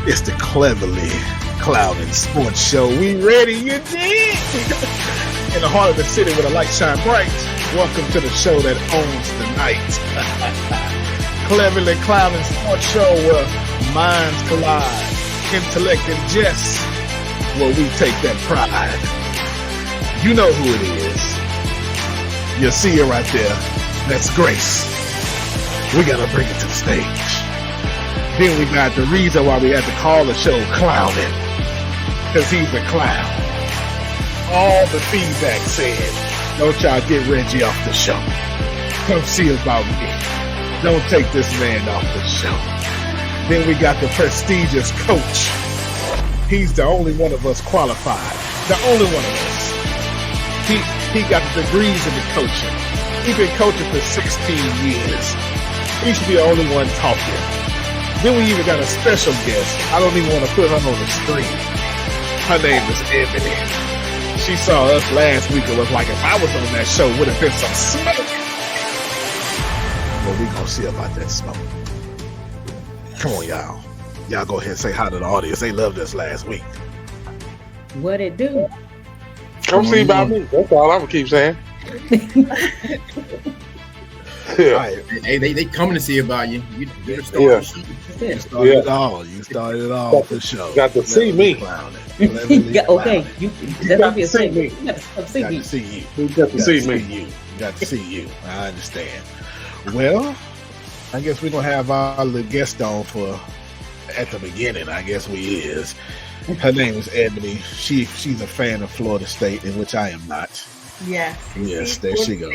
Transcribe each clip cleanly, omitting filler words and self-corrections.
It's the Cleverly Clouding Sports Show. We ready, you dig? In the heart of the city where the light shine bright. Welcome to the show that owns the night. Cleverly Clouding Sports Show where minds collide, intellect and jest, where we take that pride. You know who it is. You see her right there. That's Grace. We gotta bring it to the stage. Then we got the reason why we had to call the show Clowning, because he's a clown. All the feedback said, don't y'all get Reggie off the show. Come see about me. Don't take this man off the show. Then we got the prestigious coach. He's the only one of us qualified. The only one of us. He got the degrees in the coaching. He's been coaching for 16 years. He should be the only one talking. Then we even got a special guest. I don't even want to put her on the screen. Her name is Ebony. She saw us last week and was like, if I was on that show, would have been some smoke. Well, we gonna see about that smoke. Come on, y'all. Y'all go ahead and say hi to the audience. They loved us last week. What it do? Come see about me. That's all I'm gonna keep saying. Yeah. Right. They coming to see about you. You started it all. You started it all for sure. Got to see me. Okay, you got to see me. You got to see me. You got to see me. You got to see you. I understand. Well, I guess we're gonna have our little guest on for at the beginning. I guess we is. Her name is Ebony. She's a fan of Florida State, in which I am not. Yes, there she goes.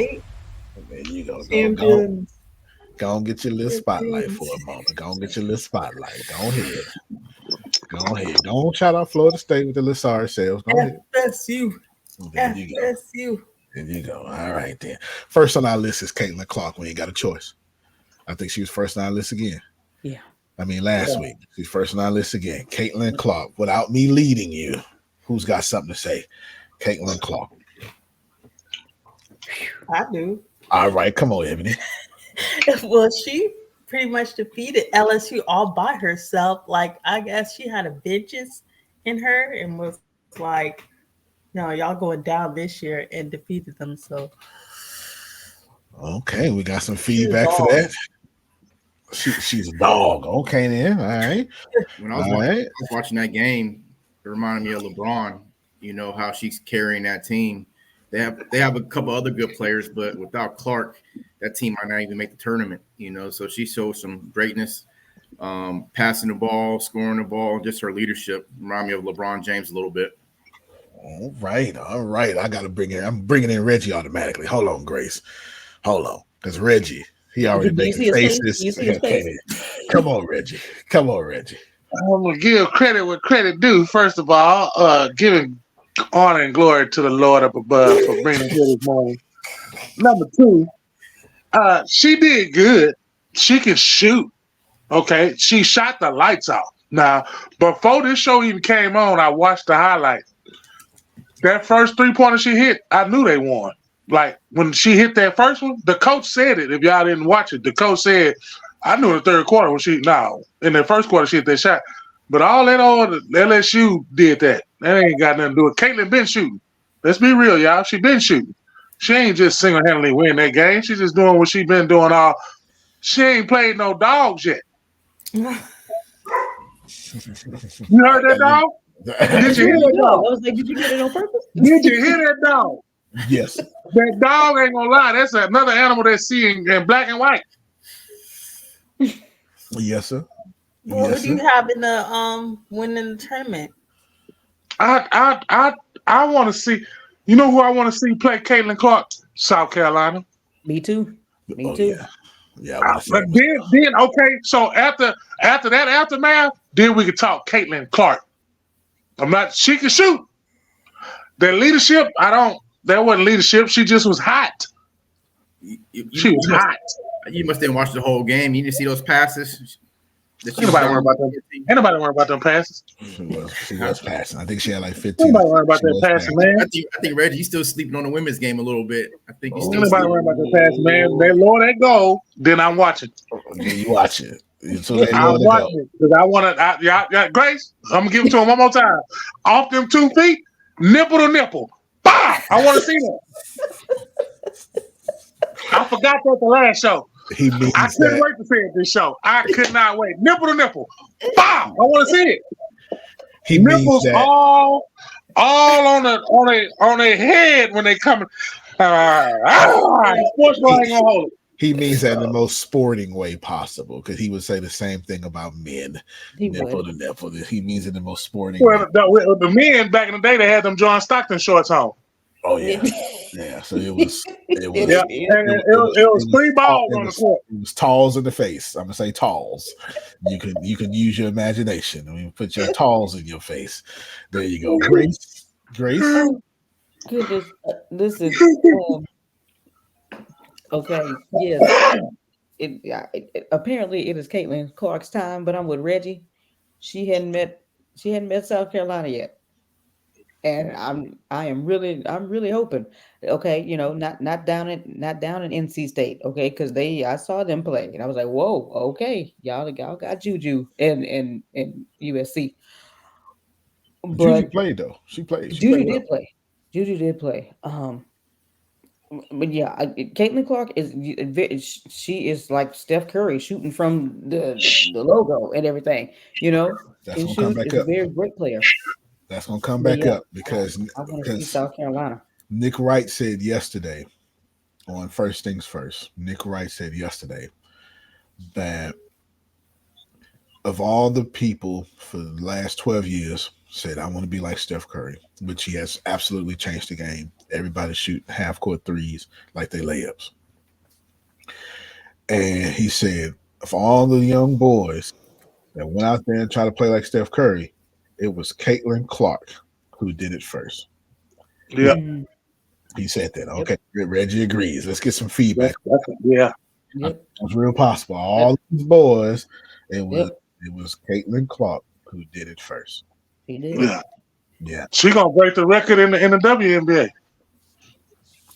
There you go. Go and get your little spotlight for a moment. Go and get your little spotlight. Go ahead. Don't shout out Florida State with the little sorry selves. Go ahead. FSU. There you go. All right, then. First on our list is Caitlin Clark. We ain't got a choice. I think she was first on our list again. Yeah. I mean, last week. She's first on our list again. Caitlin Clark. Without me leading you, who's got something to say? Caitlin Clark. I do. All right, come on, Ebony. Well, she pretty much defeated LSU all by herself. Like, I guess she had a vengeance in her and was like, no, y'all going down this year, and defeated them. So, okay, we got some feedback for that. She's a dog. Okay, then. All right. When I was watching that game, it reminded me of LeBron. You know how she's carrying that team. They have a couple other good players, but without Clark, that team might not even make the tournament. You know, so she shows some greatness, passing the ball, scoring the ball. Just her leadership remind me of LeBron James a little bit. All right. I'm bringing in Reggie automatically. Hold on, Grace. Hold on, because Reggie, he already making faces. Come on, Reggie. I'm gonna give credit where credit due. First of all, giving honor and glory to the Lord up above for bringing us here this morning. Number two, she did good. She can shoot. Okay, she shot the lights off. Now, before this show even came on, I watched the highlights. That first 3-pointer she hit, I knew they won. Like, when she hit that first one, the coach said it. If y'all didn't watch it, the coach said, I knew in the third quarter in the first quarter she hit that shot. But all that old LSU did that. That ain't got nothing to do with it. Caitlin been shooting. Let's be real, y'all. She been shooting. She ain't just single-handedly winning that game. She just doing what she been doing all. She ain't played no dogs yet. You heard that, dog? Did you hear that dog? I was like, did you get it on purpose? Did you hear that dog? Yes. That dog ain't gonna lie. That's another animal that's seen in black and white. Yes, sir. Well, who do you have in the winning the tournament? I want to see. You know who I want to see play Caitlin Clark? South Carolina. Me too. Yeah. But then okay. So after that aftermath, then we could talk Caitlin Clark. She can shoot. That leadership, that wasn't leadership. She just was hot. She was hot. You must have watched the whole game. You didn't see those passes. Ain't nobody worry about them. Ain't nobody worry about them passes. She was passing. I think she had like 15. Nobody worry about that passing, man. I think Reggie's still sleeping on the women's game a little bit. I think he's still. Nobody worry about that passing, man. They lower that goal, then I'm watching. You watch it. So there I you want go. it because I want to. Yeah, Grace, I'm gonna give it to him one more time. Off them 2 feet, nipple to nipple. Bow! I want to see that. I forgot that the last show. He means I couldn't that. wait to see it this show. I could not wait. Nipple to nipple. Bow! I want to see it. He means Nipples that. all on their head when they come. Sports bra ain't gonna hold it. He means that in the most sporting way possible, because he would say the same thing about men. He Nipple would. to nipple. He means it in the most sporting way. Well, the men back in the day, they had them John Stockton shorts on. Oh yeah, yeah. So it was. Yeah, and it was 3 balls on the court. It was talls in the face. I'm gonna say talls. You can use your imagination. I mean, put your talls in your face. There you go, Grace. Goodness, listen. Okay, yes. Apparently it is Caitlin Clark's time, but I'm with Reggie. She hadn't met South Carolina yet. And I'm really hoping. Okay, not down in NC State, okay, because I saw them play and I was like, whoa, okay, y'all got Juju and USC. Juju But played though. She played. Juju did play. Juju did play. But yeah, Caitlin Clark she is like Steph Curry shooting from the logo and everything. That's gonna Can come shoot. back Is a up. very great player. That's gonna come But back yeah, up because I want to see South Carolina. Nick Wright said yesterday on First Things First. Nick Wright said yesterday that of all the people for the last 12 years said, I want to be like Steph Curry, which he has absolutely changed the game. Everybody shoot half-court threes like they layups. And he said, of all the young boys that went out there and tried to play like Steph Curry, it was Caitlin Clark who did it first. Yeah. Mhm. He said that. Okay, Reggie agrees. Let's get some feedback. Yeah. Yep. It's real possible. All these boys, it was Caitlin Clark who did it first. He did. Yeah. She gonna break the record in the WNBA.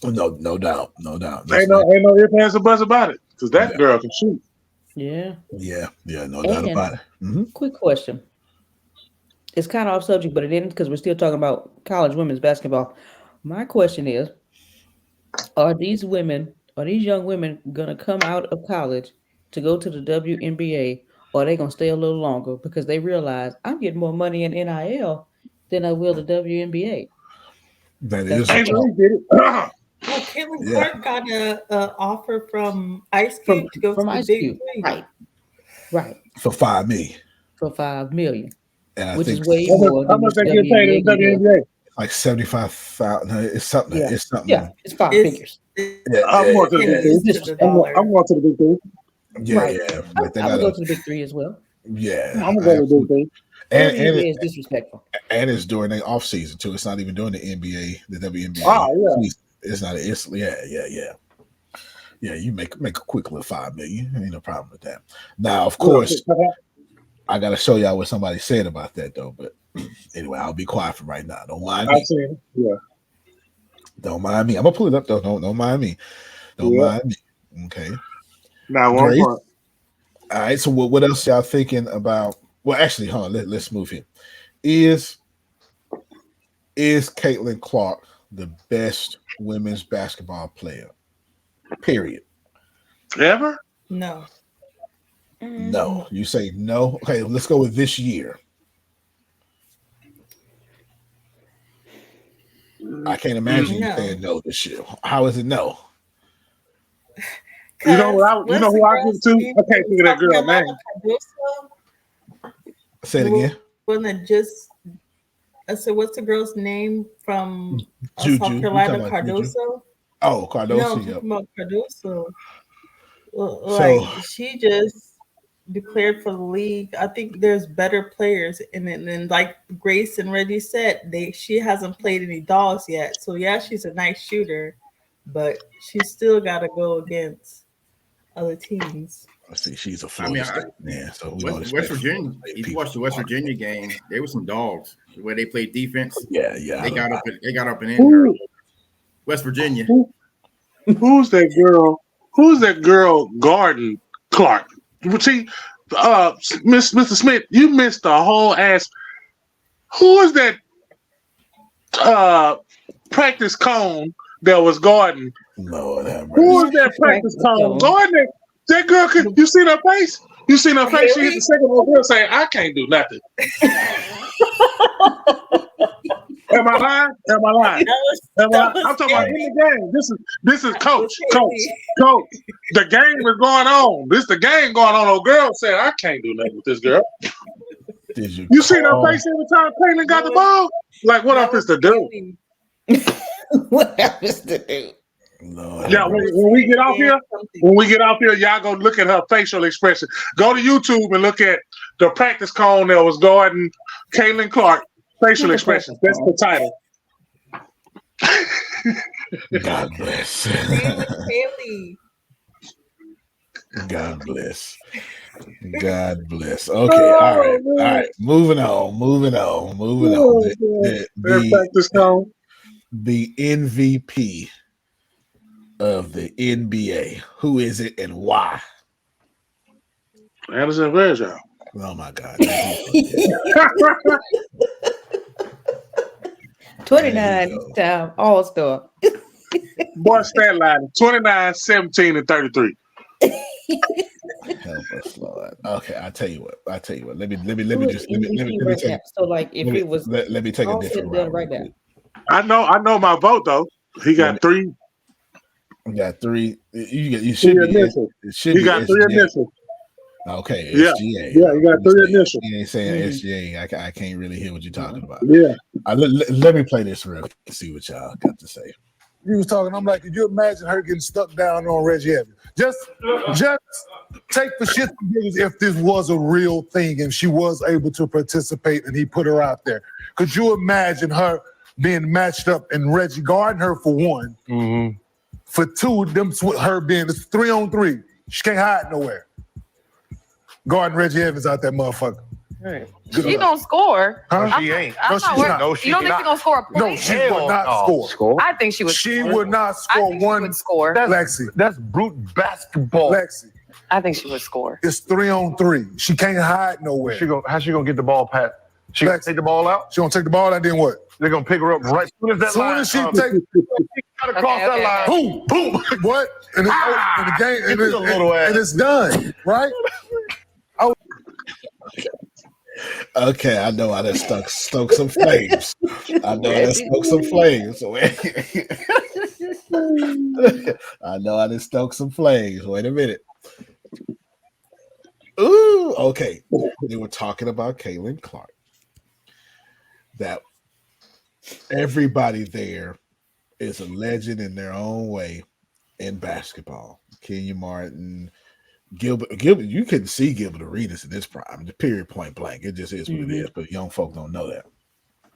No doubt. Ain't no ifs, ands, or buts about it. Because that girl can shoot. Yeah. No doubt about it. Mm-hmm. Quick question. It's kind of off subject, but it isn't because we're still talking about college women's basketball. My question is, are these young women gonna come out of college to go to the WNBA, or are they gonna stay a little longer because they realize I'm getting more money in NIL than I will the WNBA? That is Hey, we did it. Well, Caitlin Clark got a offer from Ice Cube to go to the Big Three. Right. for $5 million. For $5 million, And I which think is way How more than much what they get paid in the WNBA? like 75,000. No, it's something. Yeah. It's something. Yeah, it's 5 figures. I'm going to the Big Three. I'm going to the Big Three. Yeah, Right. yeah. I Like they would go got to the Big Three as well. I'm going to go to the Big Three. WNBA is disrespectful. And it's during the off season too. It's not even during the NBA, the WNBA. Oh, yeah. It's not. It's yeah. You make a quick little $5 million. Ain't no problem with that. Now, of course, I got to show y'all what somebody said about that though. But anyway, I'll be quiet for right now. Don't mind me. Yeah. Don't mind me. I'm gonna pull it up though. Don't mind me. Don't mind me. Okay. Now, one point. All right. So what else y'all thinking about? Well, actually, hold on. Let's move here. Is Caitlin Clark the best women's basketball player? Period. No. No. You say no? Okay, let's go with this year. I can't imagine you saying no this year. How is it no? You know who I give to? I can't think of that girl name. Say it again. I said, what's the girl's name from Juju. South Carolina? Cardoso? Oh, Cardoso. No, I'm talking about Cardoso. Like, she just declared for the league. I think there's better players, and then like Grace and Reggie said, she hasn't played any dogs yet. So yeah, she's a nice shooter, but she's still got to go against other teams. I see she's a Florida State man. So West Virginia. If you watch the West Virginia game, they were some dogs where they played defense. Yeah. They got up and in her. West Virginia. Who's that girl? Who's that girl? Garden Clark. See, Mr. Smith, you missed the whole ass. Who is that practice cone that was guarding? Lord have Who mercy. is that practice cone cone. guarding? That girl, you see her face? You seen her face? She hit the second one. Girl saying, "I can't do nothing." Am I lying? Am I lying? I'm talking about in the game. This is coach. The game is going on. The game going on. Old girl said, "I can't do nothing with this girl." Did You see her face every time Caitlin got the ball? Like, what else is to do? What else to do? Lord Yeah, have mercy. when we get off here, y'all go look at her facial expression. Go to YouTube and look at the practice cone that was guarding Caitlin Clark facial expressions. That's the title. God bless. Haley. God bless. God bless. Okay, all right. Moving on. That practice cone. The MVP of the NBA. Who is it and why? Anderson Varejao. Oh my God. 29 time All-Star. Boy, stat line 29, 17, and 33. Help us, Lord. Okay, I tell you what. Let me just take. So like if it was let me take a all different said and done route. right now. I know my vote though. He got three. You got three. You should be. It should He be got three SGA. initials. Okay, Yeah. SGA. Yeah, you got three initials. You ain't saying SGA. I can't really hear what you're talking about. Yeah. Let me play this real quick and see what y'all got to say. You was talking. I'm like, could you imagine her getting stuck down on Reggie Evans? Just take the shit if this was a real thing and she was able to participate and he put her out there. Could you imagine her being matched up and Reggie guarding her for one, for two, her being 3-on-3. She can't hide nowhere. Guarding Reggie Evans out that motherfucker. Hey. She gonna score. Huh? She ain't. No, she's not. No, she you don't think she's gonna score a point? No, she would not score. I think she would. She would not score one. She would score. Lexi. That's brute basketball. Lexi. I think she would score. It's 3-on-3. She can't hide nowhere. How's she gonna get the ball past? She gonna take the ball out? She gonna take the ball out, then what? They're gonna pick her up right as soon as that line. Soon as she take gotta cross that line. Boom, boom. What? And the game, and it's done, right? Okay, I know I done stoke some flames. I know I done stoke some flames. Wait a minute. Ooh, okay. They were talking about Caitlin Clark. That everybody there is a legend in their own way in basketball. Kenya Martin, Gilbert, you couldn't see Gilbert Arenas in this prime. The period point blank. It just is what it is. But young folk don't know that.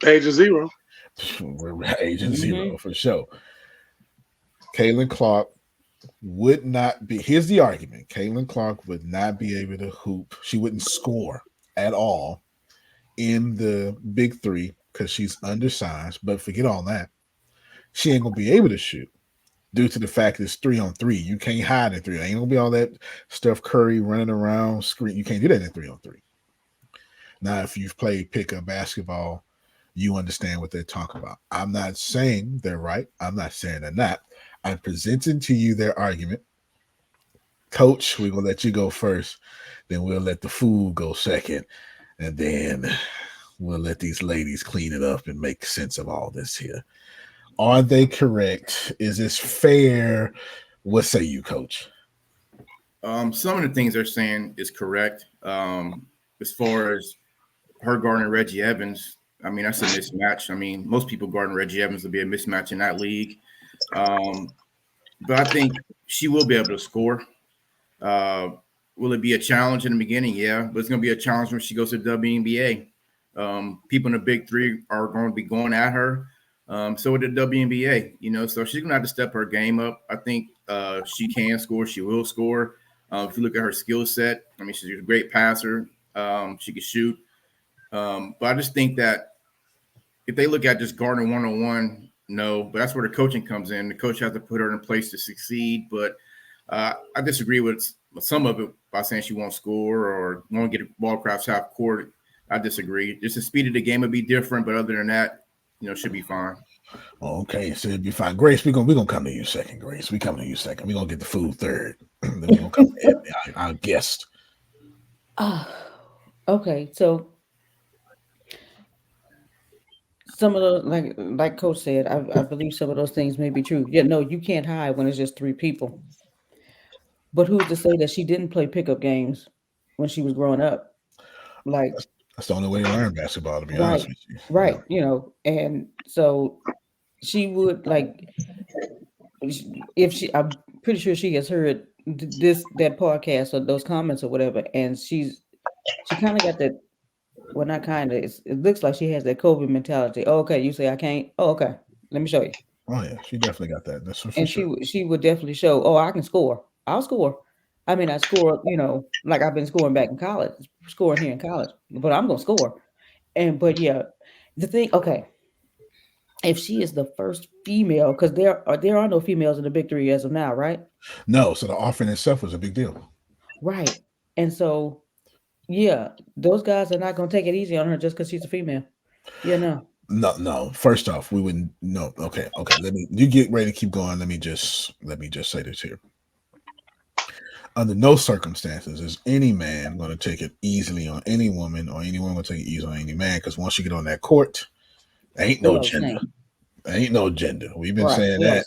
Agent Zero. Agent Zero for sure. Caitlin Clark would not be. Here's the argument: Caitlin Clark would not be able to hoop. She wouldn't score at all in the big three because she's undersized. But forget all that. She ain't gonna be able to shoot. Due to the fact it's 3-on-3, you can't hide in 3. Ain't gonna be all that Steph Curry running around screen. You can't do that in 3-on-3. Now, if you've played pickup basketball, you understand what they're talking about. I'm not saying they're right. I'm not saying they're not. I'm presenting to you their argument. Coach, we're gonna let you go first. Then we'll let the food go second, and then we'll let these ladies clean it up and make sense of all this here. Are they correct? Is this fair? What say you, Coach? Some of the things they're saying is correct. As far as her guarding Reggie Evans, I mean, that's a mismatch. I mean, most people guarding Reggie Evans will be a mismatch in that league. But I think she will be able to score. Will it be a challenge in the beginning? Yeah, but it's going to be a challenge when she goes to the WNBA. People in the big three are going to be going at her. So with the WNBA, so she's going to have to step her game up. I think she can score. She will score. If you look at her skill set, I mean, she's a great passer. She can shoot. But I just think that if they look at just guarding one-on-one, no. But that's where the coaching comes in. The coach has to put her in place to succeed. But I disagree with some of it by saying she won't score or won't get ball crafts half court. I disagree. Just the speed of the game would be different, but other than that, should be fine. Okay, so it'd be fine. Grace, we're gonna come to you second. Grace, we coming to you second. We're gonna get the food third. Then we're gonna come to our guest. Okay, so some of those, like Coach said, I believe some of those things may be true. Yeah, no, you can't hide when it's just three people. But who's to say that she didn't play pickup games when she was growing up? Like that's the only way to learn basketball, to be honest with you. Right, and so she would if she, I'm pretty sure she has heard that podcast or those comments or whatever, and she kind of got that. Well, not kind of. It looks like she has that COVID mentality. Oh, okay, you say I can't. Oh, okay, let me show you. Oh yeah, she definitely got that. That's for and sure. she would definitely show. Oh, I can score. I'll score. I mean, I score. Like I've been scoring back in college, scoring here in college. But I'm gonna score. But yeah, the thing. Okay, if she is the first female, because there are no females in the Big Three as of now, right? No, so the offering itself was a big deal. Right, and so. Yeah, those guys are not going to take it easy on her just because she's a female. Yeah, no. First off, we wouldn't. No, okay. You get ready to keep going. Let me just say this here. Under no circumstances is any man going to take it easily on any woman, or any woman going to take it easy on any man. Because once you get on that court, there ain't no gender. There ain't no gender. We've been saying that.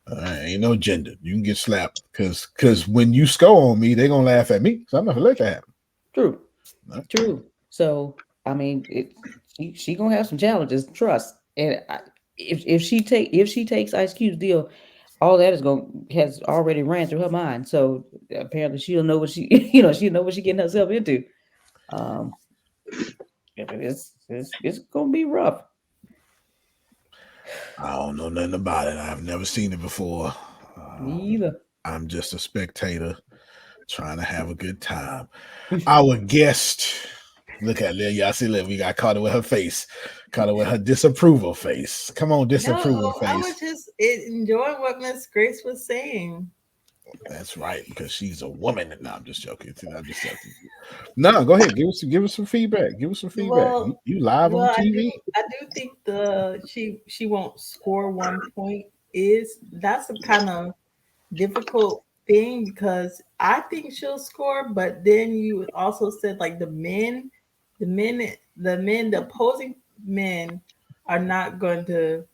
Ain't no gender. You can get slapped because when you score on me, they're gonna laugh at me. So I'm not gonna let that happen. True. So I mean, she gonna have some challenges. Trust, and if she takes Ice Cube's deal, all that has already ran through her mind. So apparently she'll know what she'll know what she's getting herself into. It's gonna be rough. I don't know nothing about it. I've never seen it before. Me either. I'm just a spectator trying to have a good time. Our guest, look at Lil. Y'all see, look, we got caught her with her face, caught her with her disapproval face. Come on, disapproval face. I was just enjoying what Miss Grace was saying. That's right, because she's a woman. No, I'm just joking. No, go ahead. Give us some feedback. Well, you live on TV. I do think she won't score 1 point. That's a kind of difficult thing because I think she'll score, but then you also said like the opposing men are not going to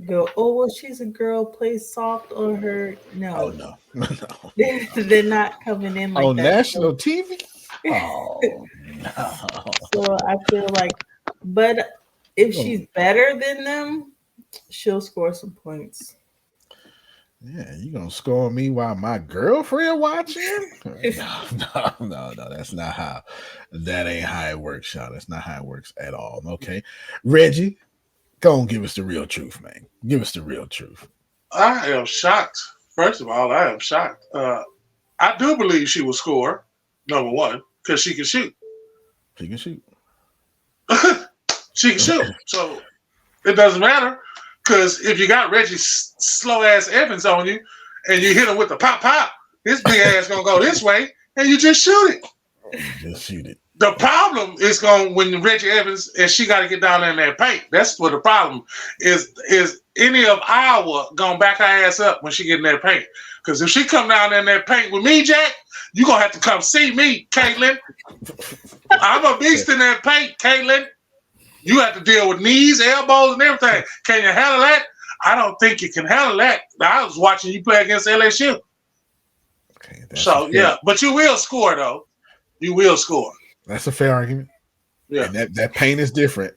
go, oh well, she's a girl, play soft on her. No. Oh no. They're not coming in like on that. National TV. Oh no. So I feel like, but if she's better than them, she'll score some points. Yeah, you gonna score me while my girlfriend watching? No, that's not how. That ain't how it works, y'all. That's not how it works at all. Okay, Reggie, go and give us the real truth, man. Give us the real truth. I am shocked. First of all, I am shocked. I do believe she will score. Number one, because she can shoot. She can shoot. She can shoot. So it doesn't matter. Because if you got Reggie slow ass Evans on you and you hit him with the pop, his big ass gonna go this way and you just shoot it. Just shoot it. The problem is when Reggie Evans and she got to get down there in that paint. That's what the problem is any of our gonna back her ass up when she get in that paint. Because if she come down there in that paint with me, Jack, you gonna have to come see me, Caitlin. I'm a beast in that paint, Caitlin. You have to deal with knees, elbows, and everything. Can you handle that? I don't think you can handle that. I was watching you play against LSU. Okay. So, yeah. But you will score, though. You will score. That's a fair argument. Yeah. And that paint is different.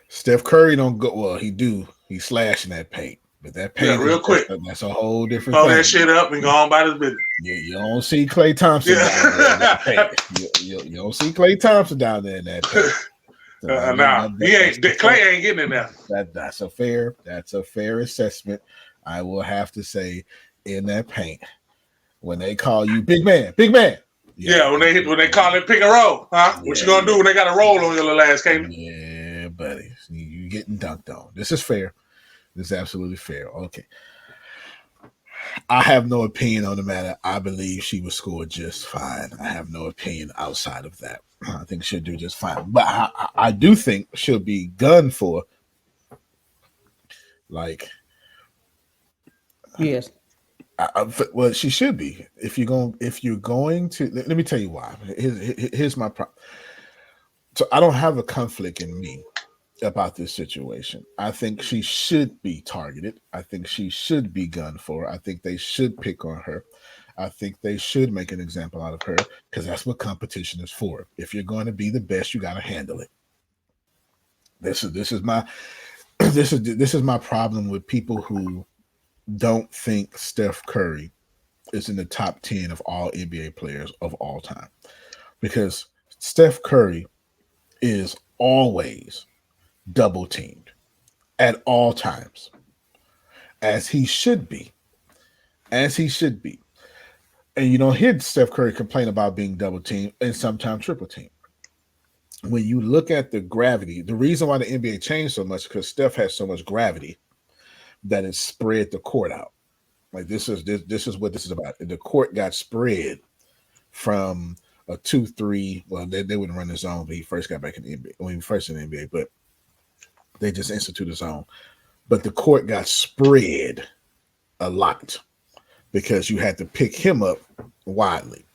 Steph Curry don't go, well, he's slashing that paint. But that paint real quick. That's a whole different thing. Throw that shit up and go on by this business. You don't see Klay Thompson down there in that paint. You don't see Klay Thompson down there in that paint. So Klay ain't getting in there. That's a fair assessment. I will have to say, in that paint, when they call you big man. Yeah, when they call it pick and roll, huh? What you gonna do when they got a roll on your little ass, Caitlin? Yeah, buddy, you getting dunked on. This is fair. This is absolutely fair. Okay. I have no opinion on the matter. I believe she would score just fine. I have no opinion outside of that. I think she'll do just fine. But I do think she'll be gunned for. Like, yes. Well, she should be. If you're going to, let me tell you why. Here's my problem. So I don't have a conflict in me about this situation. I think she should be targeted. I think she should be gunned for. I think they should pick on her. I think they should make an example out of her because that's what competition is for. If you're going to be the best, you got to handle it. This is my problem with people who don't think Steph Curry is in the top 10 of all NBA players of all time, because Steph Curry is always double teamed at all times, as he should be. And you don't hear Steph Curry complain about being double teamed and sometimes triple teamed. When you look at the gravity, the reason why the NBA changed so much is because Steph has so much gravity that it spread the court out. Like this is what this is about. The court got spread from a 2-3. Well, they wouldn't run the zone when he first got back in the NBA. When he was first in the NBA, but they just instituted zone. But the court got spread a lot because you had to pick him up widely.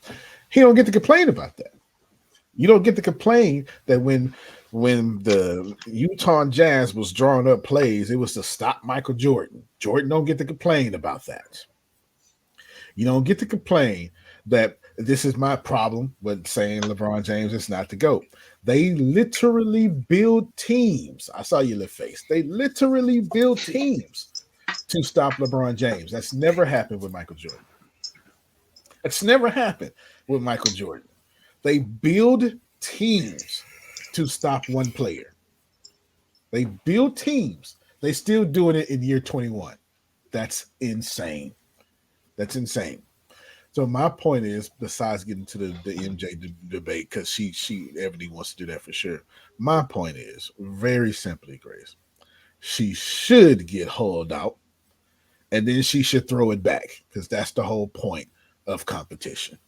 He don't get to complain about that. You don't get to complain that when the Utah Jazz was drawing up plays, it was to stop Michael Jordan. Jordan don't get to complain about that. You don't get to complain that this is my problem with saying LeBron James is not the GOAT. They literally build teams. I saw your little face. They literally build teams to stop LeBron James. That's never happened with Michael Jordan. It's never happened with Michael Jordan. They build teams to stop one player. They build teams. They still doing it in year 21. That's insane. That's insane. So my point is, besides getting to the MJ debate, because she evidently wants to do that for sure. My point is, very simply, Grace, she should get hauled out, and then she should throw it back, because that's the whole point of competition.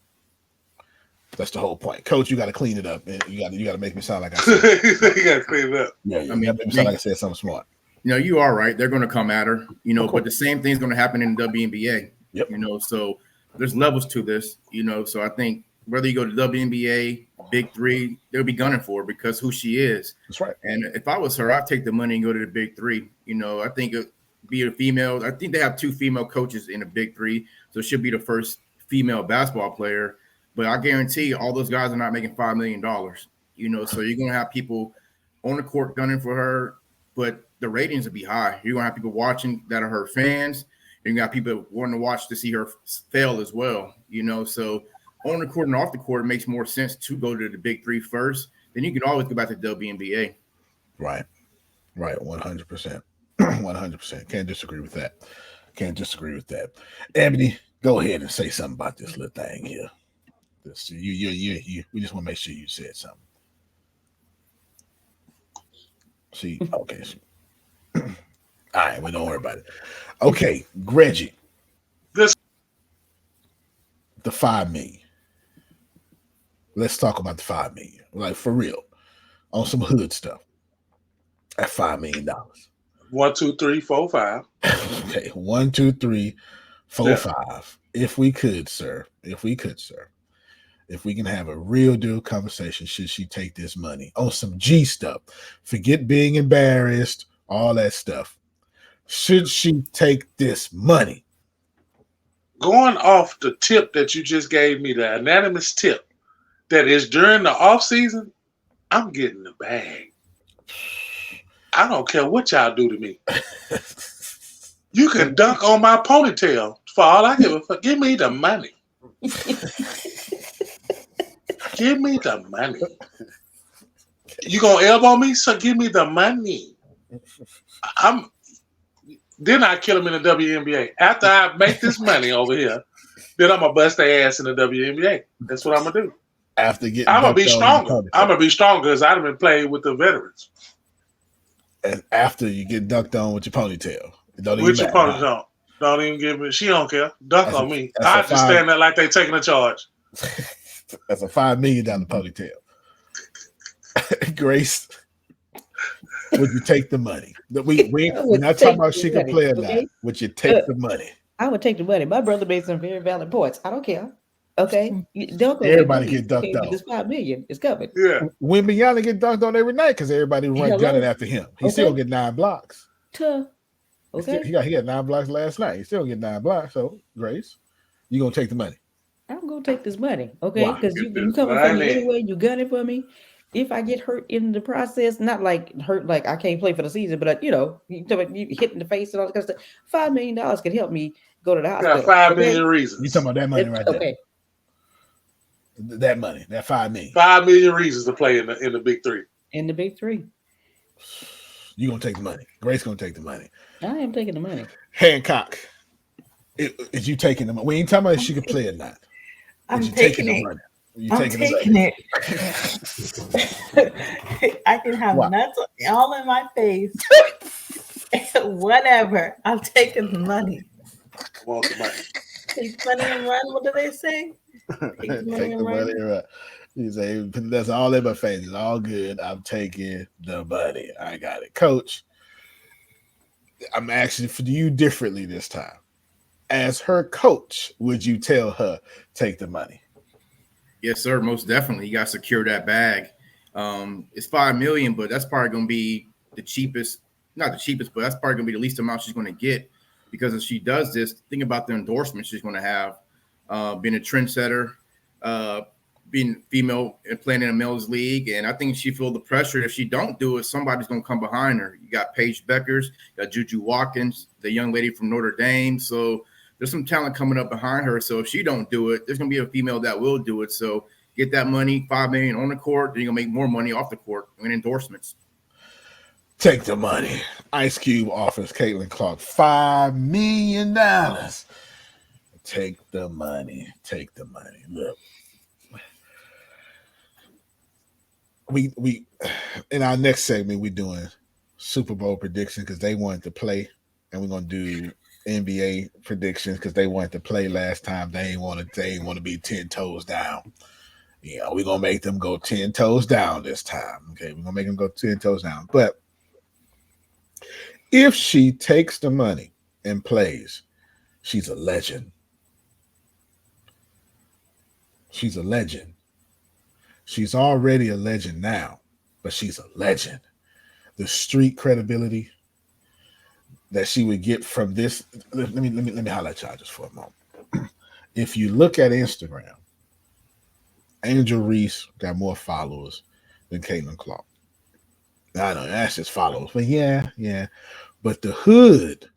That's the whole point. Coach, you got to clean it up, and you got to make me sound like I said. You got to clean it up. Yeah, I mean, make me sound like I said something smart. You know, you are right. They're going to come at her, but the same thing's going to happen in the WNBA. Yep. So there's levels to this, so I think whether you go to WNBA, Big Three, they'll be gunning for her because who she is. That's right. And if I was her, I'd take the money and go to the Big Three. I think it'd be a female. I think they have 2 female coaches in the Big Three, so she'll be the first female basketball player. But I guarantee all those guys are not making $5 million, so you're going to have people on the court gunning for her, but the ratings will be high. You're going to have people watching that are her fans. And you got people wanting to watch to see her fail as well, So on the court and off the court, it makes more sense to go to the Big Three first. Then you can always go back to the WNBA. Right. 100%. 100%. Can't disagree with that. Ebony, go ahead and say something about this little thing here. We just want to make sure you said something. Okay. All right, we don't worry about it. Okay, Reggie. The $5 million. Let's talk about the $5 million. Like for real. On some hood stuff. At $5 million. 1, 2, 3, 4, 5. Okay, 1, 2, 3, 4, 5. If we could, sir. If we can have a real deal conversation, should she take this money on some G stuff? Forget being embarrassed, all that stuff. Should she take this money? Going off the tip that you just gave me, the anonymous tip, that is during the off season, I'm getting the bag. I don't care what y'all do to me. You can dunk on my ponytail for all I give a fuck. Give me the money. Give me the money. You gonna elbow me? So give me the money. Then I kill him in the WNBA. After I make this money over here, then I'm gonna bust their ass in the WNBA. That's what I'm gonna do. I'm gonna be stronger. I'm gonna be stronger because I've been playing with the veterans. And after you get dunked on with your ponytail, With your ponytail. Don't even give me. She don't care. Dunk That's on a- me. that's a I just five. stand there like they taking a charge. That's a $5 million ponytail. Grace, would you take the money? We're not talking about she can play or not. Would you take the money? I would take the money. My brother made some very valid points. I don't care. Okay, don't go. Everybody get dunked okay, off. this $5 million is coming. Yeah. Wembanyama get dunked on every night because everybody run Hello? gunning after him. He Okay. still get 9 blocks. Okay, He got 9 blocks last night. He still get 9 blocks. So Grace, you gonna take the money? I'm gonna take this money. Okay, Why? because you coming for me anyway. You gunning for me. If I get hurt in the process, not like hurt like I can't play for the season, but you hit in the face and all that kind of stuff. $5 million can help me go to the hospital. Got 5 million reasons. You talking about that money right there? Okay. That money, that $5 million. 5 million reasons to play in the big three. In the big three. You gonna take the money? Grace gonna take the money. I am taking the money. Hancock, is you taking the money? We ain't talking about if she can play or not. I'm you taking the it. money? You I'm taking taking it? I can have Why? nuts all in my face. Whatever. I'm taking the money. Want the money. Take money and run. What do they say? Take the money and run. Right. You say that's all in my face. It's all good. I'm taking the money. I got it, Coach. I'm asking for you differently this time. As her coach, would you tell her take the money? Yes, sir. Most definitely. You got to secure that bag. It's $5 million, but that's probably going to be the cheapest. Not the cheapest, but that's probably going to be the least amount she's going to get, because if she does this, think about the endorsements she's going to have. Being a trendsetter, being female and playing in a male's league, and I think she feel the pressure. If she don't do it, somebody's going to come behind her. You got Paige Beckers, you got Juju Watkins, the young lady from Notre Dame. So there's some talent coming up behind her. So if she don't do it, there's going to be a female that will do it. So get that money, $5 million on the court. Then you're going to make more money off the court in endorsements. Take the money. Ice Cube offers Caitlin Clark $5 million. Take the money. Take the money. Look, we in our next segment we're doing Super Bowl predictions because they wanted to play, and we're gonna do NBA predictions because they wanted to play last time. They ain't want to be 10 toes down. Yeah, we're gonna make them go 10 toes down this time. Okay, we're gonna make them go 10 toes down. But if she takes the money and plays, she's a legend. She's a legend. She's already a legend now, but she's a legend. The street credibility that she would get from this. Let me highlight y'all just for a moment. If you look at Instagram, Angel Reese got more followers than Caitlin Clark. I know that's just followers, but yeah. But the hood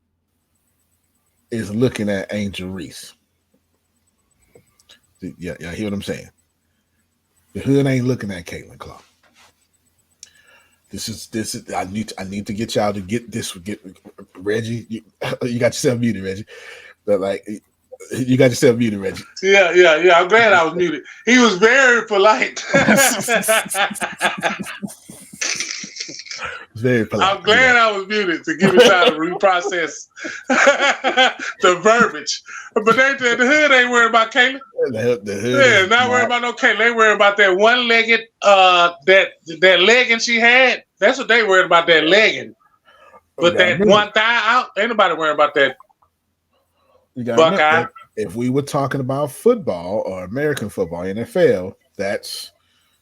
is looking at Angel Reese. Yeah, hear what I'm saying? The hood ain't looking at Caitlin Clark. This is. I need to get y'all to get this. Get Reggie. You got yourself muted, Reggie. But like, you got yourself muted, Reggie. Yeah. I'm glad I was muted. He was very polite. Very polite. I'm glad I was muted to give it time to reprocess the verbiage. But the hood ain't worried about Caitlin. The hood not worried about no Caitlin. They worried about that one-legged, that legging she had. That's what they worried about, that legging. But that one thigh out, ain't nobody worried about that. Buckeye. If we were talking about football or American football, NFL, that's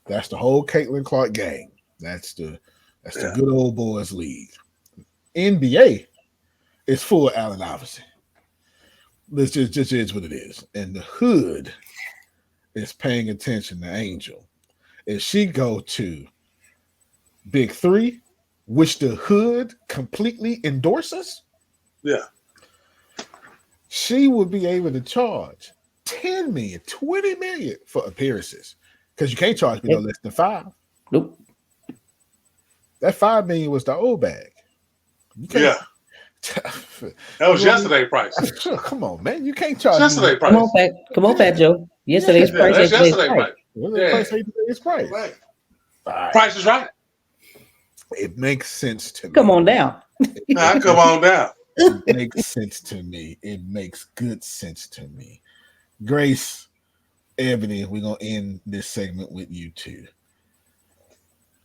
the whole Caitlin Clark game. That's the good old boys league. NBA is full of Allen Iverson. This just is what it is. And the hood is paying attention to Angel. If she go to Big Three, which the hood completely endorses, she would be able to charge $10 million, $20 million for appearances. Because you can't charge me no less than 5. Nope. That $5 million was the old bag. Yeah. That was yesterday's price. Come on, man. You can't charge yesterday's price. Come on, Fat Joe. Yesterday's price. That's yesterday's price. It's price. Right. Price is right. It makes sense to me. Come on down. Come on down. It makes sense to me. It makes good sense to me. Grace, Ebony, we're gonna end this segment with you two.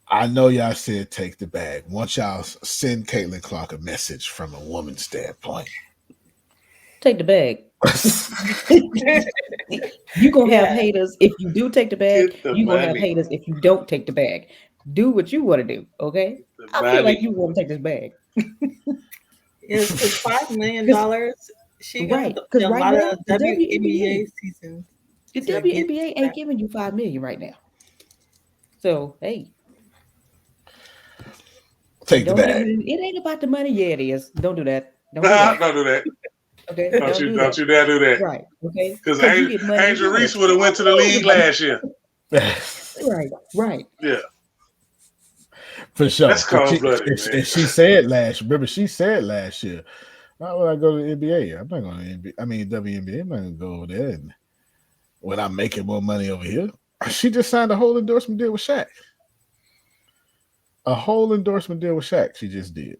I know y'all said take the bag. Once y'all send Caitlin Clark a message from a woman's standpoint. Take the bag. You're gonna have haters if you do take the bag. You're gonna have haters if you don't take the bag. Do what you want to do, okay? I feel like you want to take this bag. It's $5 million. She got a lot of WNBA seasons. The WNBA ain't giving you $5 million right now. So hey, take the bag. It ain't about the money. Yeah, it is. Don't do that. Don't do that. Okay. Don't you dare do that. Right. Okay. Because Angel Reese would have went to the league last year. Right. Yeah. For sure. That's cold-blooded, and she said last year, why would I go to the NBA? I'm not going to NBA. I mean WNBA. I'm not going to go over there and when I'm making more money over here. She just signed a whole endorsement deal with Shaq. A whole endorsement deal with Shaq. She just did.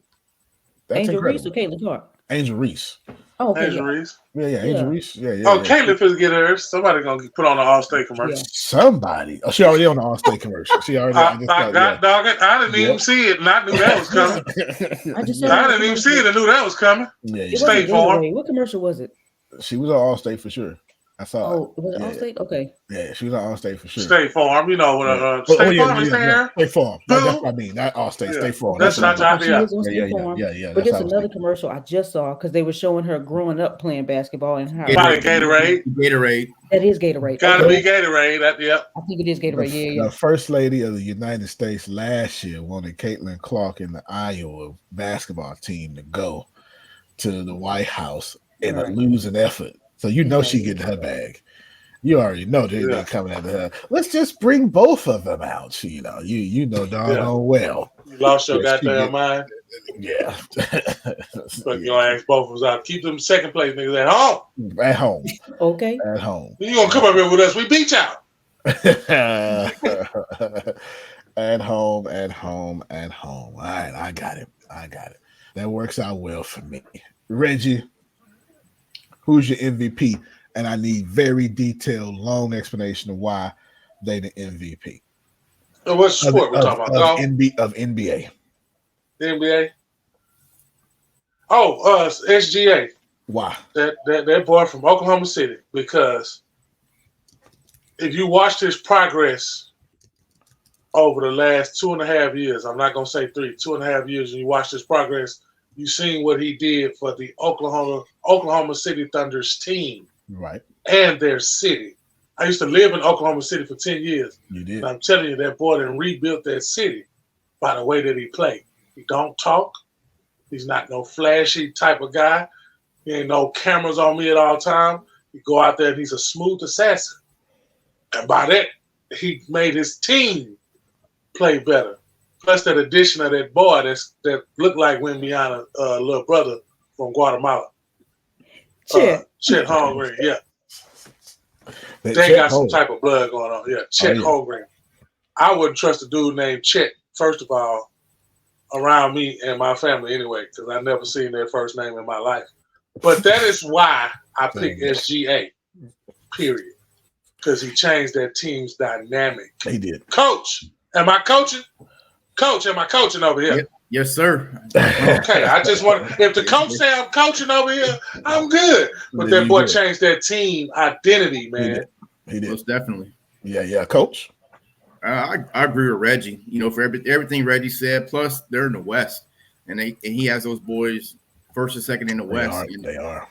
That's Angel incredible. Reese or Caitlin Clark? Angel Reese. Oh, okay, Angel Reese. Yeah, Angel Reese. Yeah. Caitlin finna get hers. Somebody gonna put on an All-State commercial. Yeah. Somebody. Oh, she already on the All-State commercial. She already. I didn't even see it, and I knew that was coming. I didn't even see it, and knew that was coming. Yeah, State Farm. What commercial was it? She was on All-State for sure. I saw. Oh, was it All-State? Okay. Yeah, she was on All-State for sure. State Farm, State Farm is there. State Farm. That's what I mean. Not All-State. State Farm. That's not the idea. Yeah. But it's another commercial I just saw because they were showing her growing up playing basketball and how. Gatorade. That is Gatorade. Gotta be Gatorade. I think it is Gatorade. The First Lady of the United States last year wanted Caitlin Clark and the Iowa basketball team to go to the White House in a losing effort. So you know she getting her bag. You already know they're coming after her. Let's just bring both of them out. You know doggone well. You lost your goddamn mind. Yeah. But you gonna ask both of us out. Keep them second place niggas at home. At home. Okay. At home. You gonna come up here with us? We beat y'all. At home. All right, I got it. That works out well for me. Reggie, who's your MVP? And I need very detailed, long explanation of why they the MVP. What sport we're talking about? Of NBA. The NBA? Oh, SGA. Why? That boy from Oklahoma City. Because if you watch his progress over the last 2.5 years, I'm not going to say 3, 2.5 years, and you watch his progress, you've seen what he did for the Oklahoma City Thunder's team. Right. And their city. I used to live in Oklahoma City for 10 years. You did. And I'm telling you, that boy done rebuilt that city by the way that he played. He don't talk. He's not no flashy type of guy. He ain't no cameras on me at all time. He go out there and he's a smooth assassin. And by that, he made his team play better. Plus that addition of that boy that looked like Wimbiana's little brother from Guatemala. Chet Holmgren, yeah. They got some type of blood going on. Yeah, Chet Holmgren. I wouldn't trust a dude named Chet, first of all, around me and my family anyway, because I never seen their first name in my life. But that is why I picked SGA, period. Because he changed that team's dynamic. He did. Coach, am I coaching? Coach, am I coaching over here? Yes, sir. Okay, I just want to, if the coach say I'm coaching over here, I'm good. But that boy changed that team identity, man. He did. Most definitely. Yeah, coach. I agree with Reggie. For everything Reggie said. Plus, they're in the West, and he has those boys first and second in the West. They are.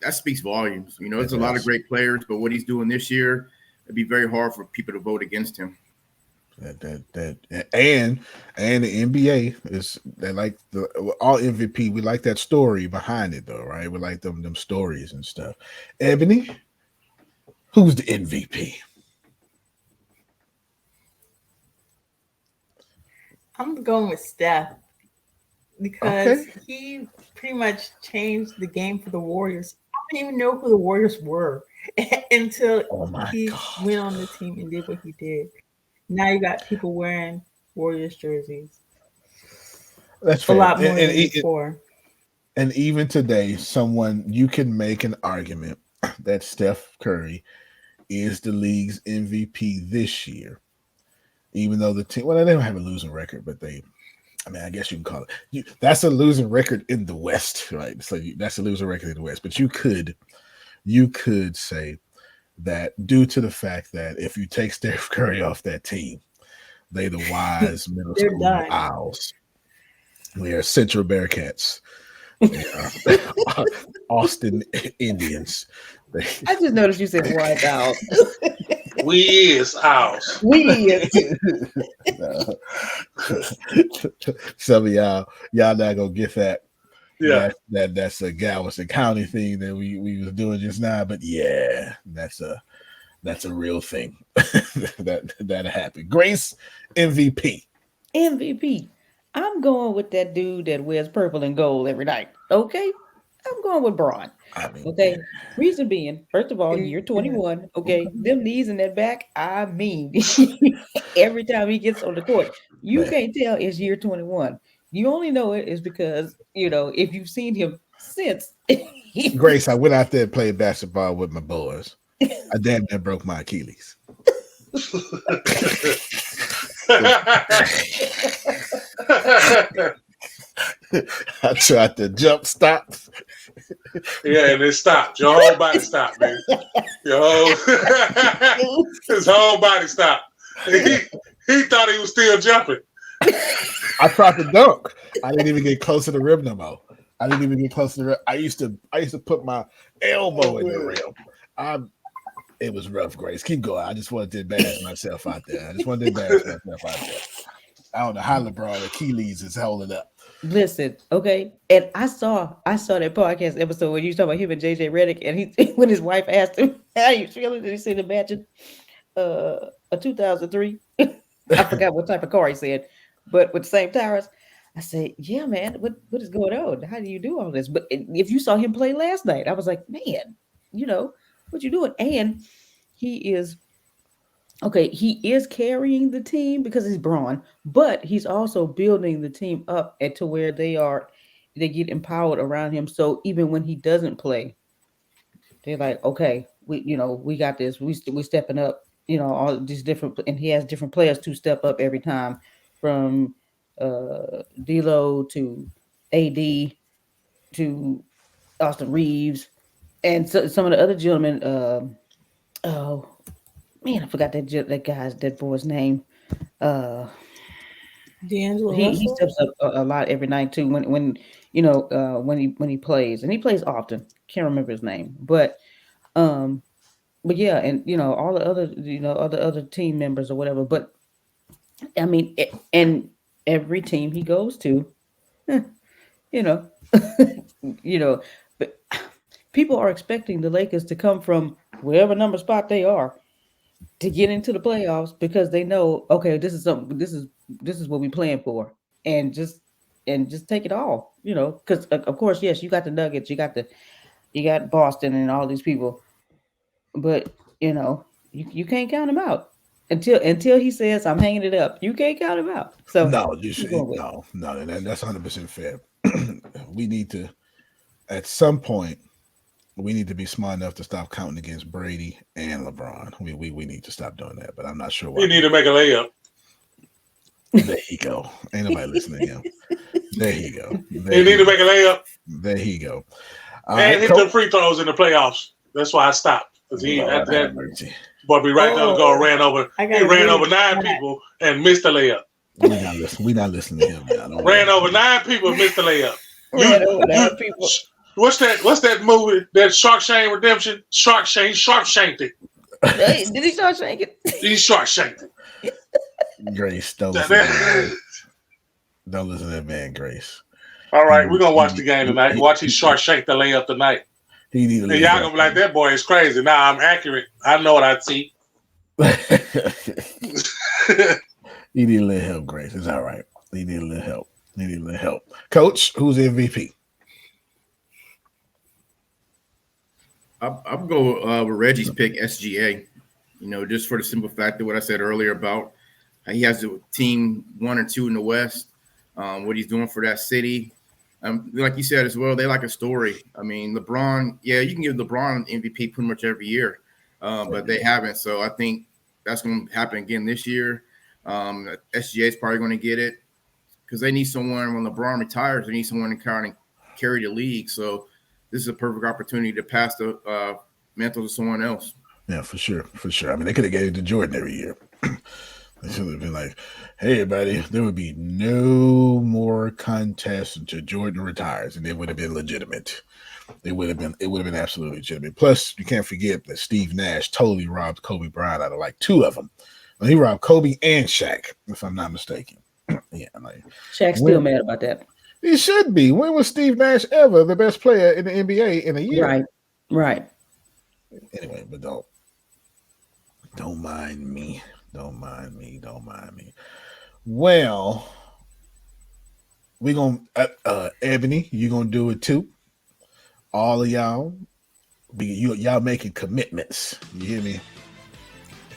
That speaks volumes. It's a lot of great players, but what he's doing this year, it'd be very hard for people to vote against him. And the NBA is they like the all MVP. We like that story behind it, though, right? We like them stories and stuff. Ebony, who's the MVP? I'm going with Steph because he pretty much changed the game for the Warriors. I didn't even know who the Warriors were until he went on the team and did what he did. Now you got people wearing Warriors jerseys. That's fair. A lot more than before. And even today, you can make an argument that Steph Curry is the league's MVP this year, even though the team, well, they don't have a losing record, but I guess you can call it. That's a losing record in the West, right? So that's a losing record in the West. But you could say that due to the fact that if you take Steph Curry off that team, they the wise middle school done. Owls. We are Central Bearcats. They are Austin Indians. I just noticed you said white owl. We is Owls. We is. Some of y'all not gonna get that. Yeah. That's a Galveston County thing that we was doing just now. But yeah, that's a real thing. that happened. Grace, MVP. I'm going with that dude that wears purple and gold every night. Okay. I'm going with Braun. Okay. Reason being, first of all, year 21. Okay. Them knees and that back. I mean, every time he gets on the court, you can't tell it's year 21. You only know it is because, if you've seen him since. Grace, I went out there and played basketball with my boys. I damn near broke my Achilles. I tried to jump stop. Yeah, and it stopped. Your whole body stopped, man. His whole body stopped. He thought he was still jumping. I tried to dunk. I didn't even get close to the rim no more. I used to put my elbow in the rim. It was rough, Grace. Keep going. I just wanted to embarrass myself out there. I don't know how LeBron Achilles is holding up. Listen, okay. And I saw that podcast episode where you talking about him and JJ Redick, and when his wife asked him how you feeling, did he say imagine a 2003? I forgot what type of car he said, but with the same tires. I said, yeah, man, what is going on? How do you do all this? But if you saw him play last night, I was like, man, what you doing? And he is carrying the team because he's Braun, but he's also building the team up to where they get empowered around him. So even when he doesn't play, they're like, okay, we got this. We stepping up, all these different, and he has different players to step up every time, from D'Lo to AD to Austin Reeves, and so some of the other gentlemen. Oh man, I forgot that boy's name. D'Angelo he steps up a lot every night too. When he plays, and he plays often. Can't remember his name, but yeah, and all the other team members or whatever. But I mean, and every team he goes to, but people are expecting the Lakers to come from wherever number spot they are to get into the playoffs, because they know, okay, this is what we plan for, and just take it all, because of course, yes, you got the Nuggets, you got Boston and all these people, but you can't count them out until he says I'm hanging it up. You can't count him out. So no, that's 100% fair. We need to, at some point, we need to be smart enough to stop counting against Brady and LeBron. We need to stop doing that, but I'm not sure why. You need to make a layup. There you go. Ain't nobody listening to him. There you go. You need to make a layup. There you go. And hit the free throws in the playoffs. That's why I stopped. Because boy be right down the goal, ran over 9 people and missed the layup. We not listening to him. Ran over 9 people and missed the layup. What's that movie? That Sharkshank Redemption? Sharkshanked it. Did he Sharkshank it? He Sharkshanked it. Grace, don't listen to that man, Grace. All right, we're gonna watch the game tonight. Watch his Sharkshank the layup tonight. And y'all gonna be like, that boy is crazy. Nah, I'm accurate. I know what I see. You need a little help, Grace. It's all right. You need a little help. Coach, who's MVP? I'm going with Reggie's pick, SGA. Just for the simple fact of what I said earlier about how he has the team 1 or 2 in the West, what he's doing for that city. Like you said as well, they like a story. I mean, LeBron, yeah, you can give LeBron MVP pretty much every year, but they haven't. So I think that's going to happen again this year. SGA is probably going to get it because they need someone when LeBron retires. They need someone to kind of carry the league. So this is a perfect opportunity to pass the mantle to someone else. Yeah, for sure. I mean, they could have gave it to Jordan every year. They should have been like, hey, everybody, there would be no more contest until Jordan retires, and it would have been legitimate. It would have been absolutely legitimate. Plus, you can't forget that Steve Nash totally robbed Kobe Bryant out of like two of them. Well, he robbed Kobe and Shaq, if I'm not mistaken. Yeah, like Shaq's still mad about that. He should be. When was Steve Nash ever the best player in the NBA in a year? Right. Anyway, but don't mind me. Don't mind me. Well, we're going to, Ebony, you're going to do it too. All of y'all, y'all making commitments. You hear me?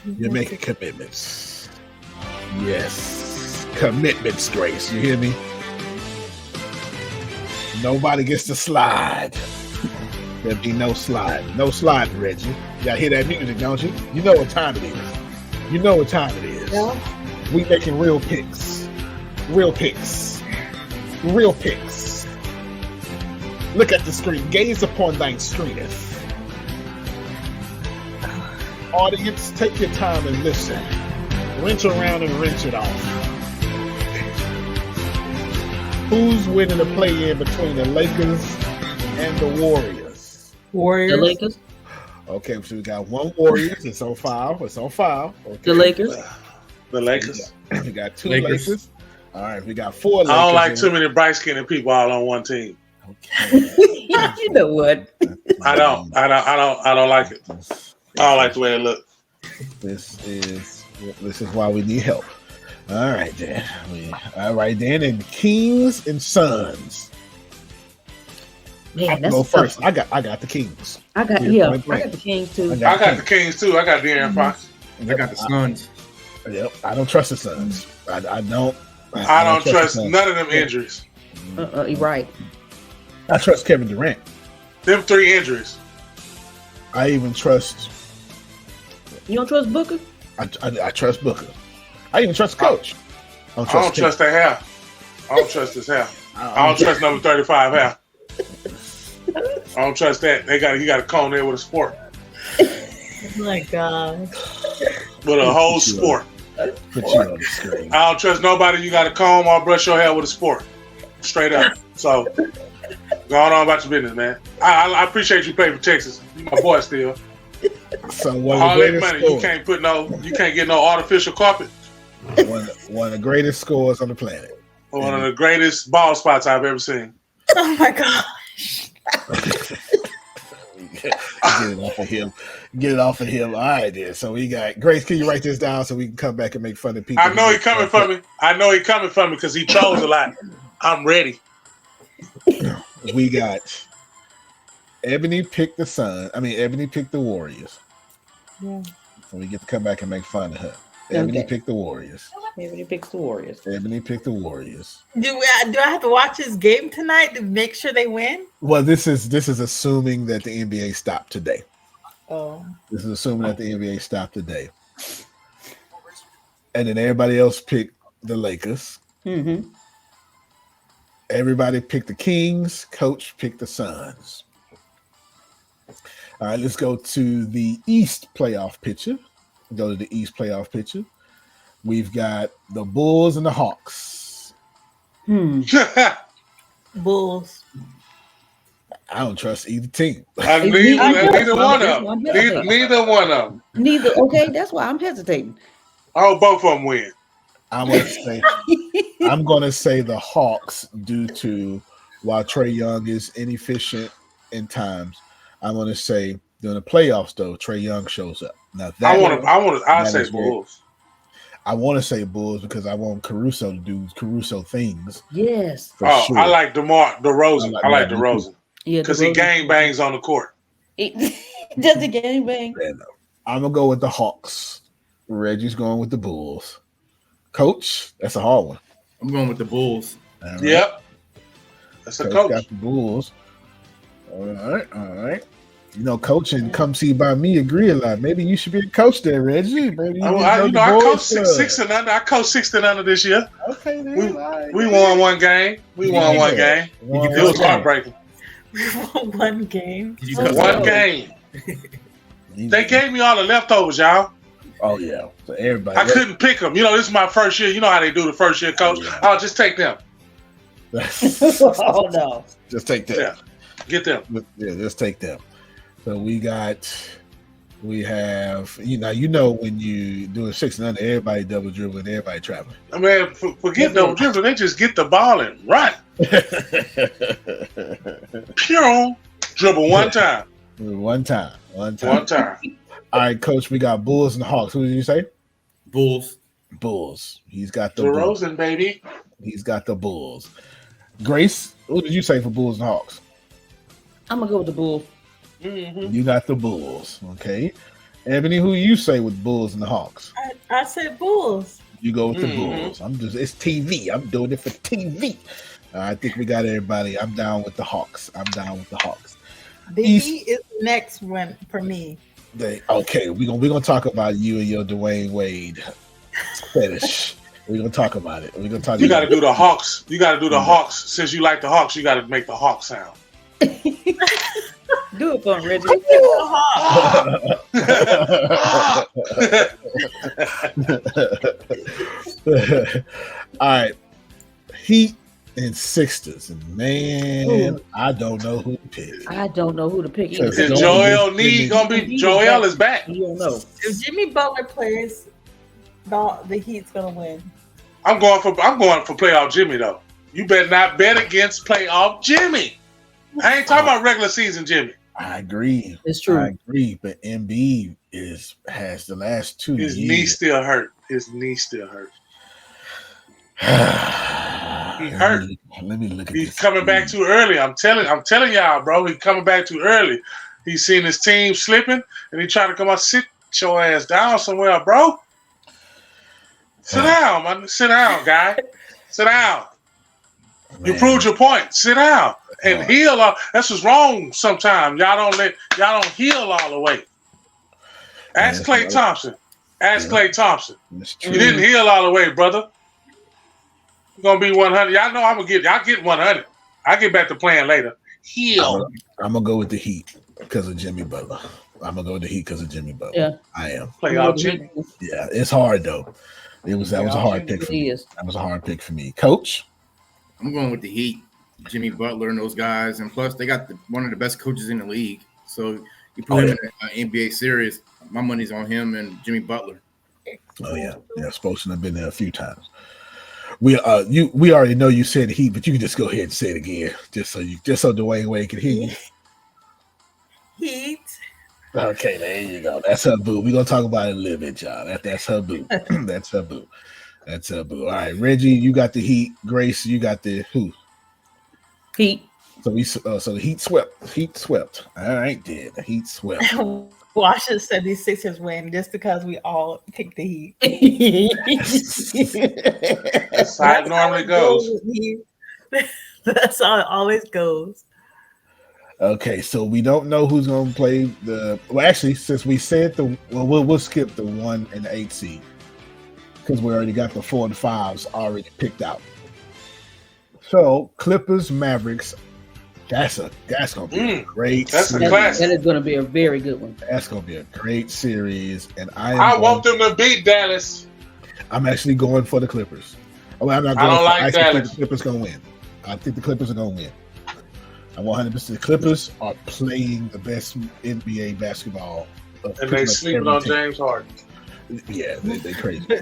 You're making commitments. Yes. Commitments, Grace. You hear me? Nobody gets to slide. There'll be no slide. No slide, Reggie. Y'all hear that music, don't you? You know what time it is. Yeah. We making real picks. Look at the screen. Gaze upon thine screeneth. Audience, take your time and listen. Wrench around and wrench it off. Who's winning the play-in between the Lakers and the Warriors? The Lakers. Okay, so we got one Warriors. It's on file. Okay. The Lakers. We got two Lakers. All right, we got four Lakers. I don't like too many bright-skinned people all on one team. Okay. You know what? I don't like it. I don't like the way it looks. This is why we need help. All right, then. And Kings and Suns. Man, I go first. I got the Kings. I got the Kings too. I got the Kings too. I got De'Aaron Fox. I got the Suns. Yep. I don't trust the Suns. I don't trust none of them injuries. You're right. I trust Kevin Durant. Them 3 injuries. I even trust. You don't trust Booker? I trust Booker. I even trust Coach. I don't trust that hair. I don't trust his hair. I don't trust number 35 hair. I don't trust that. He got a comb there with a sport. Oh my God. With a whole sport. Put you on the screen. I don't trust nobody. You got to comb or brush your hair with a sport. Straight up. So, go on about your business, man. I appreciate you playing for Texas. You my boy still. So all that money, you can't get no artificial carpet. One of the greatest scores on the planet. One of the greatest ball spots I've ever seen. Oh my gosh. Get it off of him. All right, then. So we got Grace. Can you write this down so we can come back and make fun of people? I know he's coming for me because he trolls a lot. I'm ready. We got Ebony picked Ebony picked the Warriors. Yeah. So we get to come back and make fun of her. Ebony picked the Warriors. Ebony picks the Warriors. Ebony picked the Warriors. Do I have to watch this game tonight to make sure they win? Well, this is assuming that the NBA stopped today. Oh. This is assuming that the NBA stopped today. And then everybody else picked the Lakers. Mm-hmm. Everybody picked the Kings. Coach picked the Suns. All right, let's go to the East playoff picture. We've got the Bulls and the Hawks. Bulls. I don't trust either team. Neither one of them. Neither. Okay, that's why I'm hesitating. Oh, both of them win. I'm gonna say the Hawks due to while Trae Young is inefficient in times. I'm gonna say during the playoffs though, Trae Young shows up. Now I say Bulls. I want to say Bulls because I want Caruso to do Caruso things. Yes. Sure. I like DeRozan. I like DeRozan. Yeah, because he gang bangs on the court. Does he gang bang? I'm gonna go with the Hawks. Reggie's going with the Bulls. Coach, that's a hard one. I'm going with the Bulls. Right. Yep. That's a Coach coach. got the Bulls. All right. You know, coach and come see by me agree a lot. Maybe you should be a coach there, Reggie. Maybe I coached six and under. I coached 6 and under this year. Okay, then. We won one game. It was heartbreaking. We won one game. One game. They gave me all the leftovers, y'all. Oh yeah, so everybody. I couldn't pick them. You know, this is my first year. You know how they do the first year coach. Yeah. I'll just take them. Oh no! Just take them. Yeah, get them. Yeah, just take them. So we have you know when you do a 6 and under, everybody double dribbling, everybody traveling. I mean, forget double dribbling. They just get the ball and run. Pure dribble one time. One time. All right, coach. We got Bulls and Hawks. Who did you say? Bulls. He's got the DeRozan, baby. He's got the Bulls. Grace, what did you say for Bulls and Hawks? I'm gonna go with the Bulls. Mm-hmm. You got the Bulls. Okay. Ebony, who you say with Bulls and the Hawks? I said Bulls. You go with the Bulls. It's TV. I'm doing it for TV. I think we got everybody. I'm down with the Hawks. The Heat is the next one for me. Okay, we're gonna talk about you and your Dwayne Wade fetish. We're gonna talk about it. You gotta do the Hawks. You gotta do the Hawks. Since you like the Hawks, you gotta make the Hawk sound. Do it for him, Reggie. All right. Heat and Sixers. And man, I don't know who to pick. I don't know who to pick either. And Joel is back. You don't know. If Jimmy Butler plays, the Heat's gonna win. I'm going for playoff Jimmy though. You better not bet against playoff Jimmy. I ain't talking about regular season Jimmy. I agree. It's true. I agree, but Embiid has the last 2 years. His knee still hurt. He hurt. Let me look at He's coming back too early. I'm telling y'all, bro. He's coming back too early. He's seen his team slipping, and he trying to come out. Sit your ass down somewhere, bro. Sit down, man. Sit down, guy. Sit down. Man. You proved your point. Sit down and heal. That's what's wrong. Sometimes y'all don't heal all the way. Ask Klay Thompson. Klay Thompson. You didn't heal all the way, brother. You're gonna be 100. Y'all know I'll get 100. I'll get back to playing later. Heal. I'm gonna go with the Heat because of Jimmy Butler. Yeah, I am. Playoff Jimmy. Yeah, it's hard though. That was a hard pick for me. That was a hard pick for me. Coach? I'm going with the Heat, Jimmy Butler and those guys. And plus, they got one of the best coaches in the league. So you put him in an NBA series, my money's on him and Jimmy Butler. Oh, yeah. Yeah, Spoelstra have been there a few times. We already know you said Heat, but you can just go ahead and say it again, just so Dwayne Wade can hear you. Heat. Okay, there you go. That's her boo. We're gonna talk about it a little bit, y'all. That's her boo. That's her boo. All right, Reggie, you got the Heat. Grace, you got the who? Heat. So the Heat swept. All right, then the Heat swept. Well, I should have said these Sixers win just because we all picked the Heat. That's how it normally goes. That's how it always goes. Okay, so we don't know who's going to play the. Well, actually, since we said we'll skip the 1 and the 8 seed because we already got the 4 and 5s already picked out. So Clippers, Mavericks. That's going to be a great. That's series. a classic. That is going to be a very good one. That's going to be a great series, and I want them to beat Dallas. I'm actually going for the Clippers. Well, I'm not going. I don't like Dallas. I think the Clippers going to win. I think the Clippers are going to win. I'm 100%. The Clippers are playing the best NBA basketball. And they sleeping on James Harden. Yeah, they crazy.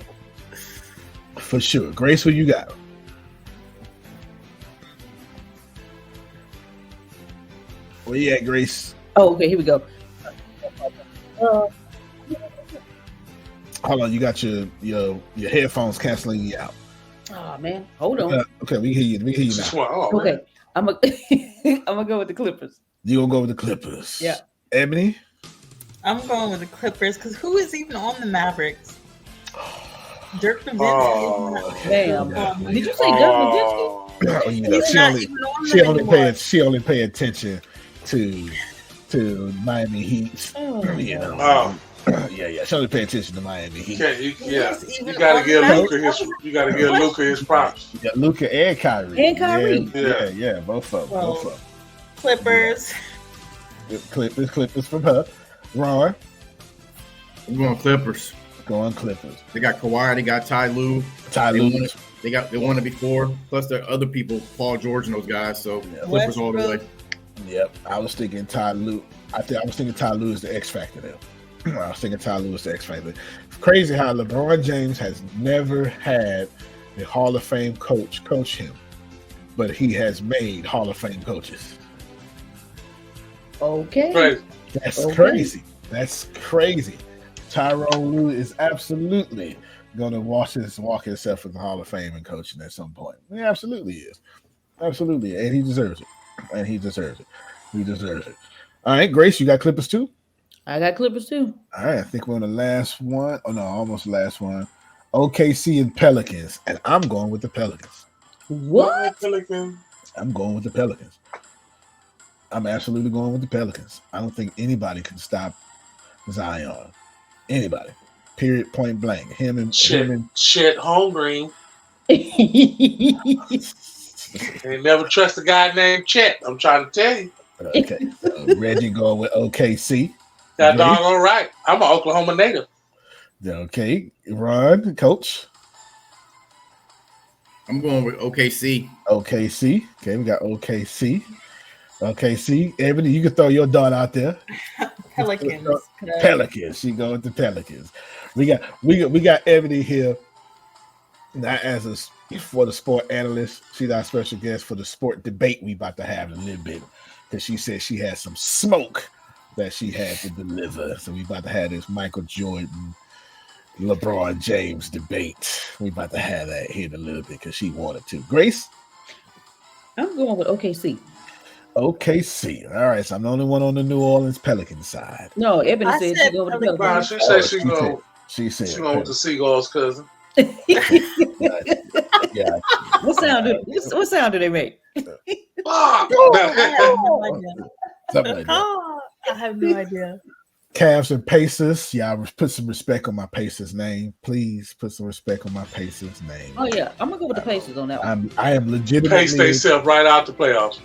For sure. Grace, who you got? Where you at, Grace? Oh, okay, here we go. Hold on, you got your headphones canceling you out. Oh man, hold on. Okay, we hear you now. Okay, I'm gonna go with the Clippers. You gonna go with the Clippers? Yeah. Ebony? I'm going with the Clippers because who is even on the Mavericks? Dirk Nowitzki. Damn. Did you say Dirk Nowitzki? she only pay attention to Miami Heat. She only pay attention to Miami Heat. You gotta give Luka his props. You got Luka and Kyrie. Yeah, both of them. Clippers. Clippers from her. Ron. I'm going Clippers. Going Clippers. They got Kawhi. They got Ty Lue. They won it before. Plus the other people, Paul George and those guys. So Clippers all the way. Yep. I was thinking Ty Lue. I was thinking Ty Lue is the X factor there. I was thinking Ty Lue is the X factor. It's crazy how LeBron James has never had a Hall of Fame coach him, but he has made Hall of Fame coaches. Okay. That's crazy. That's crazy. Tyronn Lue is absolutely going to walk himself in the Hall of Fame and coaching at some point. He absolutely is. Absolutely. And he deserves it. He deserves it. All right, Grace, you got Clippers too? I got Clippers too. All right, I think we're on the last one. Oh, no, almost the last one. OKC and Pelicans. And I'm going with the Pelicans. What? I'm going with the Pelicans. I'm absolutely going with the Pelicans. I don't think anybody can stop Zion. Anybody. Period, point blank. Him and home green. They never trust a guy named Chet. I'm trying to tell you. Okay. Reggie going with OKC. That doggone right. I'm an Oklahoma native. Okay. Ron, coach. I'm going with OKC. OKC. Okay, we got OKC. OKC. Ebony, you can throw your dart out there. Pelicans. Pelicans. She going with the Pelicans. We got Ebony here. Not for the sport analyst. She's our special guest for the sport debate we about to have in a little bit. Because she said she had some smoke that she had to deliver. So we about to have this Michael Jordan, LeBron James debate. We about to have that here in a little bit because she wanted to. Grace? I'm going with OKC. OKC. All right, so I'm the only one on the New Orleans Pelicans side. No, Ebony said she go with the Pelicans. She said she go. She said she going with the Seagulls, cousin. Yeah. What sound do they make? Something like that. I have no idea. Cavs and Pacers. Y'all put some respect on my Pacers name. Please put some respect on my Pacers name. Oh yeah, I'm gonna go with the Pacers on that one. I am legitimately. Pace themselves right out the playoffs.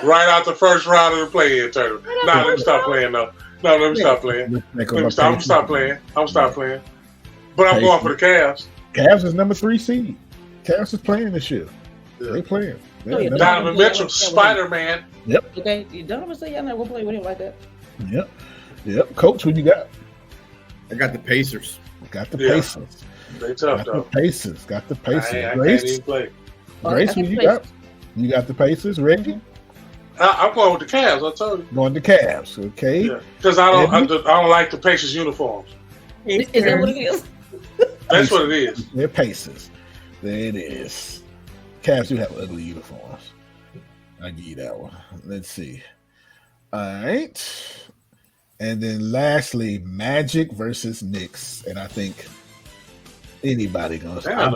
Right out the first round of the play-in tournament. Let me stop playing though. Let me stop playing. I'm stop playing. But I'm going for the Cavs. Cavs is number 3 seed. Cavs is playing this year. Yeah. They playing. Donovan Mitchell, Spider-Man. Yep. Okay, Donovan say y'all not gonna play with him like that. Yep. Coach, what you got? I got the Pacers. Pacers. They tough though. Got the Pacers. I Grace, can't even play. Grace, what you got? You got the Pacers, Reggie? I'm going with the Cavs. I told you. Going to Cavs, okay? Because I don't like the Pacers uniforms. Is that what it is? That's what it is. They're Pacers. There it is. Cavs do have ugly uniforms. I'll give you that one. Let's see. All right. And then lastly, Magic versus Knicks. And I think anybody goes. I'm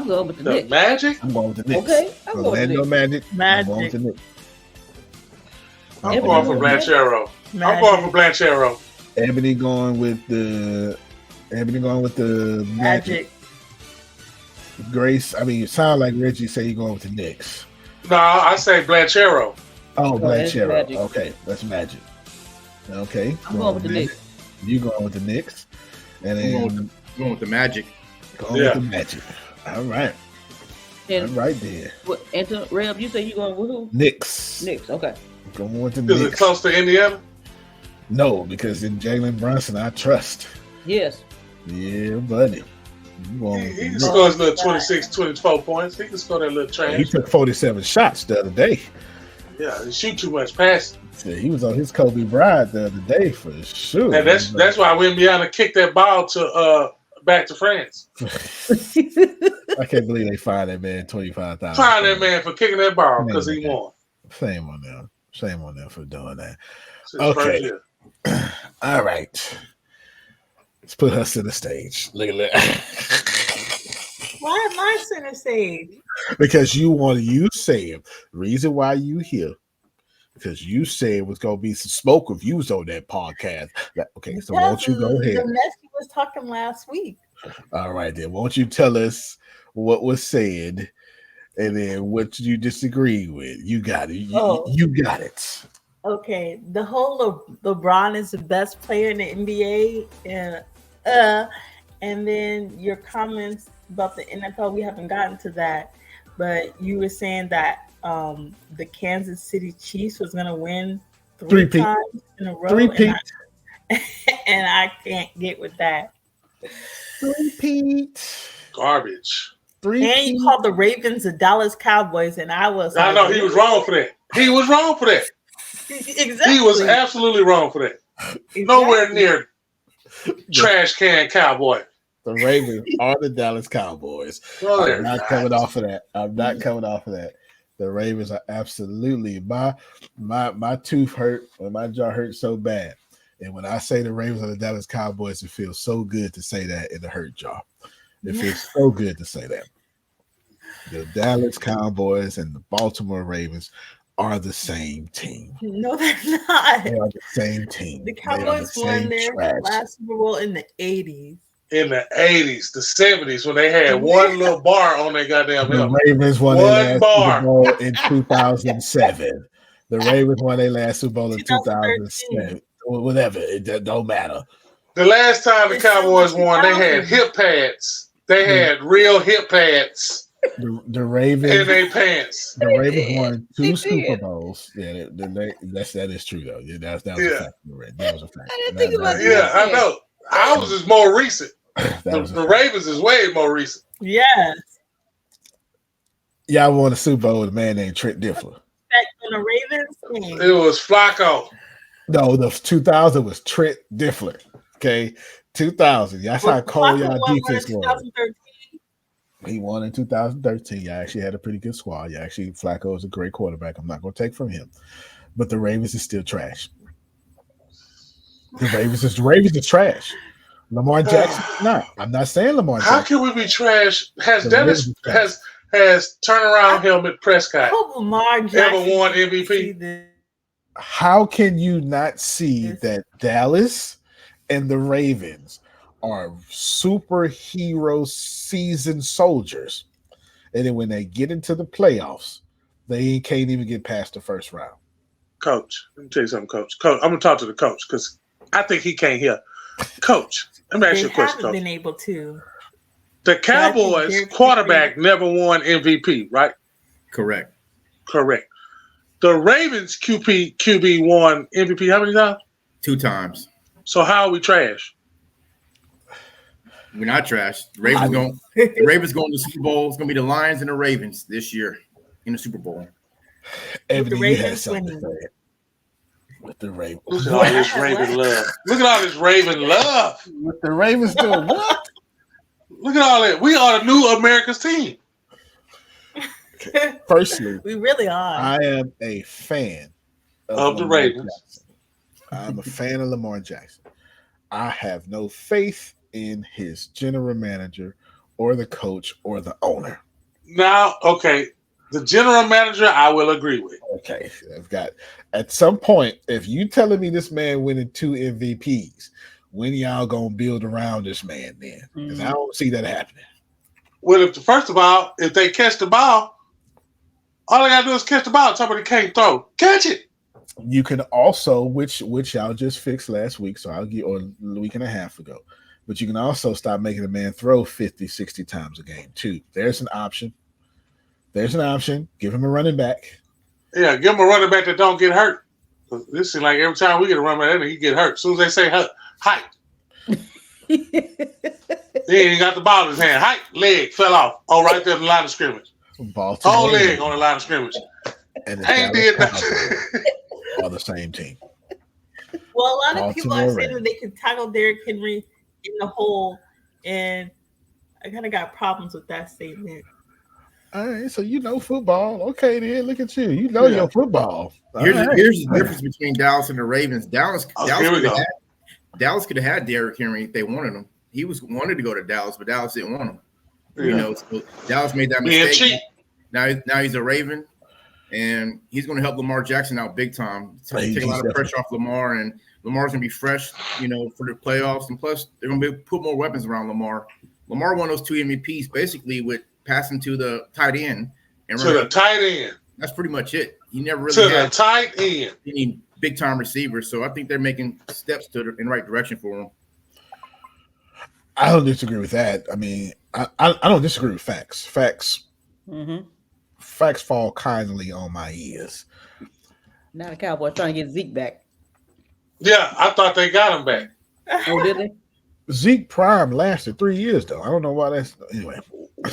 going with the Knicks. Magic? I'm going with the Knicks. Okay. I'm going with the Knicks. Magic. I'm going with the Knicks. I'm going for Blanchero. Ebony going with the Magic. Grace, I mean, you sound like Reggie say you're going with the Knicks. No, I say Blanchero. Oh, Blanchero. Okay, that's Magic. Okay. I'm going with the Knicks. You going with the Knicks. And then going with the Magic. Going with the Magic. All right. And all right there. And Reb, you say you going with who? Knicks. Okay. Going with the Knicks. Is it close to Indiana? No, because in Jalen Brunson, I trust. Yes. Yeah, buddy. He can score his little 26, 24 points. He can score that little trash. He took 47 shots the other day. Yeah, he shoot too much passing. Yeah, he was on his Kobe Bryant the other day for sure. And that's why Wimbiana kicked that ball to back to France. I can't believe they fined that man $25,000. Fine that man for kicking that ball because he won. Shame on them. Shame on them for doing that. Okay. All right. Let's put her center stage. Look at that. Why am I center stage? Because you said the reason why you here. Because you said it was gonna be some smoke reviews on that podcast. Okay, so won't you go ahead? The mess you was talking last week. All right, then. Won't you tell us what was said, and then what you disagree with? You got it. You got it. Okay, the whole LeBron is the best player in the NBA, and then your comments about the NFL. We haven't gotten to that, but you were saying that the Kansas City Chiefs was going to win three times in a row. Three-peat. And I can't get with that. Three-peat. Garbage. And you called the Ravens the Dallas Cowboys, and I was I know he was wrong for that. He was wrong for that. Exactly. He was absolutely wrong for that. Exactly. Nowhere near trash can Cowboy. The Ravens are the Dallas Cowboys. I'm not coming off of that. The Ravens are absolutely my tooth hurt and my jaw hurt so bad. And when I say the Ravens are the Dallas Cowboys, it feels so good to say that in the hurt jaw. It feels so good to say that. The Dallas Cowboys and the Baltimore Ravens are the same team. No, they're not. They are the same team. The Cowboys won their last Super Bowl in the 80s. In the 80s, the 70s, when they had one little bar on their goddamn The helmet. Ravens won their last bar. Super Bowl in 2007. The Ravens won their last Super Bowl in 2007. Whatever, it don't matter. The last time the Cowboys won, they had hip pads. They had real hip pads. The Ravens in their pants. The Ravens won 2 Super Bowls. Yeah, that is true though. Yeah, that was a fact. That was a fact. I didn't think about that. Yeah, I know. Ours is more recent. The Ravens is way more recent. Yes. Y'all won a Super Bowl with a man named Trent Dilfer. Back on the Ravens team. It was Flacco. No, the 2000 was Trent Dilfer. Okay, 2000. That's how cold y'all defense was. He won in 2013. Y'all actually had a pretty good squad. Yeah, actually, Flacco is a great quarterback. I'm not going to take from him, but the Ravens is still trash. The Ravens is trash. Lamar Jackson is not. I'm not saying Lamar Jackson. How can we be trash? Has Dennis has turnaround helmet Prescott Lamar Jackson ever won MVP? How can you not see that Dallas and the Ravens are superhero seasoned soldiers, and then when they get into the playoffs, they can't even get past the first round? Coach, let me tell you something, Coach. I'm going to talk to the coach because I think he can't hear. Coach, let me ask you a question, Coach. They haven't been able to. The Cowboys quarterback never won MVP, right? Correct. The Ravens QB won MVP how many times? 2 times. So how are we trash? We're not trash. The Ravens going to the Super Bowl. It's going to be the Lions and the Ravens this year in the Super Bowl. Ebony, you had something to say. With the Ravens. Look at all this Raven love. Look at all this Raven love. With the Ravens doing what? Look at all that. We are the new America's team. Okay. Firstly, we really are. I am a fan of the Ravens. I'm a fan of Lamar Jackson. I have no faith in his general manager or the coach or the owner. Now, okay, the general manager I will agree with. Okay, I've got at some point, if you telling me this man winning 2 MVPs, when y'all gonna build around this man then? Because I don't see that happening. Well, first of all, if they catch the ball, all they gotta do is catch the ball. Somebody can't throw. Catch it. You can also, which y'all just fixed last week, so I'll give, or a week and a half ago. But you can also stop making a man throw 50, 60 times a game, too. There's an option. Give him a running back. Yeah, give him a running back that don't get hurt. This seems like every time we get a running back, he get hurt. As soon as they say height. He ain't got the ball in his hand. Height, leg, fell off. Oh, right there in the line of scrimmage. Baltimore whole leg on the line of scrimmage. And the ain't did that. Are the same team. Well, a lot of people are saying that they can tackle Derrick Henry in the hole, and I kind of got problems with that statement. All right, so you know football. Okay, then look at you. You know your football. Here's the difference between Dallas and the Ravens. Dallas Dallas could have had Derrick Henry if they wanted him. He wanted to go to Dallas, but Dallas didn't want him. Yeah. You know, so Dallas made that mistake. Now he's a Raven, and he's going to help Lamar Jackson out big time. So take a lot of pressure off Lamar, and Lamar's going to be fresh, you know, for the playoffs. And plus, they're going to put more weapons around Lamar. Lamar won those 2 MVPs basically with passing to the tight end. And to the tight end. That's pretty much it. He never really had the tight end. Any big time receivers. So I think they're making steps in the right direction for him. I don't disagree with that. I mean, I don't disagree with facts. Facts fall kindly on my ears. Now the Cowboys trying to get Zeke back. Yeah, I thought they got him back. Oh, did they? Zeke Prime lasted 3 years, though. I don't know why that's anyway.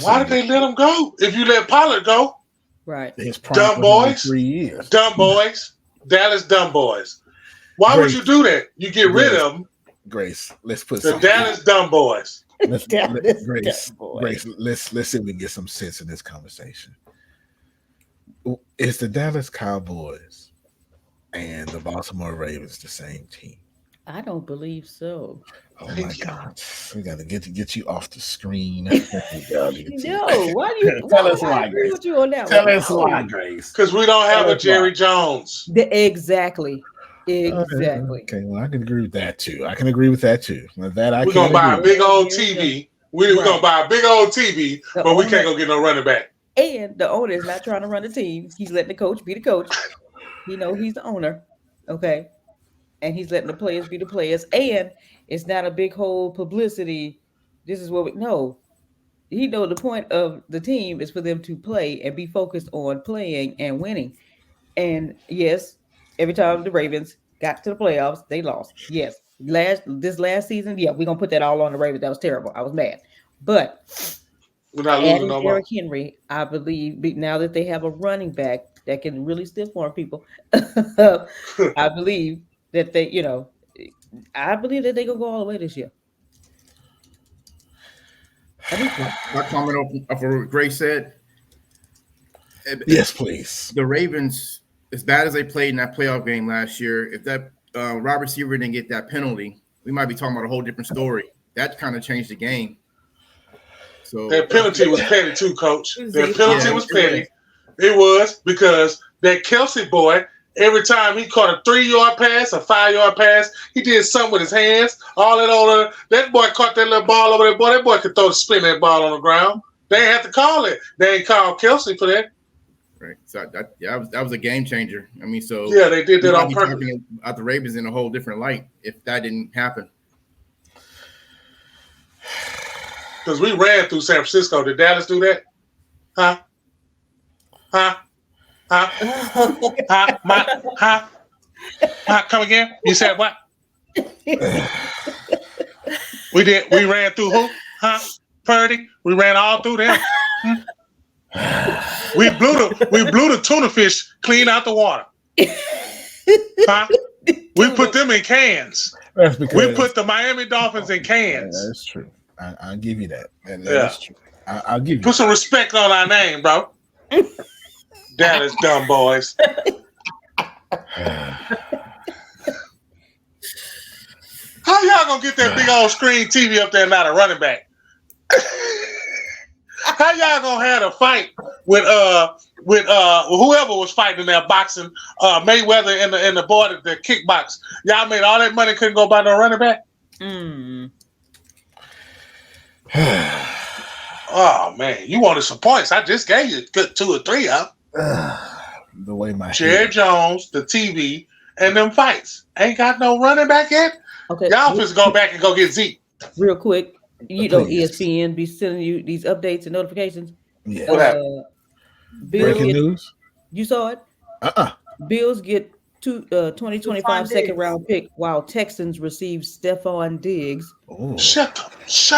Why did they let him go? If you let Pollard go, right? His prime dumb boys, 3 years. Dumb boys, Dallas dumb boys. Why would you do that? You get rid of them. Grace, let's put the Dallas dumb boys. Grace, let's see if we can get some sense in this conversation. Is the Dallas Cowboys and the Baltimore Ravens the same team? I don't believe so. Oh my God! We got to get you off the screen. No, why do you tell us why, Grace? Tell us why, Grace. Because we don't have a Jerry Jones. Exactly. Okay, well, I can agree with that too. We're gonna buy a big old TV. We're gonna buy a big old TV, but we can't go get no running back. And the owner is not trying to run the team. He's letting the coach be the coach. He knows he's the owner. Okay. And he's letting the players be the players. And it's not a big whole publicity. This is what we know. He knows the point of the team is for them to play and be focused on playing and winning. And yes, every time the Ravens got to the playoffs, they lost. Yes. This last season, yeah, we're gonna put that all on the Ravens. That was terrible. I was mad. But we're not losing no more. Derrick Henry, I believe, now that they have a running back that can really stiff arm people, I believe that they, I believe that they're gonna go all the way this year. My comment of what Grace said. Yes, please. The Ravens, as bad as they played in that playoff game last year, if that wide receiver didn't get that penalty, we might be talking about a whole different story. That kind of changed the game. So that penalty was petty too, Coach. That penalty was petty. It was because that Kelsey boy, every time he caught a 3-yard pass, a 5-yard pass, he did something with his hands. All that over. That boy caught that little ball over there. Boy, that boy could spin that ball on the ground. They ain't have to call it. They ain't called Kelsey for that. Right. So that was a game changer. I mean, so yeah, they did that on purpose. About the Ravens in a whole different light if that didn't happen. Because we ran through San Francisco. Did Dallas do that? Huh? Come again? You said what? We did. We ran through who? Huh? Purdy. We ran all through them. We blew the tuna fish clean out the water. Huh? We put them in cans. We put the Miami Dolphins in cans. Yeah, that's true. I'll give you that. That's true. I'll give you. Put some respect on our name, bro. Dallas dumb boys. How y'all gonna get that big old screen TV up there and not a running back? How y'all gonna have a fight with whoever was fighting in there boxing, Mayweather and the boy at the kickbox? Y'all made all that money, couldn't go buy no running back. Oh man, you wanted some points. I just gave you good 2 or 3 of them. The way my Jerry Jones, the TV, and them fights. Ain't got no running back yet. Okay. Y'all supposed to go back and go get Zeke. Real quick, ESPN be sending you these updates and notifications. Yeah. What happened? Breaking news. You saw it? Bills get 2025 second round pick while Texans receive Stephon Diggs. Ooh. Shut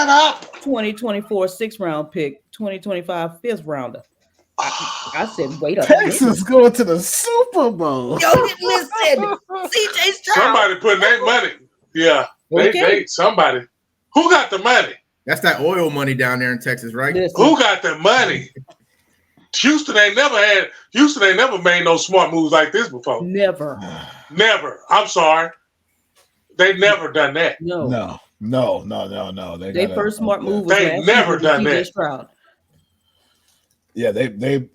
up. 2024 6th round pick, 2025 5th rounder. I said, wait up. Texas going to the Super Bowl. Yo, listen. CJ Stroud. Somebody putting their money. Yeah. They somebody. Who got the money? That's that oil money down there in Texas, right? Who got the money? Houston ain't never made no smart moves like this before. Never. I'm sorry. They've never done that. No. They first smart move was they've never done that. Stroud. Yeah,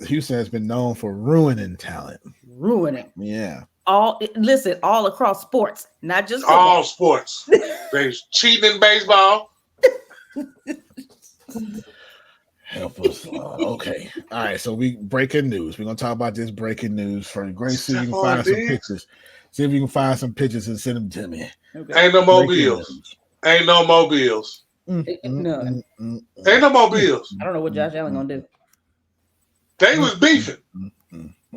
Houston has been known for ruining talent. Ruining. Yeah. All across sports, not just football. All sports. They cheating in baseball. Help us. Okay. All right. So breaking news. We're gonna talk about this breaking news for Grace. See if you can find some pictures. See if you can find some pictures and send them to me. Okay. Ain't no mobiles. Ain't no mobiles. Ain't no mobiles. I don't know what Josh Allen gonna do. They was beefing.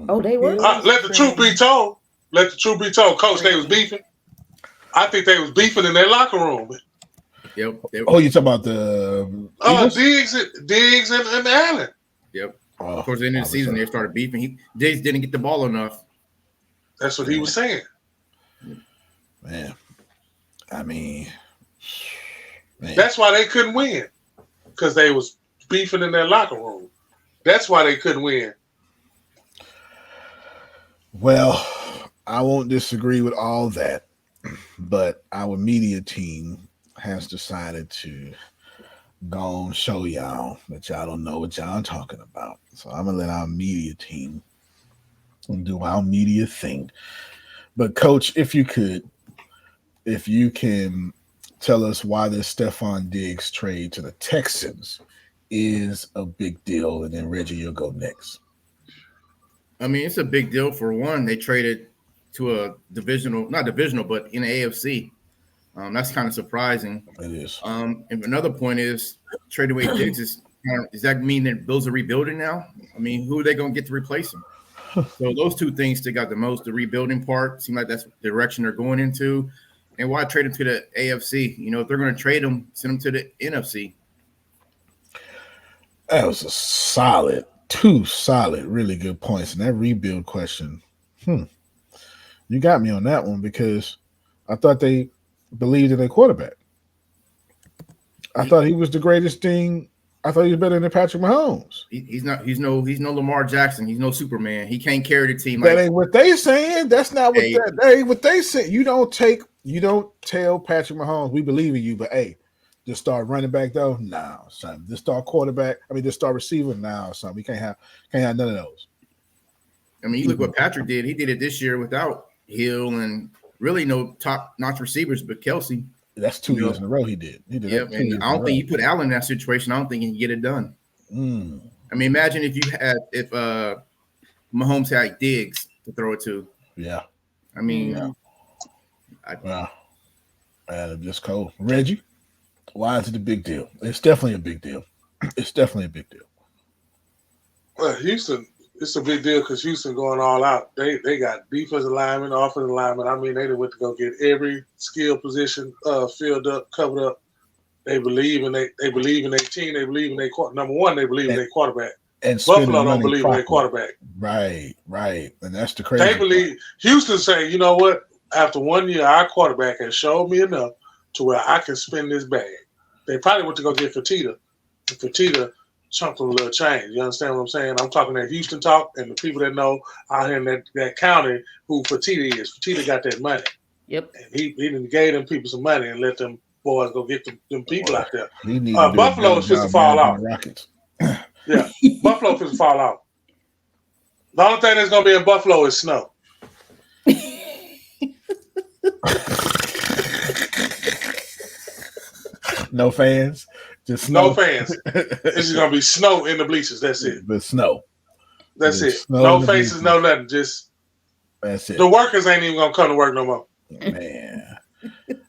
Oh, they were. Let the truth be told. Coach, they was beefing. I think they was beefing in their locker room. Yep. Oh, you talking about the Diggs and Allen. Yep. Of course, at the end of the season, they started beefing. Diggs didn't get the ball enough. That's what he was saying. Man, I mean, that's why they couldn't win, because they was beefing in their locker room. That's why they couldn't win. Well, I won't disagree with all that, but our media team has decided to go and show y'all that y'all don't know what y'all talking about. So I'm gonna let our media team do our media thing. But Coach, if you can tell us why this Stephon Diggs trade to the Texans is a big deal, and then Reggie, you'll go next. I mean, it's a big deal. For one, they traded to a not divisional, but in the AFC. That's kind of surprising. It is. And another point is trading away Diggs does that mean that Bills are rebuilding now? I mean, who are they going to get to replace him? So those two things stick out the most. The rebuilding part seems like that's the direction they're going into. And why trade him to the AFC? You know, if they're going to trade him, send him to the NFC. That was two solid, really good points. And that rebuild question, you got me on that one, because I thought they believed in their quarterback. I thought he was the greatest thing. I thought he was better than Patrick Mahomes. He's no Lamar Jackson. He's no Superman. He can't carry the team. That ain't what they saying. That's not what that ain't what they say. You don't tell Patrick Mahomes we believe in you, but hey, just start running back though. No, son. Just start quarterback. Just start receiver. No, son. We can't have none of those. I mean, you look what Patrick did. He did it this year without Hill and really no top-notch receivers, but Kelsey. That's 2 years in a row he did. And I don't think you put Allen in that situation. I don't think he can get it done. I mean, imagine if Mahomes had Diggs to throw it to. Yeah. I mean, man, just cold. Reggie, why is it a big deal? It's definitely a big deal. Well, Houston, it's a big deal because Houston going all out. They got defensive linemen, offensive linemen. I mean, they went to go get every skill position filled up, covered up. They believe in their team. They believe in their number one. They believe in their quarterback. And Buffalo don't believe in their quarterback. Right, and that's the crazy. They believe Houston saying, you know what? After 1 year, our quarterback has showed me enough to where I can spend this bag. They probably went to go get Fertitta. And Fertitta chunked them a little change. You understand what I'm saying? I'm talking that Houston talk, and the people that know out here in that county who Fertitta is. Fertitta got that money. Yep. And he done gave them people some money and let them boys go get them people out there. Buffalo is supposed to fall out. Yeah, Buffalo is supposed to fall out. The only thing that's going to be in Buffalo is snow. No fans, just snow. No fans. It's just gonna be snow in the bleachers. That's it. The snow. That's it. No faces, no nothing. Just that's it. The workers ain't even gonna come to work no more. Man,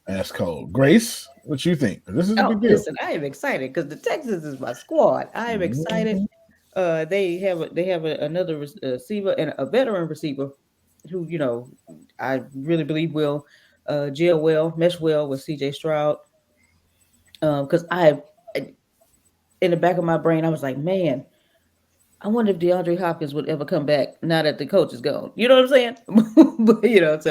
that's cold. Grace, what you think? This is a big deal. Listen, I am excited because the Texans is my squad. I am excited. They have another receiver and a veteran receiver who I really believe will mesh well with CJ Stroud. Because in the back of my brain, I was like, man, I wonder if DeAndre Hopkins would ever come back now that the coach is gone. You know what I'm saying? But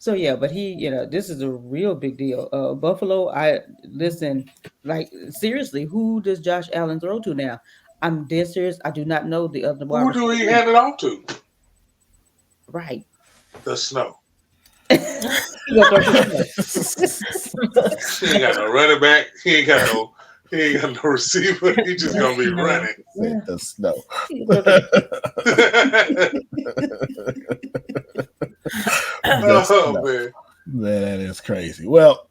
so yeah, but he, this is a real big deal. Buffalo, seriously, who does Josh Allen throw to now? I'm dead serious. I do not know the other. Who do he hand it off to? Right. The snow. He gonna throw He ain't got no running back. He ain't got no receiver. He just gonna be running. The snow. Oh man. Man, that is crazy. Well,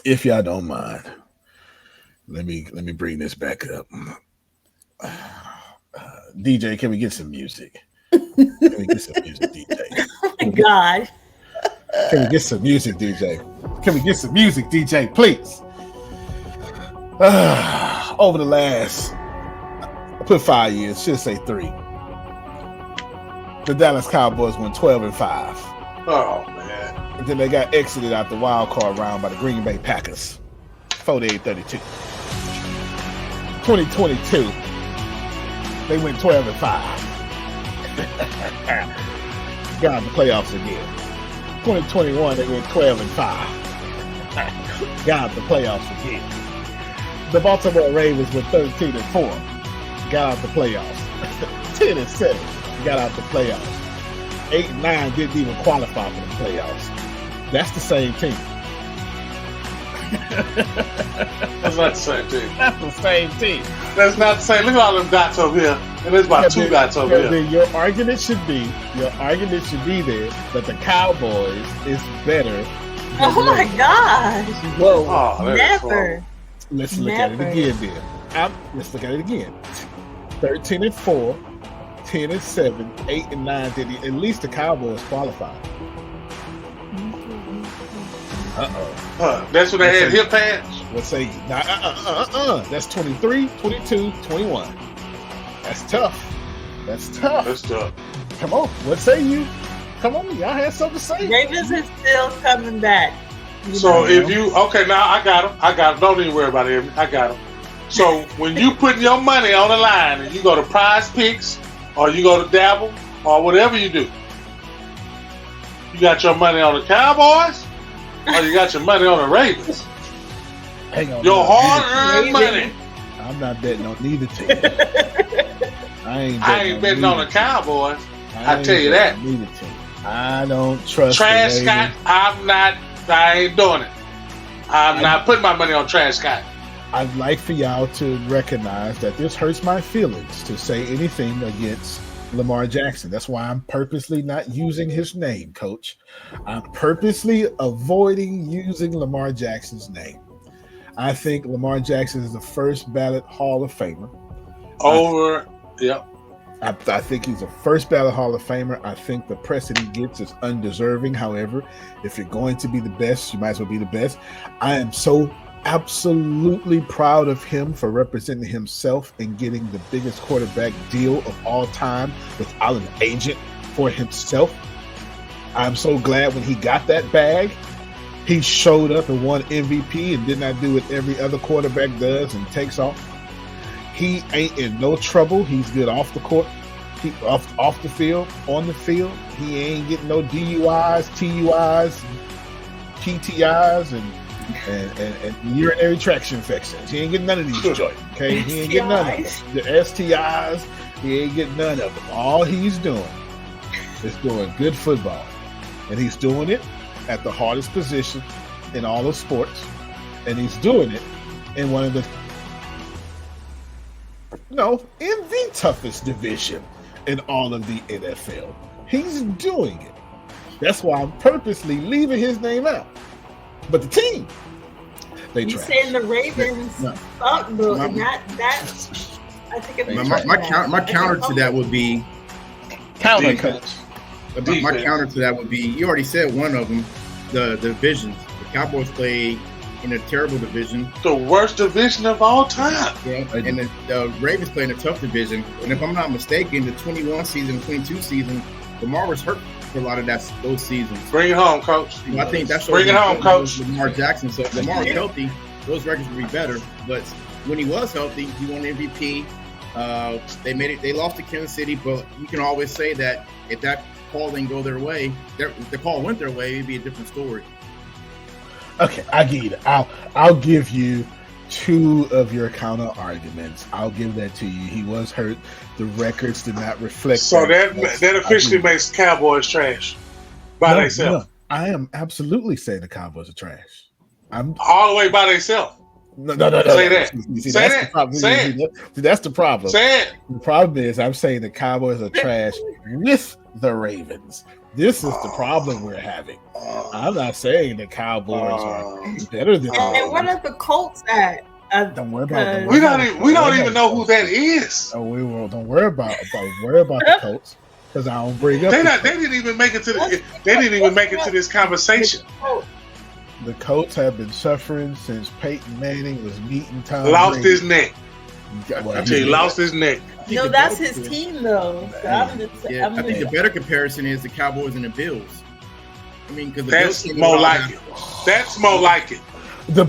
if y'all don't mind, let me bring this back up. DJ, can we get some music? Can we get some music, DJ? Oh my God. Can we get some music, DJ? Can we get some music, DJ, please? Over the last, I put 5 years, should say 3. The Dallas Cowboys went 12-5. Oh man. And then they got exited out the wild card round by the Green Bay Packers. 48-32. 2022, they went 12-5. Got out the playoffs again. 2021, they went 12-5. Got out the playoffs again. The Baltimore Ravens were 13-4. Got out the playoffs. 10-7. Got out the playoffs. 8-9 didn't even qualify for the playoffs. That's the same team. That's not the same team. That's the same team. That's not the same. Look at all them dots over here. And there's about 2 dots over here. Then your argument should be there that the Cowboys is better. Oh my gosh. Whoa. Oh, Never. Let's look at it again then. Let's look at it again. 13-4, 10-7, 8-9. Did at least the Cowboys qualified? That's when they had hip pads. Let's say that's 23, 22, 21. That's tough. That's tough. Come on. What say you? Come on, y'all had something to say. Ravens is still coming back. So if you now I got him. Don't even worry about it. I got him. So when you put your money on the line and you go to Prize Picks or you go to Dabble or whatever you do, you got your money on the Cowboys or you got your money on the Ravens. Hang on. Your hard-earned money. I'm not betting on neither team. I ain't betting on the Cowboys. I tell you that. Neither team. I don't trust Trash Scott. I ain't doing it. I'm not putting my money on Trash Scott. I'd like for y'all to recognize that this hurts my feelings to say anything against Lamar Jackson. That's why I'm purposely not using his name, Coach. I'm purposely avoiding using Lamar Jackson's name. I think Lamar Jackson is the first ballot Hall of Famer. I think he's a first ballot Hall of Famer. I think the press that he gets is undeserving. However, if you're going to be the best, you might as well be the best. I am so absolutely proud of him for representing himself and getting the biggest quarterback deal of all time without an agent for himself. I'm so glad when he got that bag, he showed up and won MVP and did not do what every other quarterback does and takes off. He ain't in no trouble. He's good off the court, off the field, on the field. He ain't getting no DUIs, TUIs, PTIs, and urinary tract infections. He ain't getting none of these joints. Okay, he ain't getting none of them. The STIs, he ain't getting none of them. All he's doing is doing good football, and he's doing it at the hardest position in all of sports, and he's doing it in one of the in the toughest division in all of the NFL. He's doing it. That's why I'm purposely leaving his name out. But the team, they you trash. saying the Ravens suck, bro? I think it's my counter to that would be Defense. My counter to that would be, you already said one of them, the divisions. The Cowboys play in a terrible division. The worst division of all time. Yeah, and the Ravens play in a tough division. And if I'm not mistaken, the 21 season, 22 season, Lamar was hurt for a lot of those seasons. Bring it home, Coach. I think that's Bring it home, Coach. Lamar Jackson. So if Lamar was healthy, those records would be better. But when he was healthy, he won MVP. They made it. They lost to Kansas City, but you can always say that if that call didn't go their way, if the call went their way, it'd be a different story. Okay, I get it. I'll give you two of your counter arguments. I'll give that to you. He was hurt. The records did not reflect. So that officially makes Cowboys trash. by themselves. No, I am absolutely saying the Cowboys are trash. I'm all the way by themselves. No. Say that. See, Say that's that. the problem. Say it. That's the problem. Say it. The problem is I'm saying the Cowboys are trash with the Ravens. This is the problem we're having. I'm not saying the Cowboys are better than the And what are the Colts at? Don't worry about them. We don't even know who that is. Oh, we will. Don't worry about the Colts because I don't bring up. They didn't even make it to this conversation. The Colts have been suffering since Peyton Manning was meeting Tom Lost Brady. his neck. He lost his neck. No, that's his team though. So I think the better comparison is the Cowboys and the Bills. I mean, because that's more like it. That's more like it. No,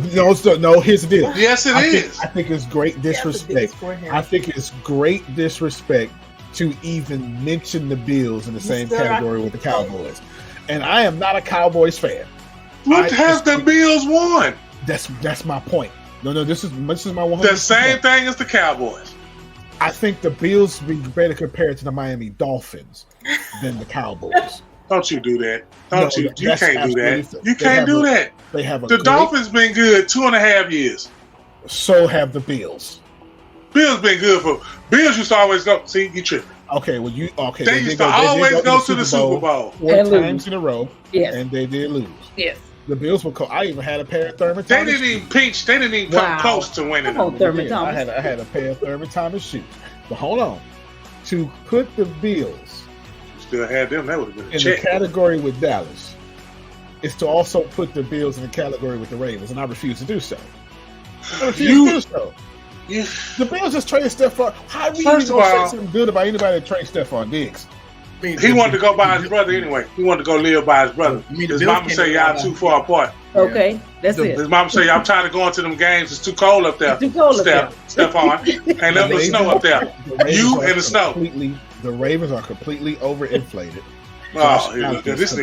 here's the deal. Yes, it is. I think it's great disrespect. I think it's great disrespect to even mention the Bills in the same category with the Cowboys. And I am not a Cowboys fan. What have the Bills won? That's my point. No, this is my 100%. The same thing as the Cowboys. I think the Bills be better compared to the Miami Dolphins than the Cowboys. Don't you do that. You can't do that. You can't do that. They have the Dolphins been good 2.5 years. So have the Bills. Bills been good for Bills used to always go. See, you tripping. Okay, They used to always go to the Super Bowl 4 times in a row. Yes. And they did lose. Yes. The Bills were I even had a pair of Thurman They Thomas didn't even pinch. They didn't even come close to winning. Thurman Thomas. I had a pair of Thurman Thomas shoes. But hold on. To put the Bills still had them, that would have been a in check. the category with Dallas is to also put the Bills in the category with the Ravens, and I refuse to do so. The Bills just traded Stephon. How are you going to say something good about anybody that traded Stephon Diggs? He wanted to go by his brother anyway. He wanted to go live by his brother. His mama say y'all too far apart. Okay, that's it. His mama say I'm tired of going to them games. It's too cold up there. It's too cold up there. Stephon. Ain't nothing but snow up there. You and the snow. The Ravens are completely overinflated. Oh,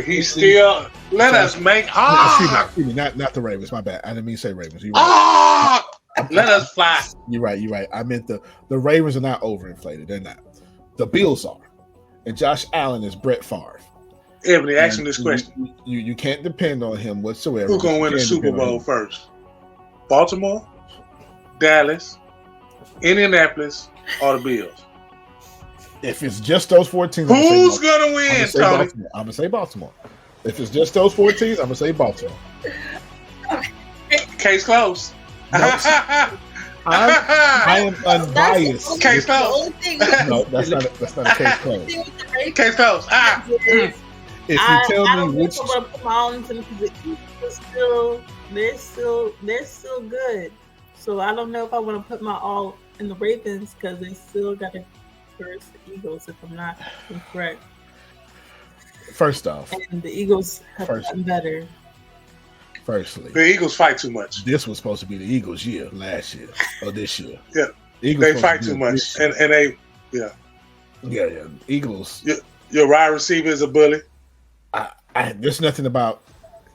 he's still. Let us make. Excuse me, not the Ravens. My bad. I didn't mean to say Ravens. You're right. Let us fly. You're right. I meant the Ravens are not overinflated. They're not. The Bills are. And Josh Allen is Brett Favre. Ebony, ask him this question. You can't depend on him whatsoever. Who's going to win the Super Bowl first? Baltimore, Dallas, Indianapolis, or the Bills? If it's just those 4 teams, who's going to win, Tony? I'm going to say Baltimore. If it's just those 4 teams, I'm going to say Baltimore. Case closed. I am unbiased. Case closed. No, that's not a case closed. Case closed. If you tell me which, they're still good. So I don't know if I want to put my all in the Ravens because they still got to curse the Eagles if I'm not incorrect. First off, and the Eagles have gotten better. Firstly, the Eagles fight too much. This was supposed to be the Eagles' year last year or this year. Yeah, Eagles they fight too much, and they Eagles. Your wide receiver is a bully. There's nothing about.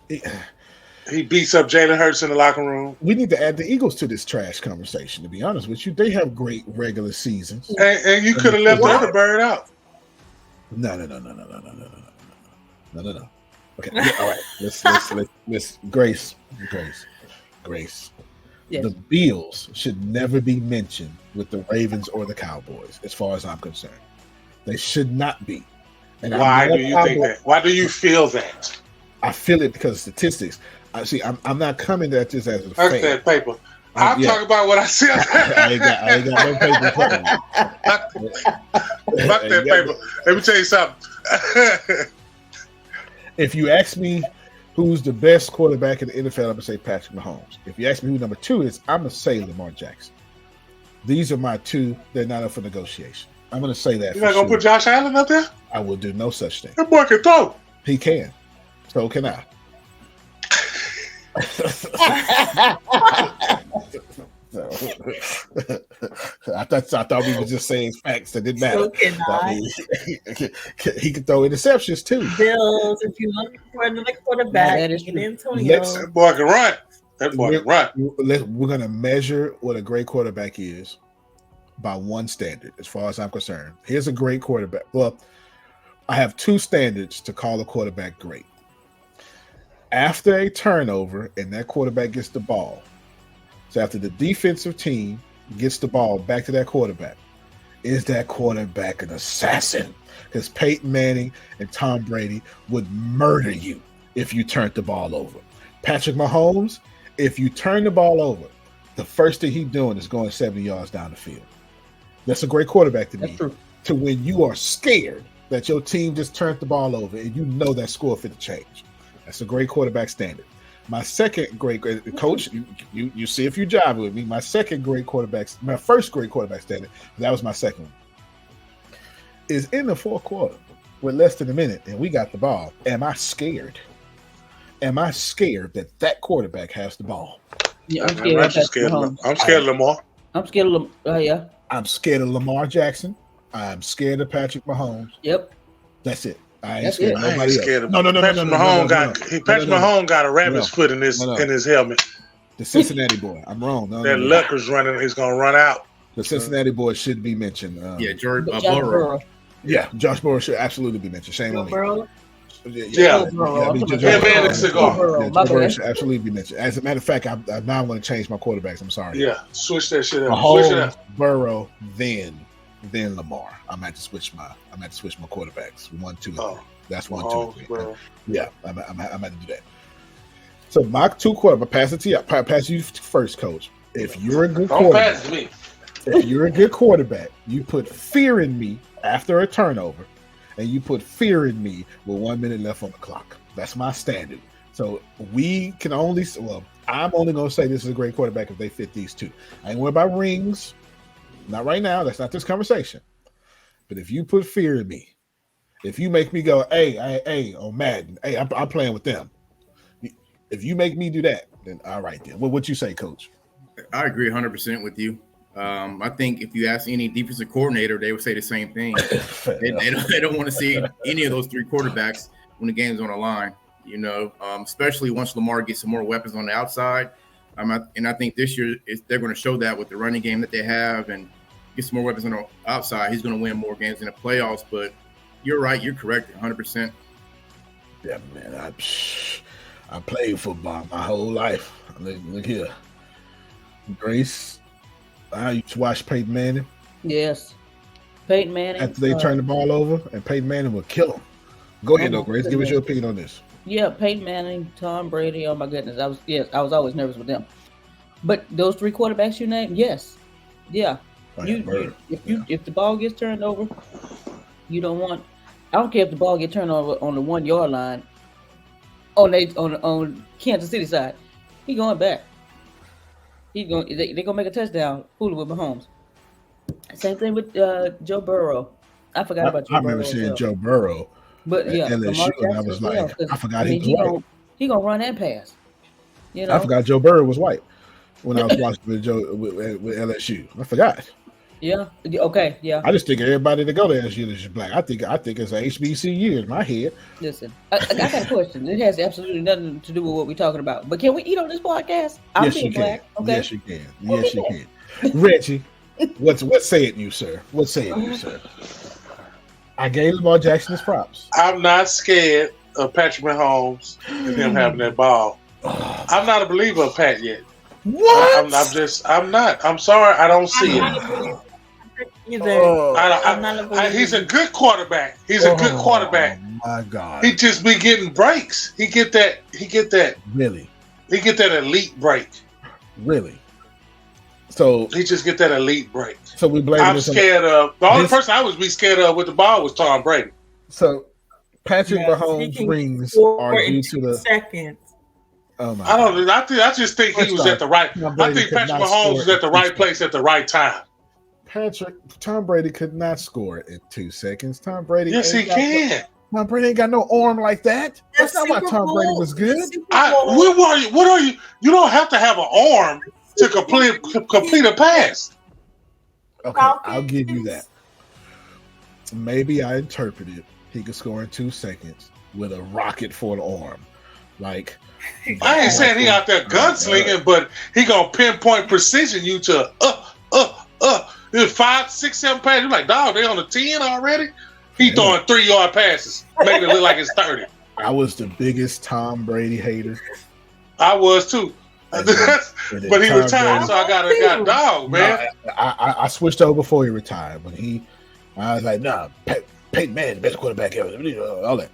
He beats up Jalen Hurts in the locker room. We need to add the Eagles to this trash conversation. To be honest with you, they have great regular seasons, and you could have left the other bird out. No. Okay, all right. Let's Grace. Yes. The Bills should never be mentioned with the Ravens or the Cowboys, as far as I'm concerned. They should not be. And why do you think that? Why do you feel that? I feel it because statistics. I'm not coming at this as a fan. That paper. I'm talking about what I see. I ain't got no paper. Fuck that paper. Let me tell you something. If you ask me who's the best quarterback in the NFL, I'm going to say Patrick Mahomes. If you ask me who number 2 is, I'm going to say Lamar Jackson. These are my 2. They're not up for negotiation. I'm going to say that. You're not going to put Josh Allen up there? I will do no such thing. That boy can throw. He can. So can I. I thought we were just saying facts that didn't matter. He can throw interceptions too. Bills, if you're looking for another quarterback, Antonio. That boy can run. That boy can run. We're gonna measure what a great quarterback is by one standard, as far as I'm concerned. Here's a great quarterback. Well, I have two standards to call a quarterback great. After a turnover and that quarterback gets the ball. So after the defensive team gets the ball back to that quarterback, is that quarterback an assassin? Because Peyton Manning and Tom Brady would murder you if you turned the ball over. Patrick Mahomes, if you turn the ball over, the first thing he's doing is going 70 yards down the field. That's a great quarterback to me. To when you are scared that your team just turned the ball over and you know that score fit to change. That's a great quarterback standard. My second great coach, you see if you jive with me. My first great quarterback standard, that was my second one, is in the fourth quarter with less than a minute and we got the ball. Am I scared? Am I scared that quarterback has the ball? Yeah, I'm scared. I'm scared of Lamar. I'm scared of Lamar. Yeah. I'm scared of Lamar Jackson. I'm scared of Patrick Mahomes. Yep. That's it. I ain't scared of nobody else. No. Patrick Mahomes got a rabbit's foot in his helmet. The Cincinnati boy. I'm wrong. That luck is running. He's gonna run out. The Cincinnati boy should be mentioned. Burrow. Yeah, Josh Burrow should absolutely be mentioned. Shame on me. Burrow. Yeah. Joe Burrow should absolutely be mentioned. As a matter of fact, I now want to change my quarterbacks. I'm sorry. Yeah, switch that shit up. Mahomes, Burrow, then Lamar. I'm going to switch my quarterbacks. 1, 2, 3. That's 1, 2, 3. Yeah, I'm going to do that. So my two quarterbacks. Pass it to you. Pass you first, Coach. If you're a good quarterback, pass me. If you're a good quarterback, you put fear in me after a turnover, and you put fear in me with 1 minute left on the clock. That's my standard. So we can only. Well, I'm only going to say this is a great quarterback if they fit these two. I ain't worried about rings. Not right now. That's not this conversation. But if you put fear in me, if you make me go, hey, on Madden, hey, I'm playing with them. If you make me do that, then all right then. What you say, Coach? I agree 100% with you. I think if you ask any defensive coordinator, they would say the same thing. they don't want to see any of those three quarterbacks when the game's on the line. You know, especially once Lamar gets some more weapons on the outside. And I think this year they're going to show that with the running game that they have and get some more weapons on the outside. He's going to win more games in the playoffs. But you're right. You're correct 100%. Yeah, man. I played football my whole life. Look here. Grace, I used to watch Peyton Manning. Yes. Peyton Manning. After they turned the ball over, and Peyton Manning would kill him. Go ahead, though, Grace. Give us your opinion on this. Yeah, Peyton Manning, Tom Brady. Oh my goodness, I was always nervous with them. But those three quarterbacks you named, yes, yeah. If the ball gets turned over, you don't want. I don't care if the ball gets turned over on the 1 yard line. On Kansas City side, he going back. They're gonna make a touchdown. Fooling with Mahomes. Same thing with Joe Burrow. I forgot about Joe Burrow. I remember seeing Joe Burrow. But yeah, LSU, and I was like, I forgot he played. He gonna run that pass. You know? I forgot Joe Burrow was white when I was watching with LSU. I forgot. Yeah. Okay. Yeah. I just think everybody that go to LSU is black. I think it's an HBCU in my head. Listen, I got a question. It has absolutely nothing to do with what we're talking about. But can we eat on this podcast? I'm yes, you black. can. Okay? Yes, you can. Yes, you can. Reggie, what saying you, sir? What saying you, sir? I gave Lamar Jackson his props. I'm not scared of Patrick Mahomes and him having that ball. I'm not a believer of Pat yet. What? I'm not. I'm sorry. I don't see it. He's a good quarterback. He's a good quarterback. Oh my God. He just be getting breaks. He get that. Really? He get that elite break. Really? So he just get that elite break. So we blame. I'm scared of the only person I would be scared of with the ball was Tom Brady. So Patrick Mahomes rings are due to the seconds. Oh my! I don't. I just think he was at the right. I think Patrick Mahomes was at the right place at the right time. Tom Brady could not score in 2 seconds. Tom Brady. Yes, he can. Tom Brady ain't got no arm like that. That's not why Tom Brady was good. What are you? You don't have to have an arm to complete a pass. Okay, I'll give you that. Maybe I interpreted he could score in 2 seconds with a rocket for an arm. Like, I ain't saying he out there gunslinging, but he gonna pinpoint precision you to 5, 6, 7 passes. You're like, dog, they on the 10 already. He throwing 3-yard passes, making it look like it's 30. I was the biggest Tom Brady hater. I was too. But he retired, so I got dog, man. I switched over before he retired. I was like, nah, Peyton Manning, the best quarterback ever. All that.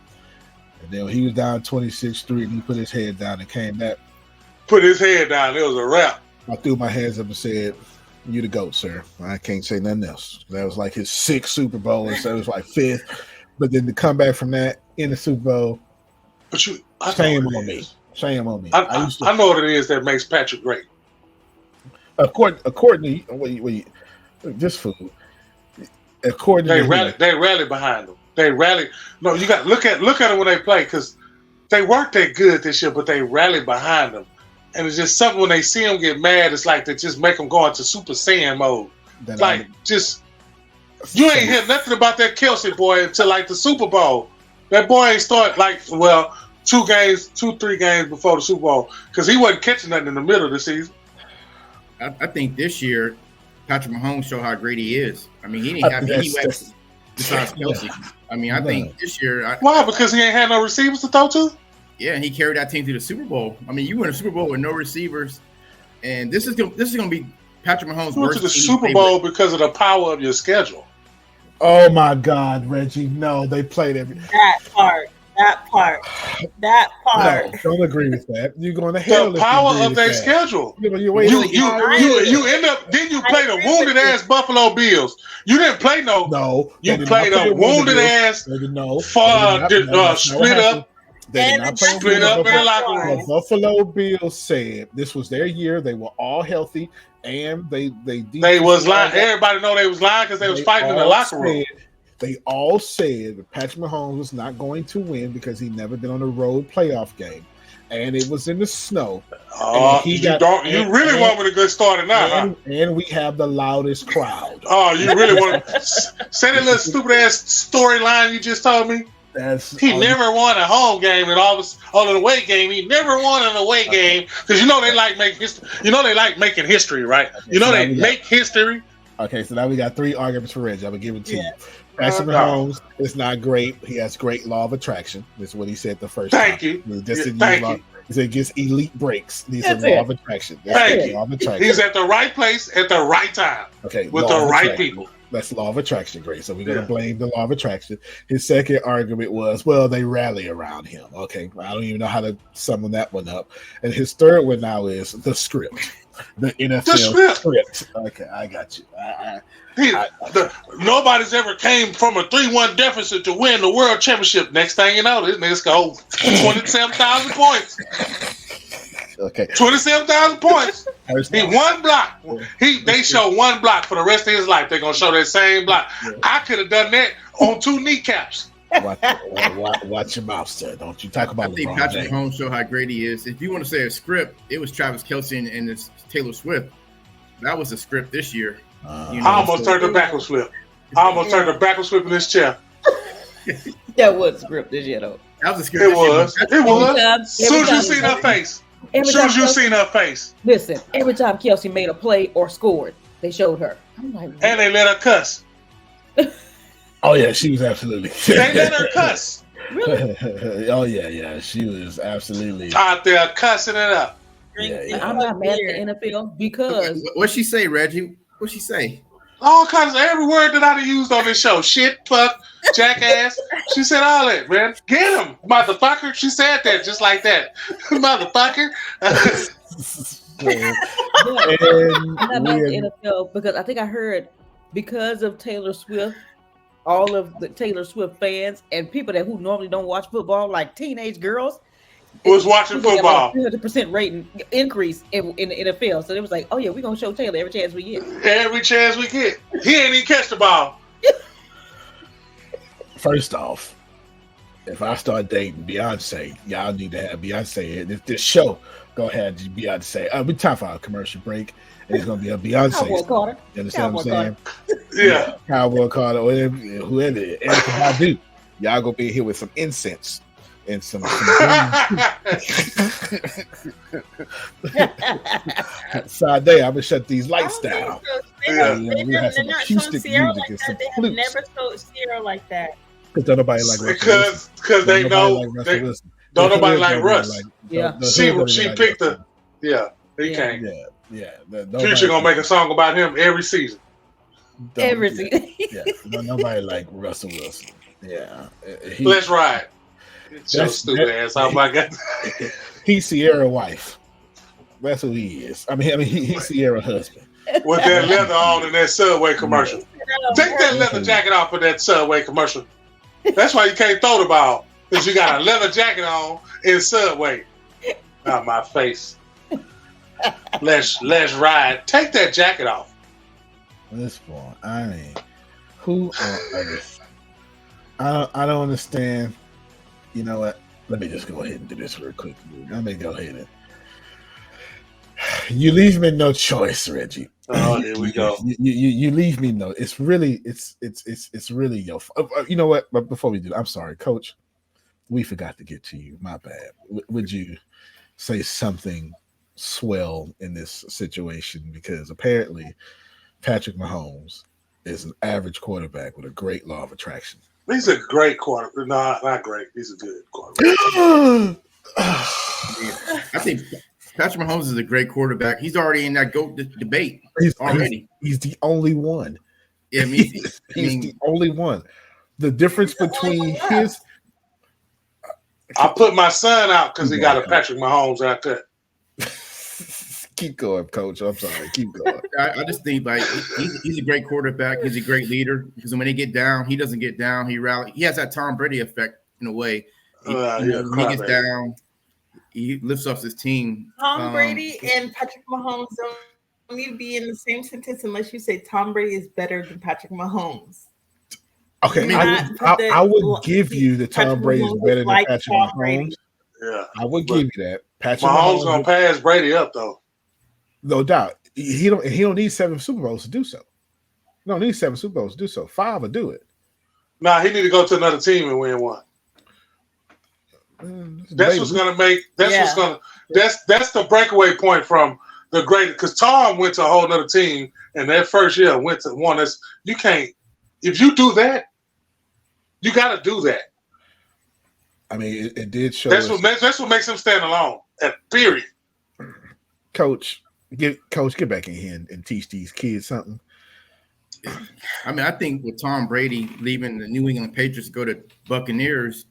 And then when he was down 26-3, and he put his head down and came back. Put his head down. It was a wrap. I threw my hands up and said, "You the GOAT, sir." I can't say nothing else. That was like his 6th Super Bowl, and so it was like 5th. But then to come back from that in the Super Bowl, shame on me. Shame on me. I know what it is that makes Patrick great. According to this fool. According they to rally behind him. They rally. No, you got look at them when they play, because they weren't that good this year, but they rally behind them. And it's just something when they see him get mad, it's like they just make them go into Super Saiyan mode. You ain't hear nothing about that Kelsey boy until like the Super Bowl. That boy ain't start 2-3 games before the Super Bowl, because he wasn't catching nothing in the middle of the season. I think this year, Patrick Mahomes showed how great he is. I mean, he didn't have any weapons besides Kelsey. I mean, I think this year. Why? Because he ain't had no receivers to throw to? Yeah, and he carried that team to the Super Bowl. I mean, you win a Super Bowl with no receivers, and this is going to be Patrick Mahomes' worst. You went to the Super Bowl because of the power of your schedule. Oh my God, Reggie! No, they played every that part. No, don't agree with that. You're going to hell. The power of their schedule. You end up. Then you play the wounded ass Buffalo Bills. You didn't play no. You played a wounded ass. Split up. They did not play split up in the locker room. The Buffalo Bills said this was their year. They were all healthy, and they was lying. Everybody know they was lying because they was fighting in the locker room. They all said that Patrick Mahomes was not going to win because he'd never been on a road playoff game, and it was in the snow. You really want me to get started now? And we have the loudest crowd. Oh, you really want to say that little stupid ass storyline you just told me? He never won a home game, and on an away game, he never won an away game because they like making history. They like making history, right? They make history. Okay, so now we got 3 arguments for Reggie. I'm gonna give it to you. Patrick Mahomes is not great. He has great law of attraction. That's what he said the first time. Thank you. He said he gets elite breaks. These are law of attraction. Law of attraction. He's at the right place at the right time. Okay, with the right people. That's law of attraction, great. So we're going to blame the law of attraction. His second argument was, well, they rally around him. Okay, I don't even know how to sum that one up. And his third one now is the script. The NFL script. Okay, I got you. Nobody's ever came from a 3-1 deficit to win the world championship. Next thing you know, this nigga's go 27,000 points. Okay, 27,000 points. He one block. They show one block for the rest of his life. They're gonna show that same block. I could have done that on 2 kneecaps. Watch your mouth, sir. Don't you talk about. I think Patrick Mahomes showed how great he is. If you want to say a script, it was Travis Kelce and it's Taylor Swift. That was a script this year. I almost turned the backwards flip. In this chair. That was a script this year, though. That was a script. It was. As soon as you seen her face. Listen, every time Kelsey made a play or scored, they showed her. I'm like, and they let her cuss. Oh yeah, she was absolutely. They let her cuss. Really? Oh yeah, she was absolutely out there cussing it up. Yeah. I'm not mad at the NFL because what'd she say, Reggie? What'd she say? All kinds of every word that I've used on this show. Shit, fuck, jackass. She said all that, man. Get him, motherfucker. She said that just like that. Motherfucker. I'm not mad at the NFL because I think I heard because of Taylor Swift, all of the Taylor Swift fans and people who normally don't watch football, like teenage girls, was watching football. 100% rating increase in the NFL. So it was like, oh yeah, we're gonna show Taylor every chance we get. Every chance we get. He ain't even catch the ball. First off, if I start dating Beyonce, y'all need to have Beyonce. And if this show go ahead, Beyonce. We time for a commercial break. And it's gonna be a Beyonce. Cowboy Carter. You understand what I'm saying? Yeah. Cowboy Carter or whoever. Erica Badu. Y'all gonna be here with some incense. And some Side day, I'm gonna shut these lights down. So. We have some acoustic music and some flutes. Never told Sierra like that. Because don't nobody like because they know don't nobody like Russ. She picked the he can't. Future gonna make a song about him every season. Every season. Nobody like Russell Wilson. Yeah, let's ride. So stupid ass. Oh my god. He's Sierra's wife. That's who he is. I mean, he's Sierra's husband. With that leather on in that Subway commercial. Take that leather jacket off of that Subway commercial. That's why you can't throw the ball. Because you got a leather jacket on in Subway. Not my face. Let's ride. Take that jacket off. This boy, I mean, who on earth? I don't understand. You know what? Let me just go ahead and do this real quick. Let me go ahead and. You leave me no choice, Reggie. Oh, here we go. You leave me no. It's really your. You know what? But before we do, I'm sorry, Coach. We forgot to get to you. My bad. Would you say something swell in this situation? Because apparently, Patrick Mahomes is an average quarterback with a great law of attraction. He's a great quarterback. No, not great. He's a good quarterback. I think Patrick Mahomes is a great quarterback. He's already in that GOAT debate already. He's the only one. Yeah, he's the only one. The difference between his. I put my son out because he got a Patrick Mahomes haircut. Keep going, Coach. I'm sorry. Keep going. I just think like he's a great quarterback. He's a great leader because when they get down, he doesn't get down. He rallies. He has that Tom Brady effect in a way. He gets down. He lifts up his team. Tom Brady and Patrick Mahomes don't need to be in the same sentence unless you say Tom Brady is better than Patrick Mahomes. Okay, I would give you the Tom Brady is better than Patrick Mahomes. Yeah, I would give you that. Patrick Mahomes gonna pass Brady up though. No doubt. He don't need 7 Super Bowls to do so. No, need 7 Super Bowls to do so. 5 will do it. Nah, he need to go to another team and win one. That's what's gonna make. That's the breakaway point from the great. Because Tom went to a whole other team, and that first year went to one. That's you can't. If you do that, you got to do that. I mean, it did show. That's what makes him stand alone. Period. Coach, get back in here and teach these kids something. I mean, I think with Tom Brady leaving the New England Patriots to go to Buccaneers,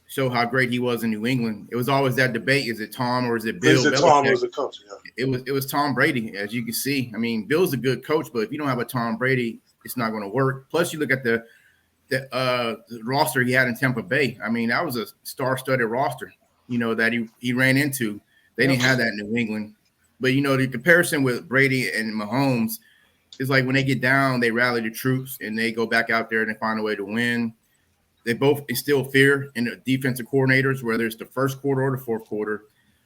show how great he was in New England. It was always that debate: is it Tom or is it Bill? Is it Tom or is it Coach? Yeah. It was Tom Brady, as you can see. I mean, Bill's a good coach, but if you don't have a Tom Brady, it's not going to work. Plus, you look at the roster he had in Tampa Bay. I mean, that was a star-studded roster, that he ran into. They didn't have that in New England. But, the comparison with Brady and Mahomes is like when they get down, they rally the troops, and they go back out there and they find a way to win. They both instill fear in the defensive coordinators, whether it's the first quarter or the fourth quarter.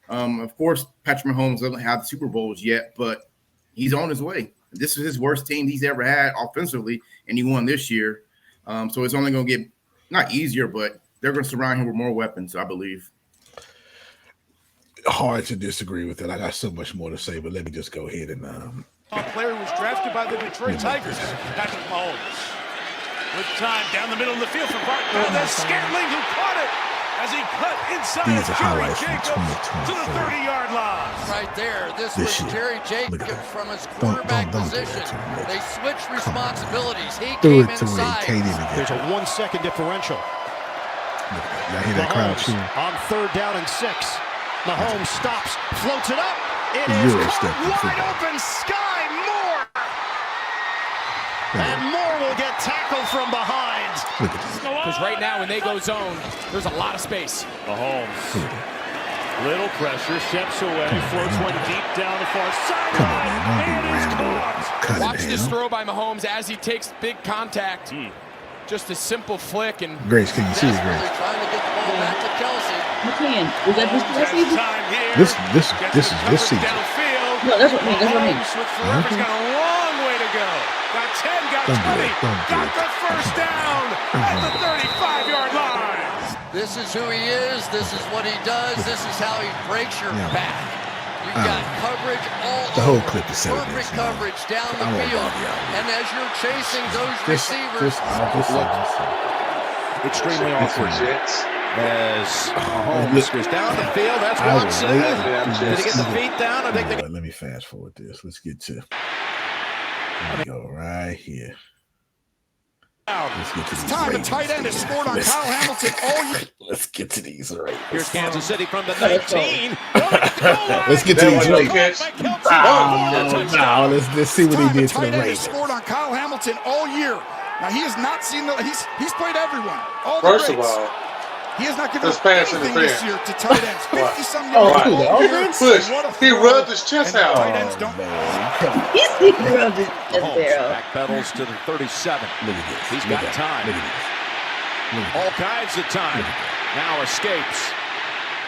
Of course, Patrick Mahomes doesn't have the Super Bowls yet, but he's on his way. This is his worst team he's ever had offensively, and he won this year. So it's only going to get not easier, but they're going to surround him with more weapons, I believe. Hard to disagree with it. I got so much more to say, but let me just go ahead and player was drafted by the Detroit Tigers, Patrick Mahomes. With time down the middle of the field for Barton. There's Scantling who caught it as he cut inside these are Jerry highlights Jacobs from to the 30-yard line. Right there. This was Jerry Jacobs from his quarterback position. They switched responsibilities. He came inside. There's a 1-second differential. Y'all hear that crowd cheering? On 3rd down and 6. Mahomes stops, floats it up. It is wide open. Sky Moore. And Moore will get tackled from behind. Because right now when they go zone, there's a lot of space. Mahomes. Little pressure, steps away, floats one deep down the far sideline. And is caught. Watch this throw by Mahomes as he takes big contact. Just a simple flick and Grace, can you see it, Grace? Trying to get the ball back to Kelsey. You can. Is that this season? This is this season. No, that's what I mean. That's what I mean. He's got a long way to go. Got 10, got 20, got the first down at the 35-yard line. This is who he is. This is what he does. This is how he breaks your back. You've got coverage all the whole over. clip is 7 minutes. Perfect coverage down the field. And as you're chasing those receivers, extremely awkward. As Mahomes goes down the field, that's Watson. Did he get the feet down? I think let me fast forward this. Let's get to. There we go right here. It's time. The tight end has scored on Kyle Hamilton all year. Let's get to these right. Here's Kansas City from the 19. Let's get to these right. Now let's see what he did to the Ravens. Scored on Kyle Hamilton all year. Now he has not seen he's played everyone. All the First greats. of all, he has not given Let's up pass anything interference. this year to tight ends. 50-some yards. Push. He rubbed his chest out. Tight ends don't. He rubbed his chest out. Backpedals to the 37. Look at this. He's got time. Look at this. All kinds of time. Now escapes.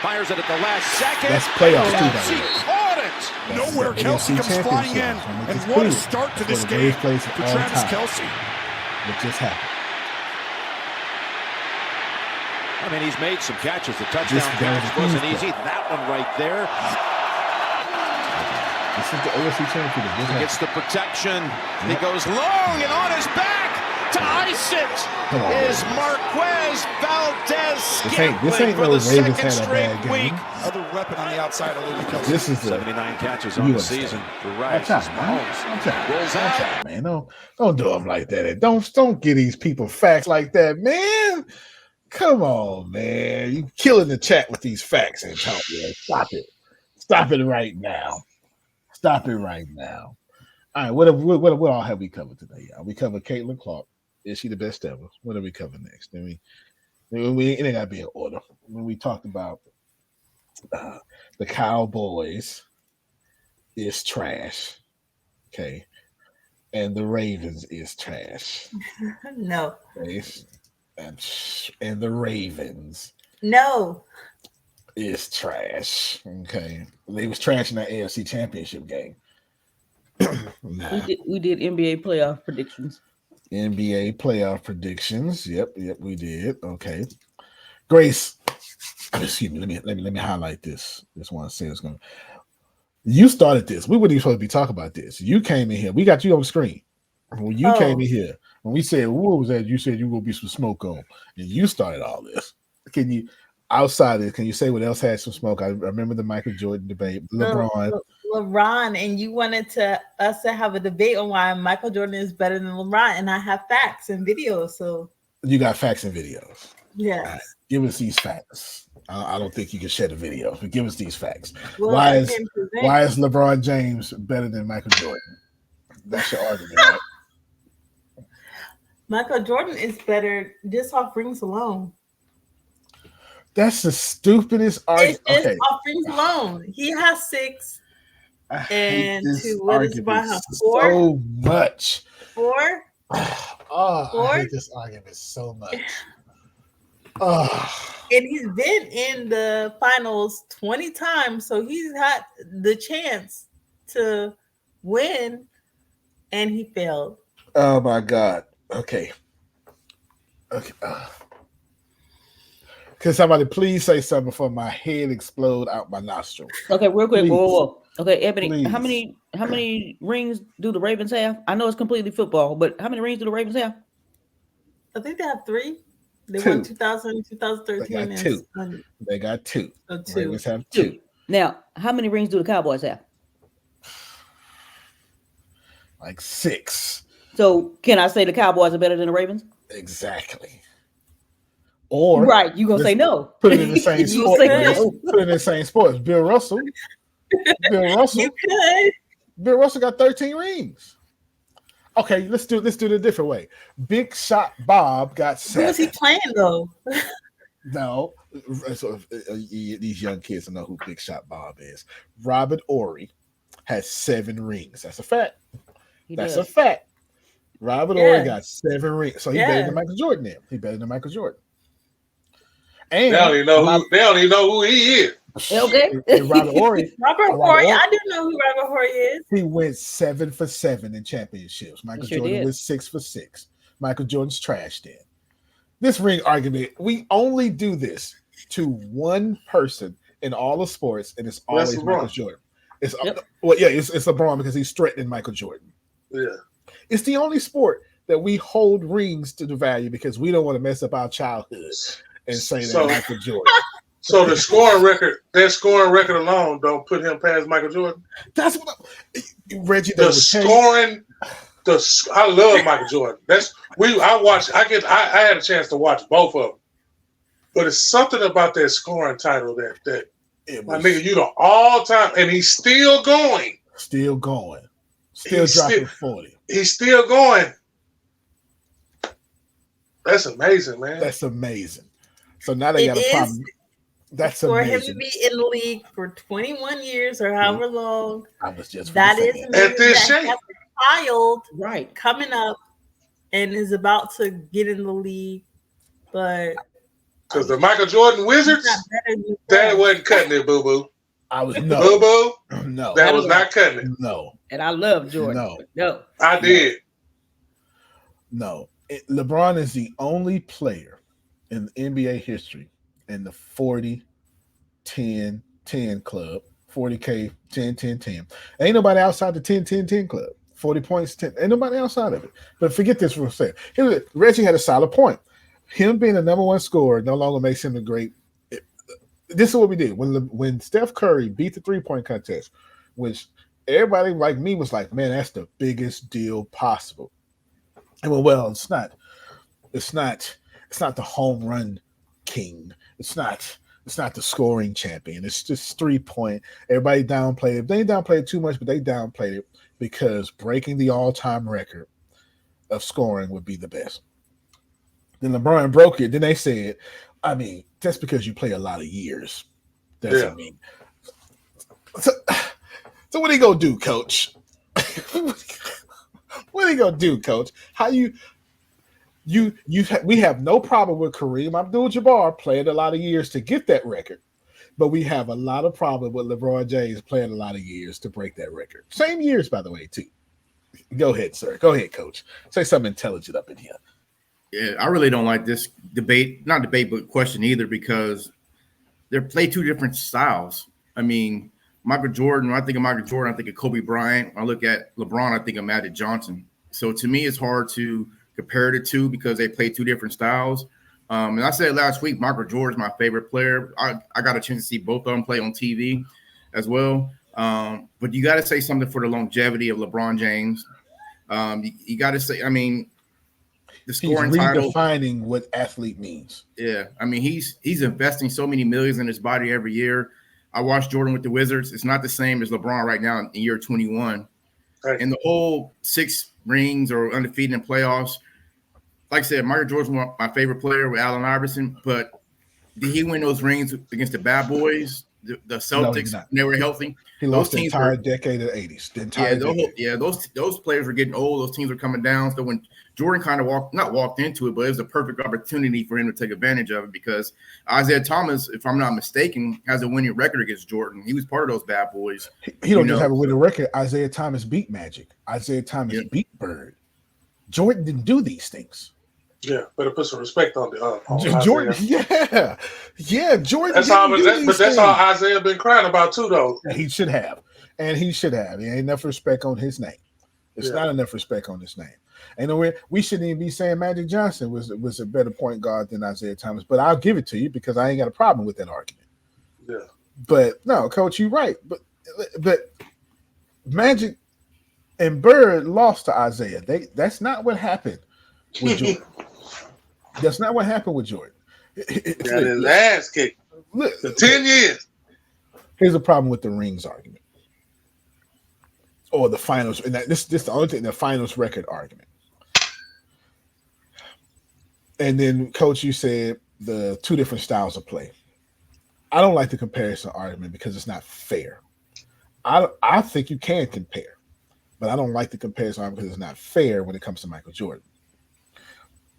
Fires it at the last second. That's playoffs too, by the Kelsey way. caught it. Nowhere Kelsey comes flying in. And what a start to this game for Travis Kelsey. What just happened? I mean, he's made some catches. The touchdown catch wasn't easy. That one right there. This is the AFC Championship. He gets the protection. He goes long and on his back to ice it is Marquez Valdez-Scantling for the second straight week. Other weapon on the outside of Louis Kelsey. This is 79 catches on the season for Rice. Rolls out. Man, don't do them like that. Don't give these people facts like that, man. Come on, man. You killing the chat with these facts, Antonio. Stop it. Stop it right now. Stop it right now. All right, what all have we covered today, y'all? We covered Caitlin Clark. Is she the best ever? What do we cover next? It ain't got to be in order. When we talked about the Cowboys is trash, okay, and the Ravens is trash. No. Okay? And the Ravens is trash. Okay, they was trash in that AFC Championship game. We did NBA playoff predictions. NBA playoff predictions. Yep, we did. Okay, Grace. Excuse me. Let me highlight this. Just want to say it's going. You started this. We weren't even supposed to be talking about this. You came in here. We got you on the screen. When you came in here, when we said, what was that? You said you were going to be some smoke on. And you started all this. Can you, outside of it, can you say what else had some smoke? I remember the Michael Jordan debate. LeBron, and you wanted us to have a debate on why Michael Jordan is better than LeBron, and I have facts and videos. So you got facts and videos. Yes. Right, give us these facts. I don't think you can share the video, but give us these facts. Well, why is LeBron James better than Michael Jordan? That's your argument, right? Michael Jordan is better just off rings alone. That's the stupidest argument. It's just off rings alone. He has 6 and 2. What is about 4? So much. 4? Oh, 4? I hate this argument so much. Oh. And he's been in the finals 20 times, so he's had the chance to win, and he failed. Oh my God. Okay. Can somebody please say something before my head explode out my nostril? Okay, real quick. Please. Whoa. Okay, Ebony, Please. how many rings do the Ravens have? I know it's completely football, but how many rings do the Ravens have? I think they have 3. They 2. won 2000, 2013. They got 2. They got 2. Oh, 2. Ravens have 2. Now, how many rings do the Cowboys have? Like 6. So, can I say the Cowboys are better than the Ravens? Exactly. Or right, you gonna say no? Put it in the same sport. No. Put it in the same sports. Bill Russell. You could. Bill Russell got 13 rings. Okay, let's do it a different way. Big Shot Bob got 7. Who was he playing though? No, so these young kids don't know who Big Shot Bob is. Robert Ory has 7 rings. That's a fact. That's a fact. Robert Ory got 7 rings. So he better than Michael Jordan then. He better than Michael Jordan. And they don't even know who he is. Okay. Robert Ory. I do know who Robert Ory is. He went 7 for 7 in championships. Michael Jordan was 6 for 6. Michael Jordan's trash then. This ring argument, we only do this to one person in all of sports, and it's always Michael Jordan. It's LeBron because he's threatening Michael Jordan. Yeah. It's the only sport that we hold rings to the value because we don't want to mess up our childhood and say that Michael Jordan. So the scoring record, that scoring record alone, don't put him past Michael Jordan. That's what Reggie. The scoring. I love Michael Jordan. I had a chance to watch both of them, but it's something about that scoring title that my nigga, you the all time, and he's still going, still dropping 40. He's still going. That's amazing, man. That's amazing. So now they got a problem. That's for amazing. him to be in the league for 21 years or however long. I was just that is at this shape. Child right coming up and is about to get in the league, but because the Michael Jordan Wizards, that wasn't cutting it, boo boo. I was boo boo. No, that was not cutting it. No, and I love Jordan. No, I did. No, LeBron is the only player in NBA history in the 40-10-10 club. 40K, 10-10-10. Ain't nobody outside the 10-10-10 club. 40 points, 10. Ain't nobody outside of it. But forget this for a second. Reggie had a solid point. Him being the number one scorer no longer makes him a great. This is what we did. When Steph Curry beat the three-point contest, which everybody like me was like, man, that's the biggest deal possible. And well, it's not. It's not the home run king. It's not the scoring champion. It's just 3-point. Everybody downplayed it. They downplayed it too much, but they downplayed it because breaking the all-time record of scoring would be the best. Then LeBron broke it. Then they said, I mean, just because you play a lot of years doesn't mean. So what are you gonna do, Coach? What are you gonna do, Coach? How we have no problem with Kareem Abdul-Jabbar playing a lot of years to get that record, but we have a lot of problem with LeBron James playing a lot of years to break that record. Same years, by the way, too. Go ahead, sir. Go ahead, Coach. Say something intelligent up in here. Yeah, I really don't like this not debate, but question either, because they play two different styles. I mean, Michael Jordan, when I think of Michael Jordan, I think of Kobe Bryant. When I look at LeBron, I think of Magic Johnson. So to me, it's hard to compare the two because they play two different styles. And I said last week, Michael Jordan is my favorite player. I got a chance to see both of them play on TV as well. But you got to say something for the longevity of LeBron James. You got to say, I mean, the scoring title, redefining what athlete means. Yeah, I mean, he's investing so many millions in his body every year. I watched Jordan with the Wizards. It's not the same as LeBron right now in year 21. Right. And the whole 6 rings or undefeated in playoffs. Like I said, Michael Jordan's my favorite player with Allen Iverson, but did he win those rings against the bad boys, the Celtics, when they were healthy? He lost the entire decade of the 80s. Those players were getting old. Those teams were coming down. So when Jordan kind of walked into it, but it was a perfect opportunity for him to take advantage of it because Isaiah Thomas, if I'm not mistaken, has a winning record against Jordan. He was part of those bad boys. He don't just have a winning record. Isaiah Thomas beat Magic. Isaiah Thomas beat Bird. Jordan didn't do these things. Yeah, better put some respect on the Jordan. Isaiah. Yeah, Jordan. That's how Isaiah been crying about too, though. He should have, and he should have. There ain't enough respect on his name. It's not enough respect on his name. And we shouldn't even be saying Magic Johnson was a better point guard than Isaiah Thomas. But I'll give it to you because I ain't got a problem with that argument. Yeah. But no, Coach, you're right. But Magic and Bird lost to Isaiah. That's not what happened with Jordan. That's not what happened with Jordan. Got his ass kicked. Look, for 10 years. Here's the problem with the rings argument. Or the finals. And this the only thing, the finals record argument. And then, Coach, you said the two different styles of play. I don't like the comparison argument because it's not fair. I think you can compare, but I don't like the comparison argument because it's not fair when it comes to Michael Jordan.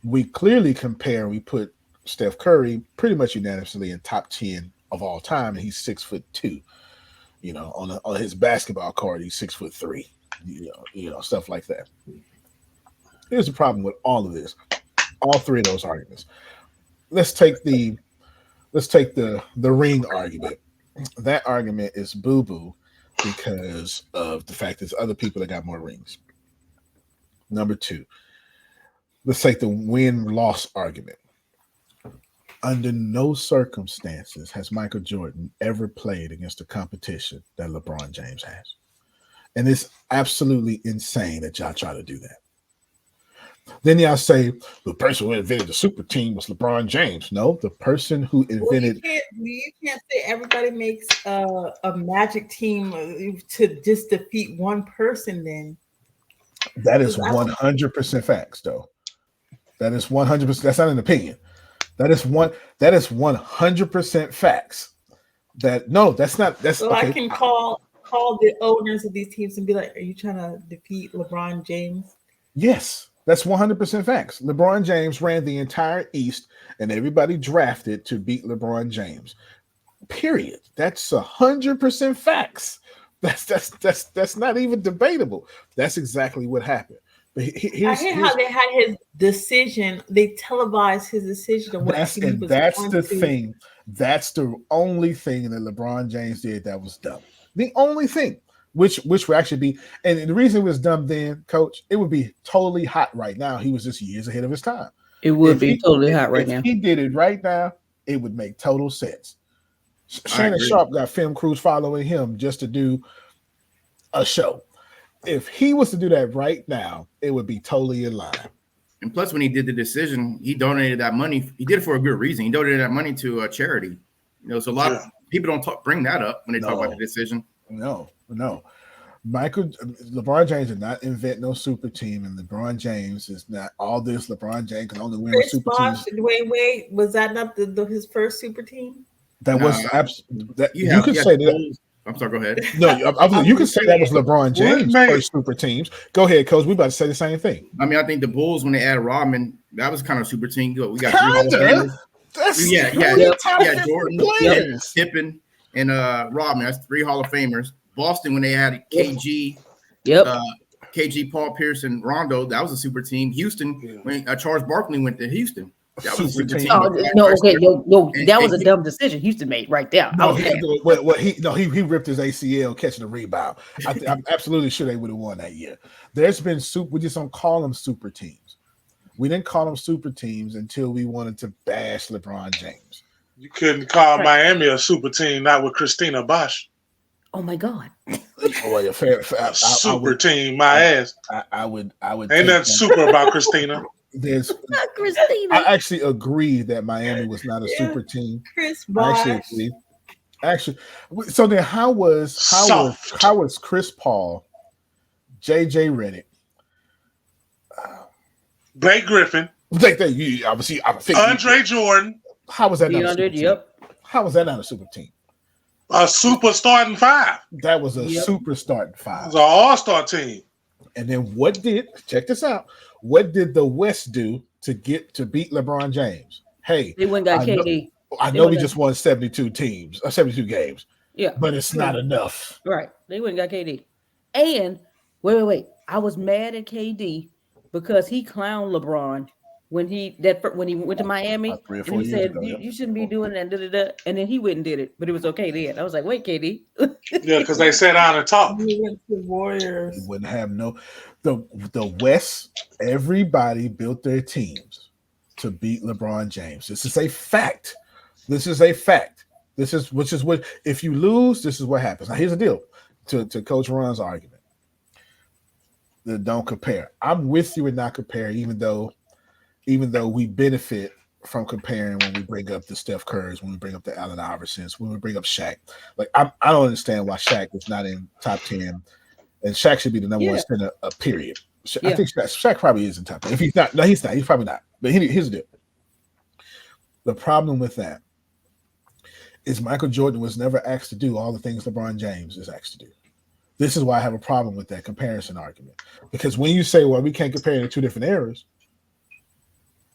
We clearly compare. We put Steph Curry pretty much unanimously in top 10 of all time, and he's 6'2". You know, on his basketball court, he's 6'3". You know, stuff like that. Here's the problem with all of this. All three of those arguments. Let's take the ring argument. That argument is boo-boo because of the fact there's other people that got more rings. Number 2, let's take the win-loss argument. Under no circumstances has Michael Jordan ever played against a competition that LeBron James has. And it's absolutely insane that y'all try to do that. Then y'all say the person who invented the super team was LeBron James. No, the person who invented. Well, you can't say everybody makes a magic team to just defeat one person. Then that is 100% facts, though. That is 100%. That's not an opinion. That is 100% facts. That's not. That's so okay. I can call the owners of these teams and be like, "Are you trying to defeat LeBron James?" Yes. That's 100% facts. LeBron James ran the entire East, and everybody drafted to beat LeBron James. Period. That's 100% facts. That's not even debatable. That's exactly what happened. But I hear how they had his decision. They televised his decision of what he was that's going the to. thing. That's the only thing that LeBron James did that was dumb. The only thing. Which would actually be, and the reason it was dumb then, Coach, it would be totally hot right now. He was just years ahead of his time. It would be totally hot right now. If he did it right now, it would make total sense. Shannon Sharp got film crews following him just to do a show. If he was to do that right now, it would be totally in line. And plus, when he did the decision, he donated that money. He did it for a good reason. He donated that money to a charity. So a lot of people don't bring that up when they talk about the decision. No. LeBron James did not invent no super team, and LeBron James is not all this. LeBron James can only win with super teams. Wait, was that not his first super team? That was you could say that. I'm sorry, go ahead. No, you could say that was LeBron James' first super teams. Go ahead, Coach. We about to say the same thing. I mean, I think the Bulls, when they added Rodman, that was kind of a super team. We got Jordan, Pippen, and Rodman. That's 3 Hall of Famers. Boston, when they had KG, KG, Paul Pierce, and Rondo, that was a super team. Houston, when Charles Barkley went to Houston, that was a super team. That was a dumb decision Houston made right there. He ripped his ACL catching a rebound. I'm absolutely sure they would have won that year. There's been we just don't call them super teams. We didn't call them super teams until we wanted to bash LeBron James. You couldn't call Miami a super team, not with Christina Bosch. Oh my God! Super team, my ass. I would. Ain't nothing super about Christina. There's not Christina. I actually agree that Miami was not a super team. Chris Bosh. Actually, so then how was Chris Paul, JJ Redick, Blake Griffin, Andre Jordan? How was that not a super team? How was that not a super team? A super starting 5. That was a super starting 5. It was an all-star team. And then check this out. What did the West do to beat LeBron James? Hey, they went and got KD. I know we just won 72 games. Yeah. But it's not enough. Right. They went and got KD. And wait. I was mad at KD because he clowned LeBron when he went to Miami, and he said you shouldn't be doing that, and then he went and did it, but it was okay then. I was like, wait, KD. Yeah, because they sat down and talked. He went to Warriors. You wouldn't have the West. Everybody built their teams to beat LeBron James. This is a fact. Which is what if you lose, this is what happens. Now here's the deal. To Coach Ron's argument, that don't compare. I'm with you and not compare, even though we benefit from comparing when we bring up the Steph Currys, when we bring up the Allen Iversons, when we bring up Shaq. Like I don't understand why Shaq is not in top 10, and Shaq should be the number one center. Period. I think Shaq probably is in top 10. If he's not, no, he's not. He's probably not. But here's the deal. The problem with that is Michael Jordan was never asked to do all the things LeBron James is asked to do. This is why I have a problem with that comparison argument. Because when you say, well, we can't compare the two different eras,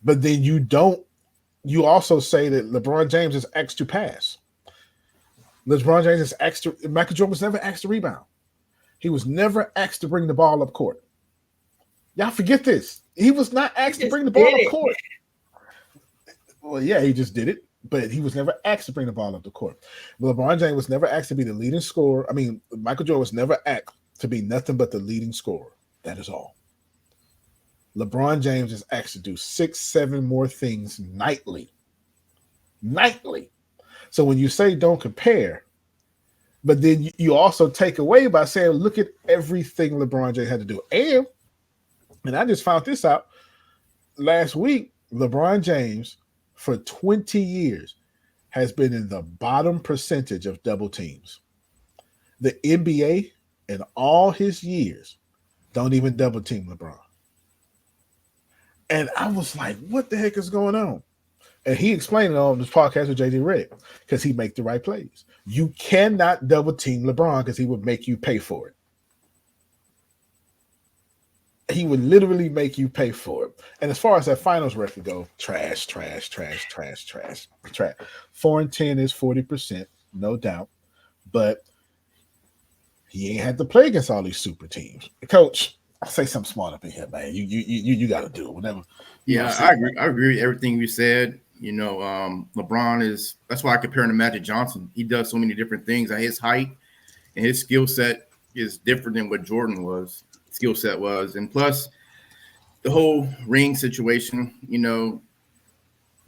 but then you also say that LeBron James is asked to pass. LeBron James is asked to, Michael Jordan was never asked to rebound. He was never asked to bring the ball up court. Y'all forget this. He was not asked to bring the ball up court. Well, yeah, he just did it, but he was never asked to bring the ball up the court. LeBron James was never asked to be the leading scorer. I mean, Michael Jordan was never asked to be nothing but the leading scorer. That is all. LeBron James is asked to do 6-7 more things nightly. So when you say don't compare, but then you also take away by saying, look at everything LeBron James had to do. And I just found this out last week, LeBron James for 20 years has been in the bottom percentage of double teams. The NBA in all his years don't even double team LeBron. And I was like, what the heck is going on? And he explained it on this podcast with JD Redick because he make the right plays. You cannot double team LeBron because he would make you pay for it. He would literally make you pay for it. And as far as that finals record go, trash. 4-10 is 40%, no doubt. But he ain't had to play against all these super teams. Coach, say something smart up in here, man. You got to do it. Whatever. Yeah, I agree with everything you said. You know, LeBron is – that's why I compare him to Magic Johnson. He does so many different things. At his height and his skill set is different than what Jordan was. Skill set was, and plus the whole ring situation. You know,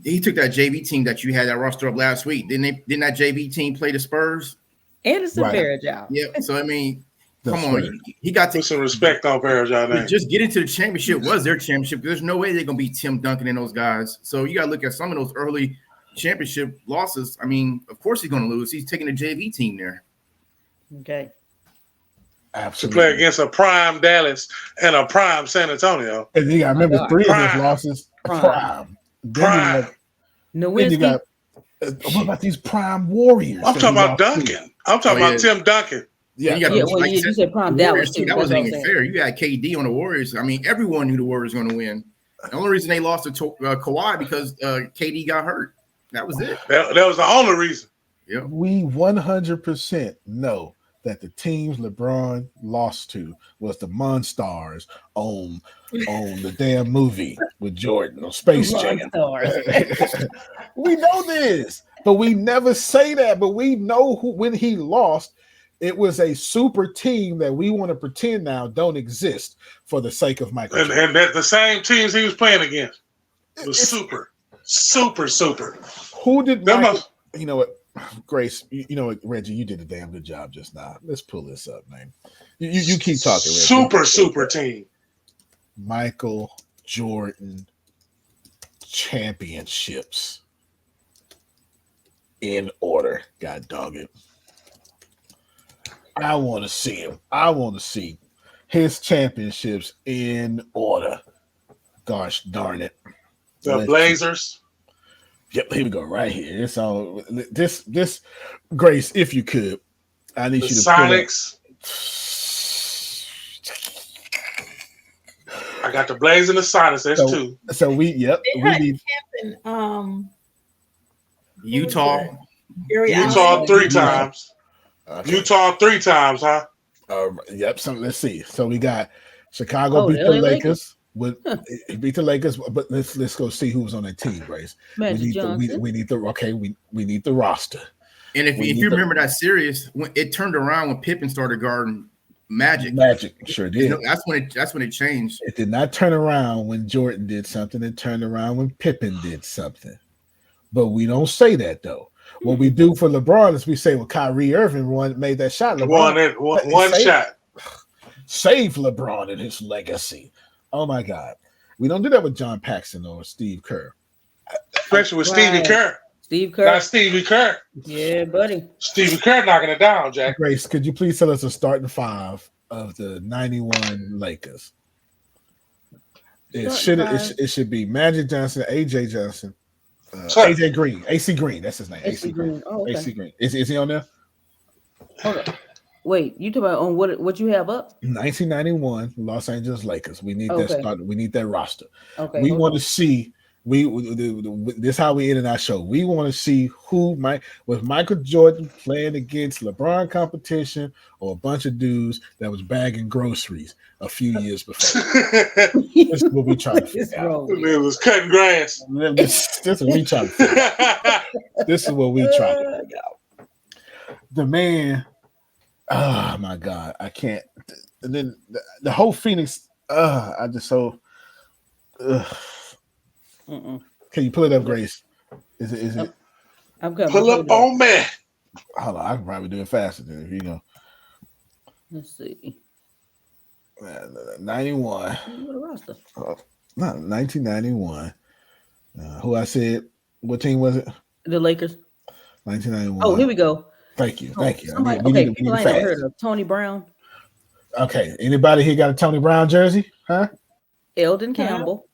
he took that JV team that you had that roster up last week. Didn't that JV team play the Spurs? Anderson Varejao. Yeah. So I mean, come on, he got to put some respect on Varejao name. Just get into the championship was their championship. There's no way they're gonna beat Tim Duncan and those guys. So you gotta look at some of those early championship losses. I mean, of course he's gonna lose. He's taking a JV team there. Okay. Absolutely. To play against a prime Dallas and a prime San Antonio. And you got to remember 3 of his losses. Prime. Then you got what about these prime Warriors? I'm talking about Duncan. I'm talking about Tim Duncan. Yeah, you said prime Dallas too. That wasn't even fair. You got KD on the Warriors. I mean, everyone knew the Warriors were going to win. The only reason they lost to Kawhi because KD got hurt. That was it. That was the only reason. Yeah. We 100% know that the teams LeBron lost to was the Monstars on the damn movie with Jordan on Space Jam. We know this, but we never say that. But we know when he lost, it was a super team that we want to pretend now don't exist for the sake of Michael. And that the same teams he was playing against was super. Who did Michael, you know what? Grace, you know what, Reggie, you did a damn good job just now. Let's pull this up, man. You keep talking, Reggie. Super team. Michael Jordan championships in order. God dog it. I want to see him. I want to see his championships in order. Gosh darn it. The Blazers. Yep, here we go, right here. It's all this Grace, if you could, I need you to Sonics. I got the Blazers and the Sonics. There's 2. So we need in, Utah. Utah 3 times. Okay. Utah 3 times, huh? Yep. So let's see. So we got Chicago beat the Lakers. Beat the Lakers, but let's go see who was on that team, Grace. We need the roster. And if you remember that series, when it turned around when Pippen started guarding Magic. Magic sure did. You know, that's when it changed. It did not turn around when Jordan did something. It turned around when Pippen did something. But we don't say that though. What we do for LeBron is we say, well, Kyrie Irving made that shot. LeBron one shot. Save LeBron and his legacy. Oh my God. We don't do that with John Paxson or Steve Kerr. Especially with Stevie Kerr. Steve Kerr. Not Stevie Kerr. Yeah, buddy. Stevie Kerr knocking it down, Jack. Grace, could you please tell us the starting 5 of the 91 Lakers? It should be Magic Johnson, AJ Johnson, AJ Green, AC Green. That's his name. AC Green. Oh, okay. AC Green. Is he on there? Hold on. Wait, you talking about on what you have up? 1991 Los Angeles Lakers. We need that start. We need that roster. Okay. We want to see. This is how we end our show. We want to see who was Michael Jordan playing against LeBron competition or a bunch of dudes that was bagging groceries a few years before. This is what we try to figure out. It was cutting grass. This is what we try to figure out. This is what we try to figure out. The man. Oh my God, I can't. And then the whole Phoenix. I just so Can you pull it up, Grace? Is it? I'm coming. Pull up on me. Hold on, I can probably do it faster than if you know. Let's see. 91. What a roster. 1991. Who I said? What team was it? The Lakers. 1991. Oh, here we go. Thank you. Somebody, we need people I ain't never heard of. Tony Brown. Okay. Anybody here got a Tony Brown jersey? Huh? Eldon Campbell.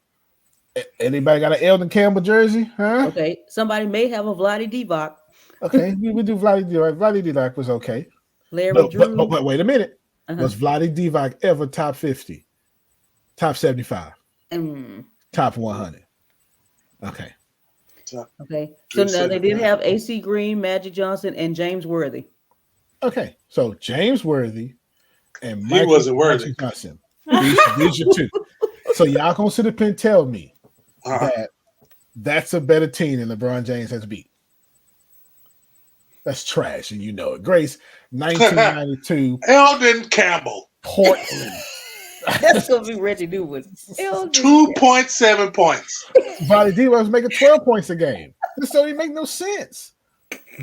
Anybody got an Eldon Campbell jersey? Huh? Okay. Somebody may have a Vlade Divac. Okay. we do Vlade Divac. Vlade Divac was okay. Larry Drew. But wait a minute. Was Vlade Divac ever top 50? Top 75? Top 100? Okay. Okay. So now they did have AC Green, Magic Johnson, and James Worthy. Okay. So James Worthy and he wasn't Worthy. Johnson. These are two. So y'all gonna sit up and tell me that that's a better team than LeBron James has beat. That's trash, and you know it. Grace, 1992. Eldon Campbell. Portland. That's gonna be Reggie Newman. 2.7 points. Vlade Divac was making 12 points a game. This don't even make no sense.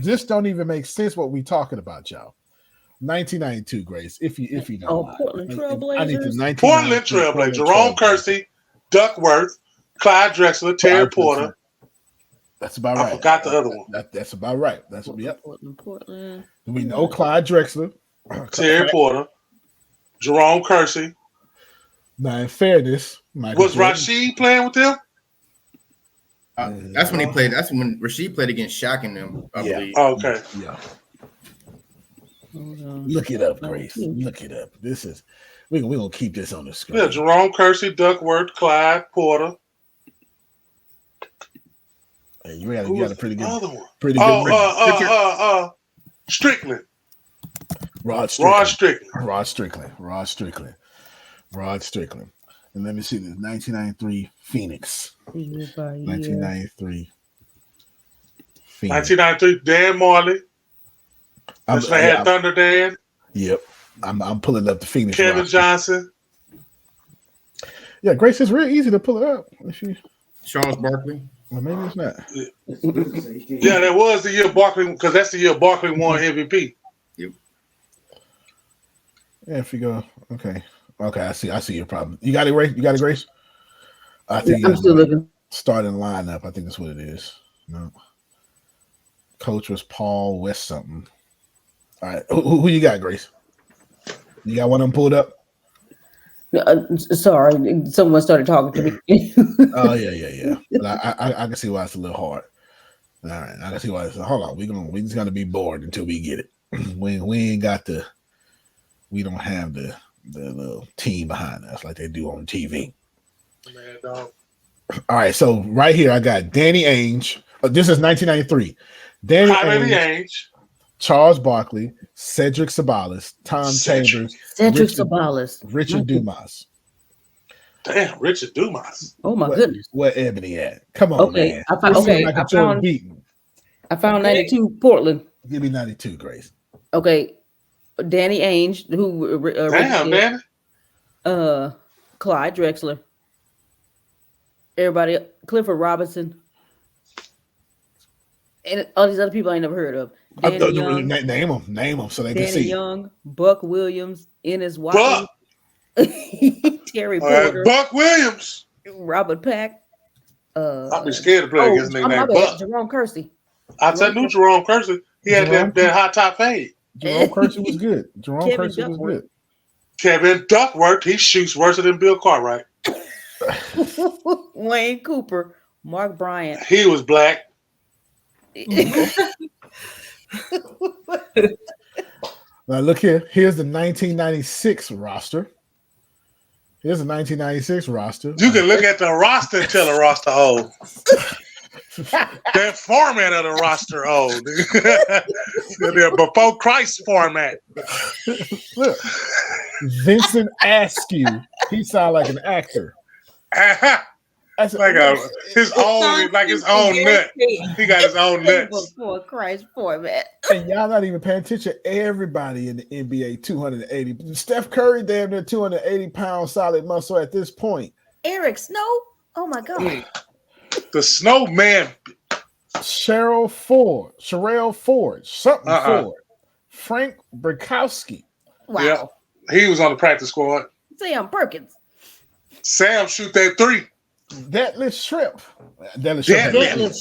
This don't even make sense what we talking about, y'all. 1992, Grace. If you don't mind. Portland Trailblazers. Portland Trailblazers. Jerome Kersey, Duckworth, Clyde Drexler, Terry Porter. That's about right. I forgot the other one. That's about right. That's Portland. We know Clyde Drexler, Terry Porter, Jerome Kersey. Now, in fairness, was Rasheed playing with them? That's when he played. That's when Rasheed played against Shaq and them. I believe. Oh, okay. Yeah. Look it up, Grace. Look it up. This is we're gonna keep this on the screen. Yeah, Jerome Kersey, Duckworth, Clyde Porter. Hey, you got a pretty good Strickland. Rod Strickland. And let me see this. 1993 Phoenix. 1993 Phoenix. 1993 Dan Marley. That's when they had Thunder Dan. Yep. I'm pulling up the Phoenix. Kevin roster. Johnson. Yeah, Grace, it's real easy to pull it up. Charles Barkley. Well, maybe it's not. Yeah, that was the year Barkley, because that's the year Barkley won MVP. Yep. Yeah, if you go, okay, I see your problem. You got it, Ray? You got it, Grace? I think I'm still looking. Starting lineup. I think that's what it is. No. Coach was Paul West something. All right, who you got, Grace? You got one of them pulled up? Sorry, someone started talking to me. Oh yeah. But I can see why it's a little hard. All right, I can see why it's. Hold on, we just gonna be bored until we get it. We don't have the little team behind us like they do on TV. Man, dog. All right, so right here I got Danny Ainge. This is 1993. Danny Ainge, Charles Barkley, Cedric Sabalas, Tom Chambers, Richard Dumas. Damn, Richard Dumas. Oh my goodness. Where Ebony at? Come on, man. I found 92 Portland. Give me 92, Grace. Okay. Danny Ainge, who Danny. Clyde Drexler. Everybody, Clifford Robinson. And all these other people I ain't never heard of. Name them so they can see. Danny Young, Buck Williams, Ennis Watley, Terry Porter, Buck Williams, Robert Pack. I'd be scared to play against nigga named Buck. Jerome Kersey. I knew Jerome Kersey. He had that high top fade. Jerome Kersey was good. Was good. Kevin Duckworth, he shoots worse than Bill Cartwright. Wayne Cooper, Mark Bryant. He was black. Now look here. Here's the 1996 roster. You can look at the roster and tell the roster old. That format of the roster old. The before Christ format. Look, Vincent Askew. He sound like an actor. That's like his own nut. He got his own nuts. Before Christ format. And y'all not even paying attention. Everybody in the NBA 280. Steph Curry damn near 280 pounds solid muscle at this point. Eric Snow. Oh my God. The Snowman. Sherelle Ford, something Ford. Frank Burkowski. Wow. Yep. He was on the practice squad. Sam Perkins. Sam shoot that three. Deadlift Shrimp. Deadlift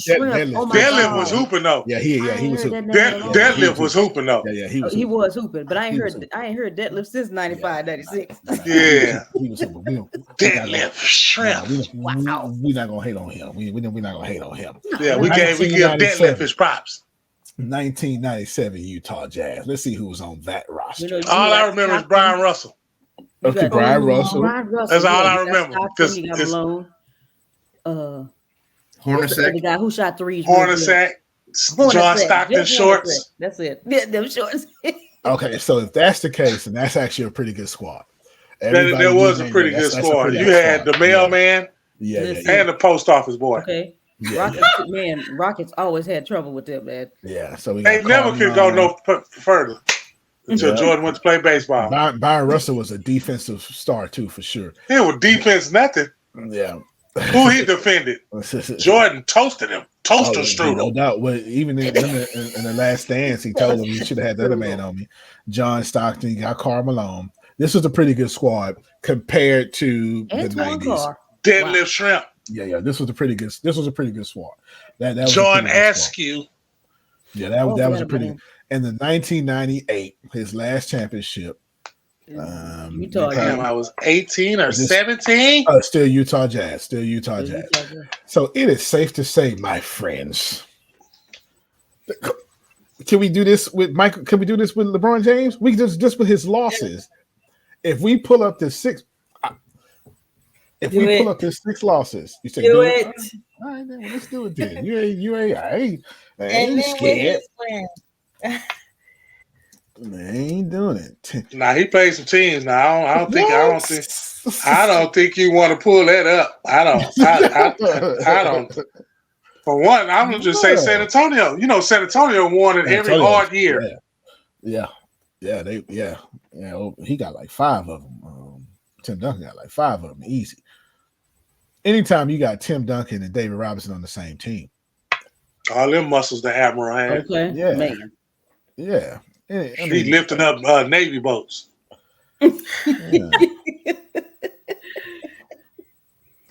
Shrimp. Oh my Deadlift God. was hooping though. Yeah, he was hooping. Deadlift was hooping though. Yeah, he was hooping, but I ain't heard Deadlift since 95, 96. Yeah. He was hooping. Deadlift Shrimp. Wow. We're not gonna hate on him. We're not gonna hate on him. Yeah, we give Deadlift his props. 1997 Utah Jazz. Let's see who was on that roster. All I remember is Brian Russell. Okay, Brian Russell. That's all I remember. Because he got Malone. Hornacek. The guy who shot threes. Hornacek. John Stockton shorts. That's it. Yeah, them shorts. Okay, so if that's the case, then that's actually a pretty good squad. There was a pretty good squad. You had the mailman, and the post office boy. Okay. Rockets always had trouble with them, man. Yeah, so they never could go no further until Jordan went to play baseball. Byron Russell was a defensive star too, for sure. He was defense nothing. Yeah. Who he defended? Jordan toasted him. Toaster strudel. No doubt. Well, even in the last dance, he told him you should have had the other man on me. John Stockton, you got Karl Malone. This was a pretty good squad compared to the 90s. Deadlift Shrimp. Yeah. This was a pretty good squad. That was John Askew. Yeah, that was a pretty. In the 1998, his last championship. I was 18 or 17. Still Utah Jazz. So it is safe to say, my friends. Can we do this with Michael? Can we do this with LeBron James? We just with his losses. If we pull up the six, pull up the 6 losses, you say do it. All right, then, let's do it then. You ain't scared. They ain't doing it. Nah, he played some teams. Now I don't think you want to pull that up. I don't. For one, I'm gonna just say San Antonio. You know, San Antonio won it every hard year. Yeah. He got like 5 of them. Tim Duncan got like 5 of them, easy. Anytime you got Tim Duncan and David Robinson on the same team, all them muscles the Admiral had. Okay, man. Yeah. He lifting up Navy boats. Yeah,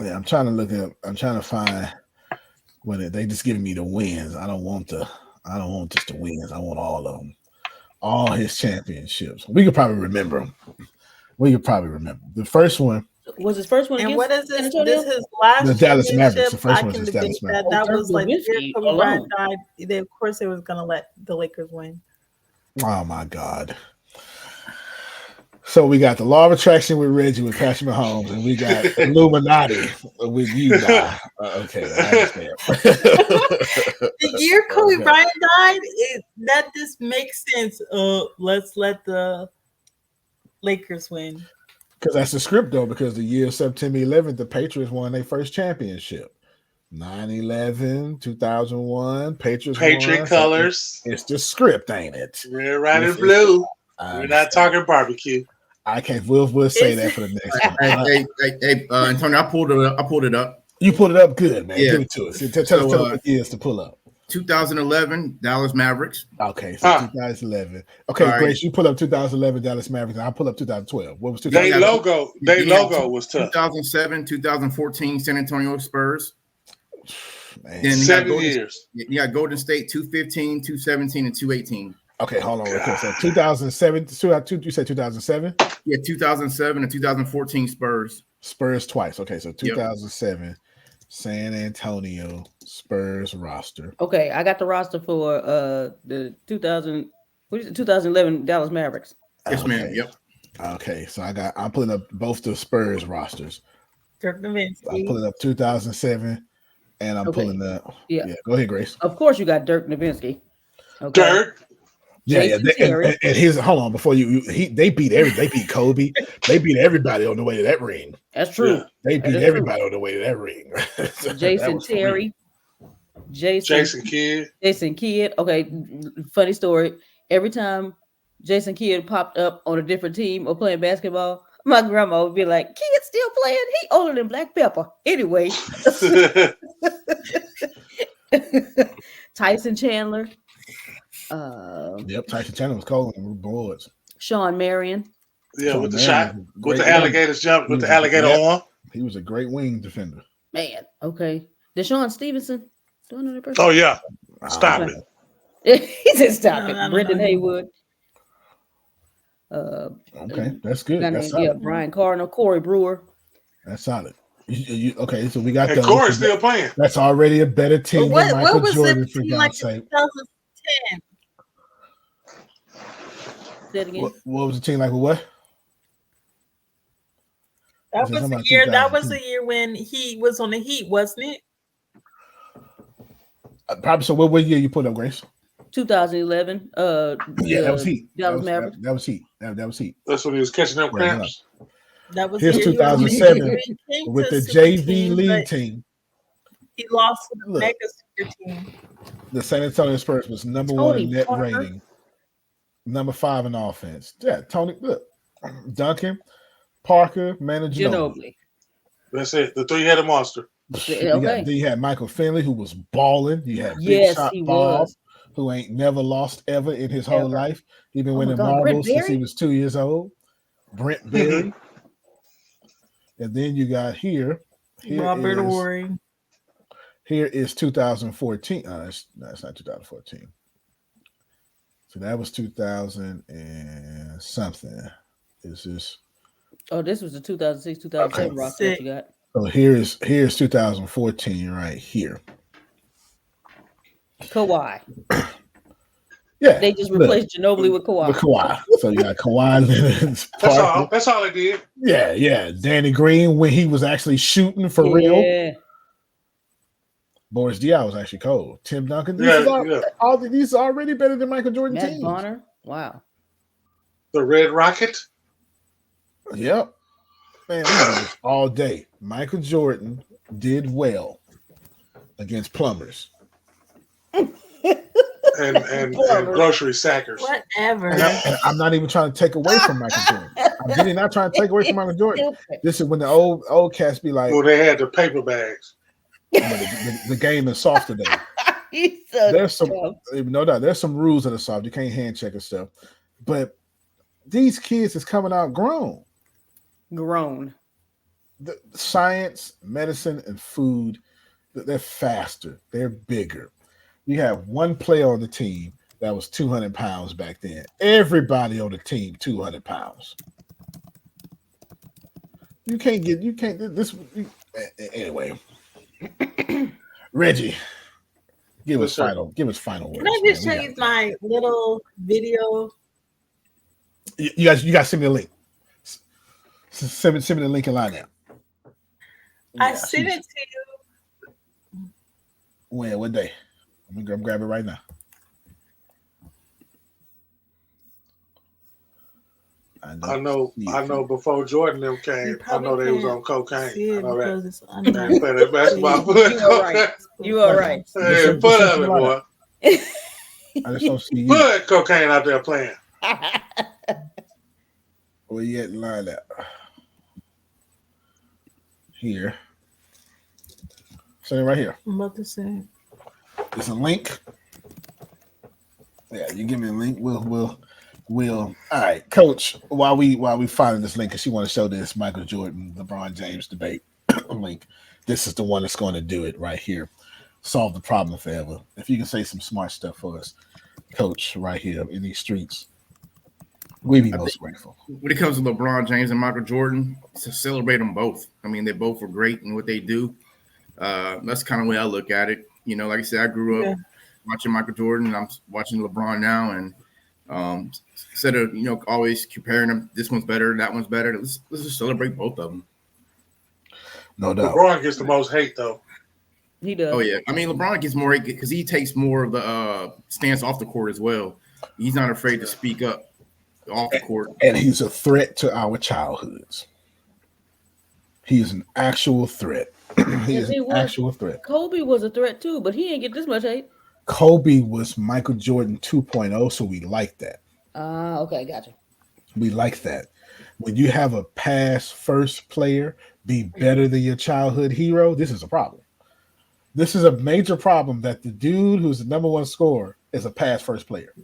I'm trying to find when they just giving me the wins. I don't want just the wins. I want all of them, all his championships. We could probably remember them. The first one. Was his first one? And against what is this? San Antonio? This his last The Dallas Mavericks. The first I one can was debate Dallas Mavericks. that was like Nowitzki Kobe Bryant alone. died. Of course, they was gonna let the Lakers win. Oh my God. So we got the Law of Attraction with Reggie with Patrick Mahomes, and we got Illuminati with you. Okay, I understand. The year Kobe Bryant died, that just makes sense. Let's let the Lakers win. Because that's the script, though, because the year of September 11th, the Patriots won their first championship. 9/11, 2001, Patriots Patriot won. colors. It's the script, ain't it? Red, white, and blue. We're not talking barbecue. I can't. We'll say that for the next one. Hey, Antonio, I pulled it up. You pulled it up, good, man. Yeah. Give it to us. Tell us what years to pull up. 2011 Dallas Mavericks. Okay, so 2011. Okay, right. Grace, you pull up 2011 Dallas Mavericks, and I pull up 2012. What was 2012? Their logo was tough. 2007, 2014 San Antonio Spurs. Man. Then 7 years. You got Golden State 215, 217, and 218. Okay, hold on real quick. So 2007, you said 2007? Yeah, 2007 and 2014 Spurs. Spurs twice. Okay, so 2007 San Antonio Spurs roster. Okay, I got the roster for the 2011 Dallas Mavericks. Yes, ma'am. Yep. Okay, so I'm pulling up both the Spurs rosters. Dirk Nowitzki. I'm pulling up 2007, and I'm pulling up. Yeah, go ahead, Grace. Of course, you got Dirk Nowitzki. Okay. Dirk. Yeah. And here's hold on before they beat Kobe. They beat everybody on the way to that ring. That's true. Yeah, they beat everybody on the way to that ring. Jason Terry. Jason Kidd. Okay, funny story. Every time Jason Kidd popped up on a different team or playing basketball, My grandma would be like, "Kid still playing? He older than Black Pepper." Anyway, Tyson Chandler. Yep, Tyson Chandler was cold in boards. Sean Marion. Yeah, Sean with the Marion shot, with the alligator's jump, with the alligator arm. He was a great wing defender. Man, okay. Deshaun Stevenson. Do I know that person? Oh yeah, stop it. He said, "Stop it." Brendan Haywood. Okay, that's good. That's solid. Brian Cardinal, Corey Brewer. That's solid. Okay, so we got and Corey's still playing. That's already a better team than Michael Jordan, for God's sake. 2010. Say it again. What was the team like with what? That was the year. That was the year when he was on the Heat, wasn't it? Probably. So, what year you put up, Grace? 2011. Yeah, that was Heat. Dallas Mavericks. That was Heat. That was Heat. That's when he was catching up cramps. That was here's 2007 with the JV league team. He lost to the mega super team. The San Antonio Spurs was number one in net rating, number 5 in offense. Yeah, Tony, look, Duncan, Parker, Manu Ginobili. That's it. The three-headed monster. You had Michael Finley, who was balling. You had Big Shot Bob, who ain't never lost ever in his whole life. He been winning marbles since he was 2 years old. Brent Berry. And then you got here Robert Horry. Here is 2014. That's not 2014. So that was 2000 and something. Is this? Oh, this was the 2006, 2007 roster that you got. So here's 2014 right here. Kawhi. Yeah, they just replaced Ginobili with Kawhi. So you got Kawhi Leonard. That's all they did. Yeah. Danny Green when he was actually shooting for real. Boris Diaw was actually cold. Tim Duncan. All these are already better than Michael Jordan Matt teams. Bonner. Wow. The Red Rocket. Yep. Man, we do this all day. Michael Jordan did well against plumbers. and grocery sackers. Whatever. And I'm not even trying to take away from Michael Jordan. I'm really not trying to take away from Michael Jordan. This is when the old cats be like, well, they had the paper bags. The game is soft today. There's no doubt. There's some rules that are soft. You can't hand check and stuff. But these kids is coming out grown. The science, medicine, and food, they're faster. They're bigger. You have one player on the team that was 200 pounds back then. Everybody on the team, 200 pounds. Anyway. Reggie, give us final words. Can I just show you my little video? You guys send me a link. Send me the link and line now. I sent it to you. When? What day? I'm gonna grab it right now. I know. Before Jordan them came, I know they was on cocaine. I know that. Play that basketball. You are right. Hey, put up it, boy. I just don't see you. Put cocaine out there playing. Where you at? Line up. Here. Send it right here. I'm about to say. It's a link. Yeah, you give me a link. We'll. All right, Coach. While we finding this link, because you want to show this Michael Jordan, LeBron James debate link. This is the one that's going to do it right here. Solve the problem forever. If you can say some smart stuff for us, Coach, right here in these streets, we'd be most grateful. When it comes to LeBron James and Michael Jordan, to celebrate them both. I mean, they both were great in what they do. That's kind of the way I look at it. You know, like I said, I grew up watching Michael Jordan, and I'm watching LeBron now, and instead of always comparing them, this one's better, that one's better. Let's just celebrate both of them. No doubt. LeBron gets the most hate though. He does. Oh yeah, I mean LeBron gets more hate because he takes more of the stance off the court as well. He's not afraid to speak up off the court, and he's a threat to our childhoods. He is an actual threat. He is an actual threat. Kobe was a threat too, but he ain't get this much hate. Kobe was Michael Jordan 2.0, so we like that. Okay, gotcha. We like that. when you have a pass first player be better than your childhood hero, this is a problem. This is a major problem that the dude who's the number one scorer is a pass first player.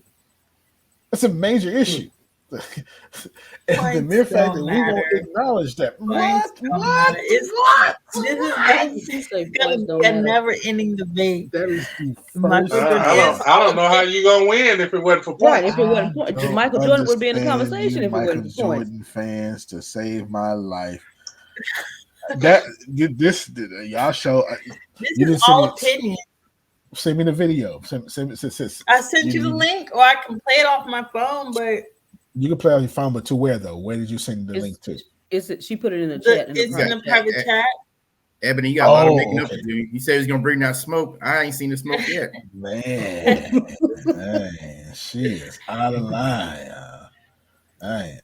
That's a major issue. And the mere fact that we won't acknowledge that. What? This is going to be a never-ending debate. That is I don't know how you gonna win if it wasn't for points. Right, if it wasn't points, Michael Jordan would be in the conversation if it wasn't for points. Jordan fans to save my life. Y'all show. This is all opinion. Send me the video. Send I sent you the link, or I can play it off my phone, but you can play on your phone. But to where though? Where did you send the link to? She put it in the chat. It's in the private chat. Ebony, you got a lot of making up to do. You said he's gonna bring that smoke. I ain't seen the smoke yet. Man, she is out of line. I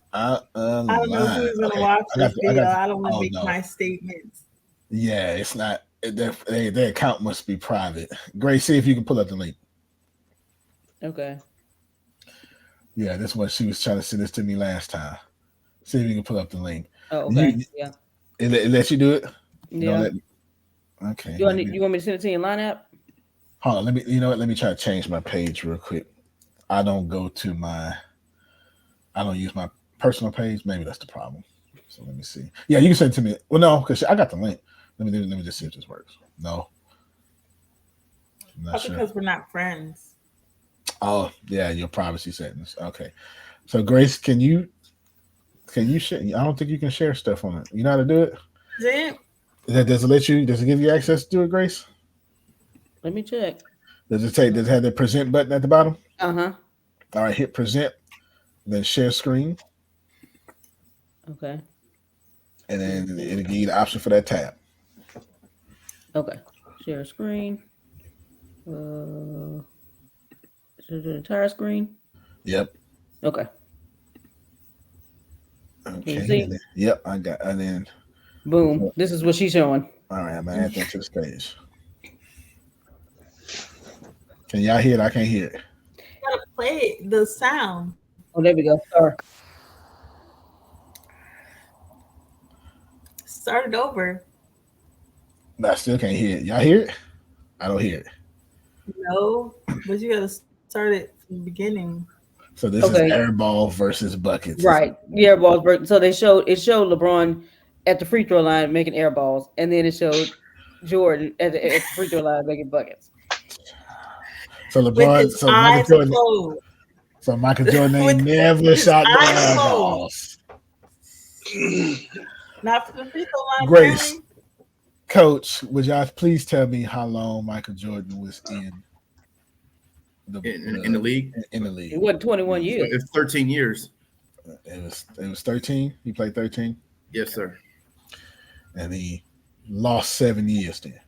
don't know who's gonna watch this video. I don't want to make my statements. Yeah, it's not. Their account must be private. Grace, see if you can pull up the link. Okay. Yeah, this one she was trying to send this to me last time. See if you can pull up the link. Oh, okay. Yeah. It lets you do it? Yeah. Okay. You want me to send it to your line app? Hold on. Let me try to change my page real quick. I don't use my personal page. Maybe that's the problem. So let me see. Yeah, you can send it to me. Well, no, because I got the link. Let me just see if this works. No. That's because we're not friends. Oh, yeah, your privacy settings. Okay. So Grace, can you share? I don't think you can share stuff on it. You know how to do it? Does it give you access to do it, Grace? Let me check. Does it have the present button at the bottom? Uh-huh. All right, hit present, then share screen. Okay. And then it'll give you the option for that tab. Okay. Share screen. The entire screen? Yep. Okay. Okay. Can you see? Yep, I got. And then boom. This is what she's showing. All right, I'm gonna add that to the stage. Can y'all hear it? I can't hear it. You gotta play the sound. Oh, there we go. Sorry. Start it over. No, I still can't hear it. Y'all hear it? I don't hear it. No, but you gotta start it from the beginning. So this is air ball versus buckets. Right. The air balls. So it showed LeBron at the free throw line making air balls, and then it showed Jordan at the free throw line making buckets. So LeBron, Michael Jordan ain't never shot the air balls. Not for the free throw line. Grace, Coach, would y'all please tell me how long Michael Jordan was in the league? In the league. It wasn't 21 years. It's 13 years. It was 13. He played 13. Yes, sir. And he lost 7 years then.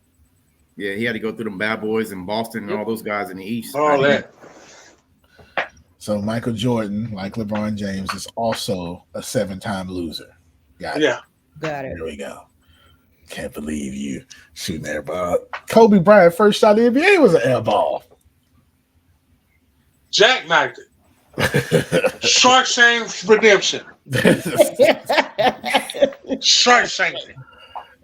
Yeah, he had to go through them bad boys in Boston and all those guys in the East. All that. So Michael Jordan, like LeBron James, is also a 7-time loser. Got it. Got it. There we go. Can't believe you shooting air ball. Kobe Bryant first shot in the NBA was an air ball. Jackknifed it. Shawshank Redemption. Shawshank.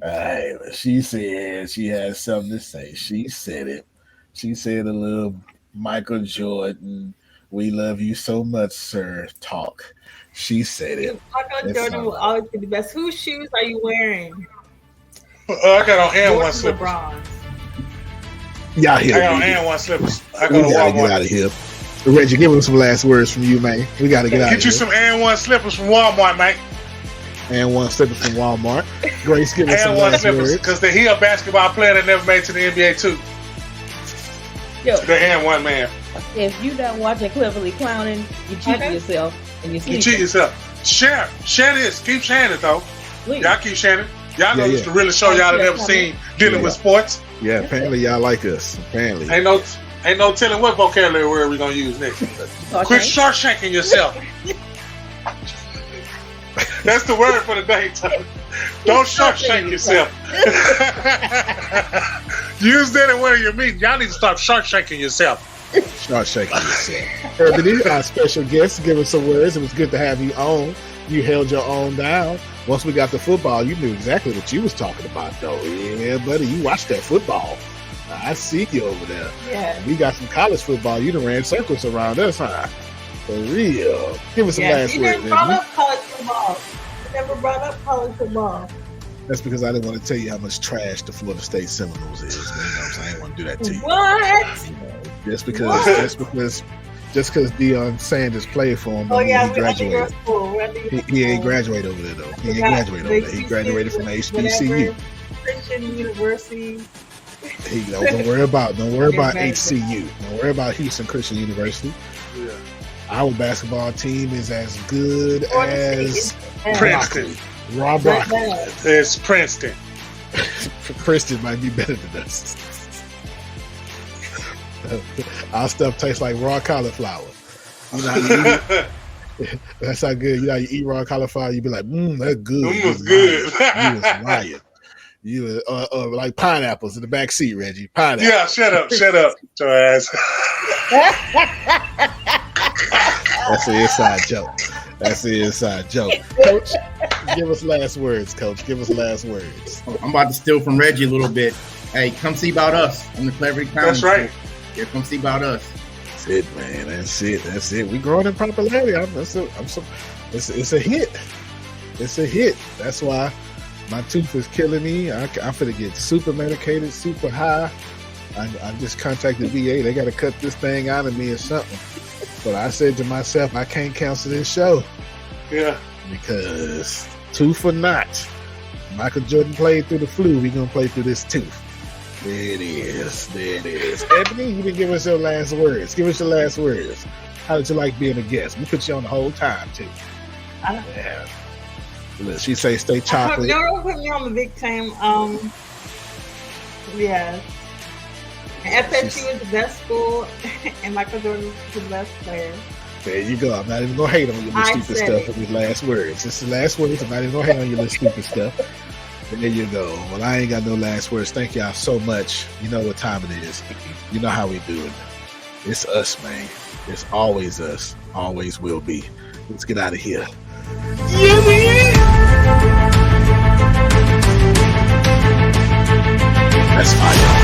All right, she said she had something to say. She said it. She said a little Michael Jordan, we love you so much, sir, talk. She said it. Michael Jordan will always be the best. Whose shoes are you wearing? I got on Air One slippers. Y'all here? I got on Air One slippers. I we gotta get out of here. Reggie, give him some last words from you, man. We gotta get out of here. Get you some Air One slippers from Walmart, man. Air One slippers from Walmart. Grace, give us some last words. Because he a basketball player that never made it to the NBA too. Yo, the Air One man. If you not watching Cleverly Clowning, you cheating yourself and you cheat yourself. Share this. Keep sharing it though. Please. Y'all keep sharing it. Y'all know this to really show y'all that never seen dealing with sports. Yeah, apparently y'all like us. Apparently. Ain't no telling what vocabulary word we're gonna use next. Quit Shawshanking yourself. That's the word for the day. Don't Shawshank yourself. Use that in one of your meetings. Y'all need to stop Shawshanking yourself. Shawshanking yourself. Ebony, our special guest, give us some words. It was good to have you on. You held your own down. Once we got the football, you knew exactly what you was talking about, though. Yeah, buddy, you watched that football. I see you over there. Yeah. We got some college football. You done ran circles around us, huh? For real. Give us some last words. You never brought up college football. You never brought up college football. That's because I didn't want to tell you how much trash the Florida State Seminoles is. You know what I'm saying? I didn't want to do that to you. What? You know, just because Deion Sanders played for him. Oh, yeah, he graduated. He ain't graduated over there, though. He ain't graduated over there. He graduated from HBCU. Christian University. Don't worry about HCU. Don't worry about Houston Christian University. Yeah. Our basketball team is as good as Princeton. Rob Broccoli. It's Princeton. Princeton might be better than us. Our stuff tastes like raw cauliflower. You know how you eat, that's how good. You know how you eat raw cauliflower, you be like, that's good. That's good. You was lying. You like pineapples in the back seat, Reggie. Pineapple. Yeah, shut up, your ass. That's an inside joke. Coach, give us last words, Coach. Give us last words. I'm about to steal from Reggie a little bit. Hey, come see about us on the Clever Economy. That's right. Yeah, come see about us. That's it, man. That's it. We growing in popularity. It's a hit. It's a hit. That's why my tooth is killing me. I'm finna get super medicated, super high. I just contacted VA. They got to cut this thing out of me or something. But I said to myself, I can't cancel this show. Yeah. Because tooth or not, Michael Jordan played through the flu. We gonna play through this tooth. There it is. Ebony, you didn't give us your last words. Give us your last words. How did you like being a guest? We put you on the whole time, too. Yeah. Look, she say stay chocolate. Don't put me on the big time. Yeah. FSU is the best school, and Michael Jordan is the best player. There you go. I'm not even gonna hate on your little stupid stuff with these last words. It's the last words. I'm not even gonna hate on your little stupid stuff. And there you go. Well, I ain't got no last words. Thank y'all so much. You know what time it is. You know how we do it. It's us, man. It's always us. Always will be. Let's get out of here. That's fine, y'all.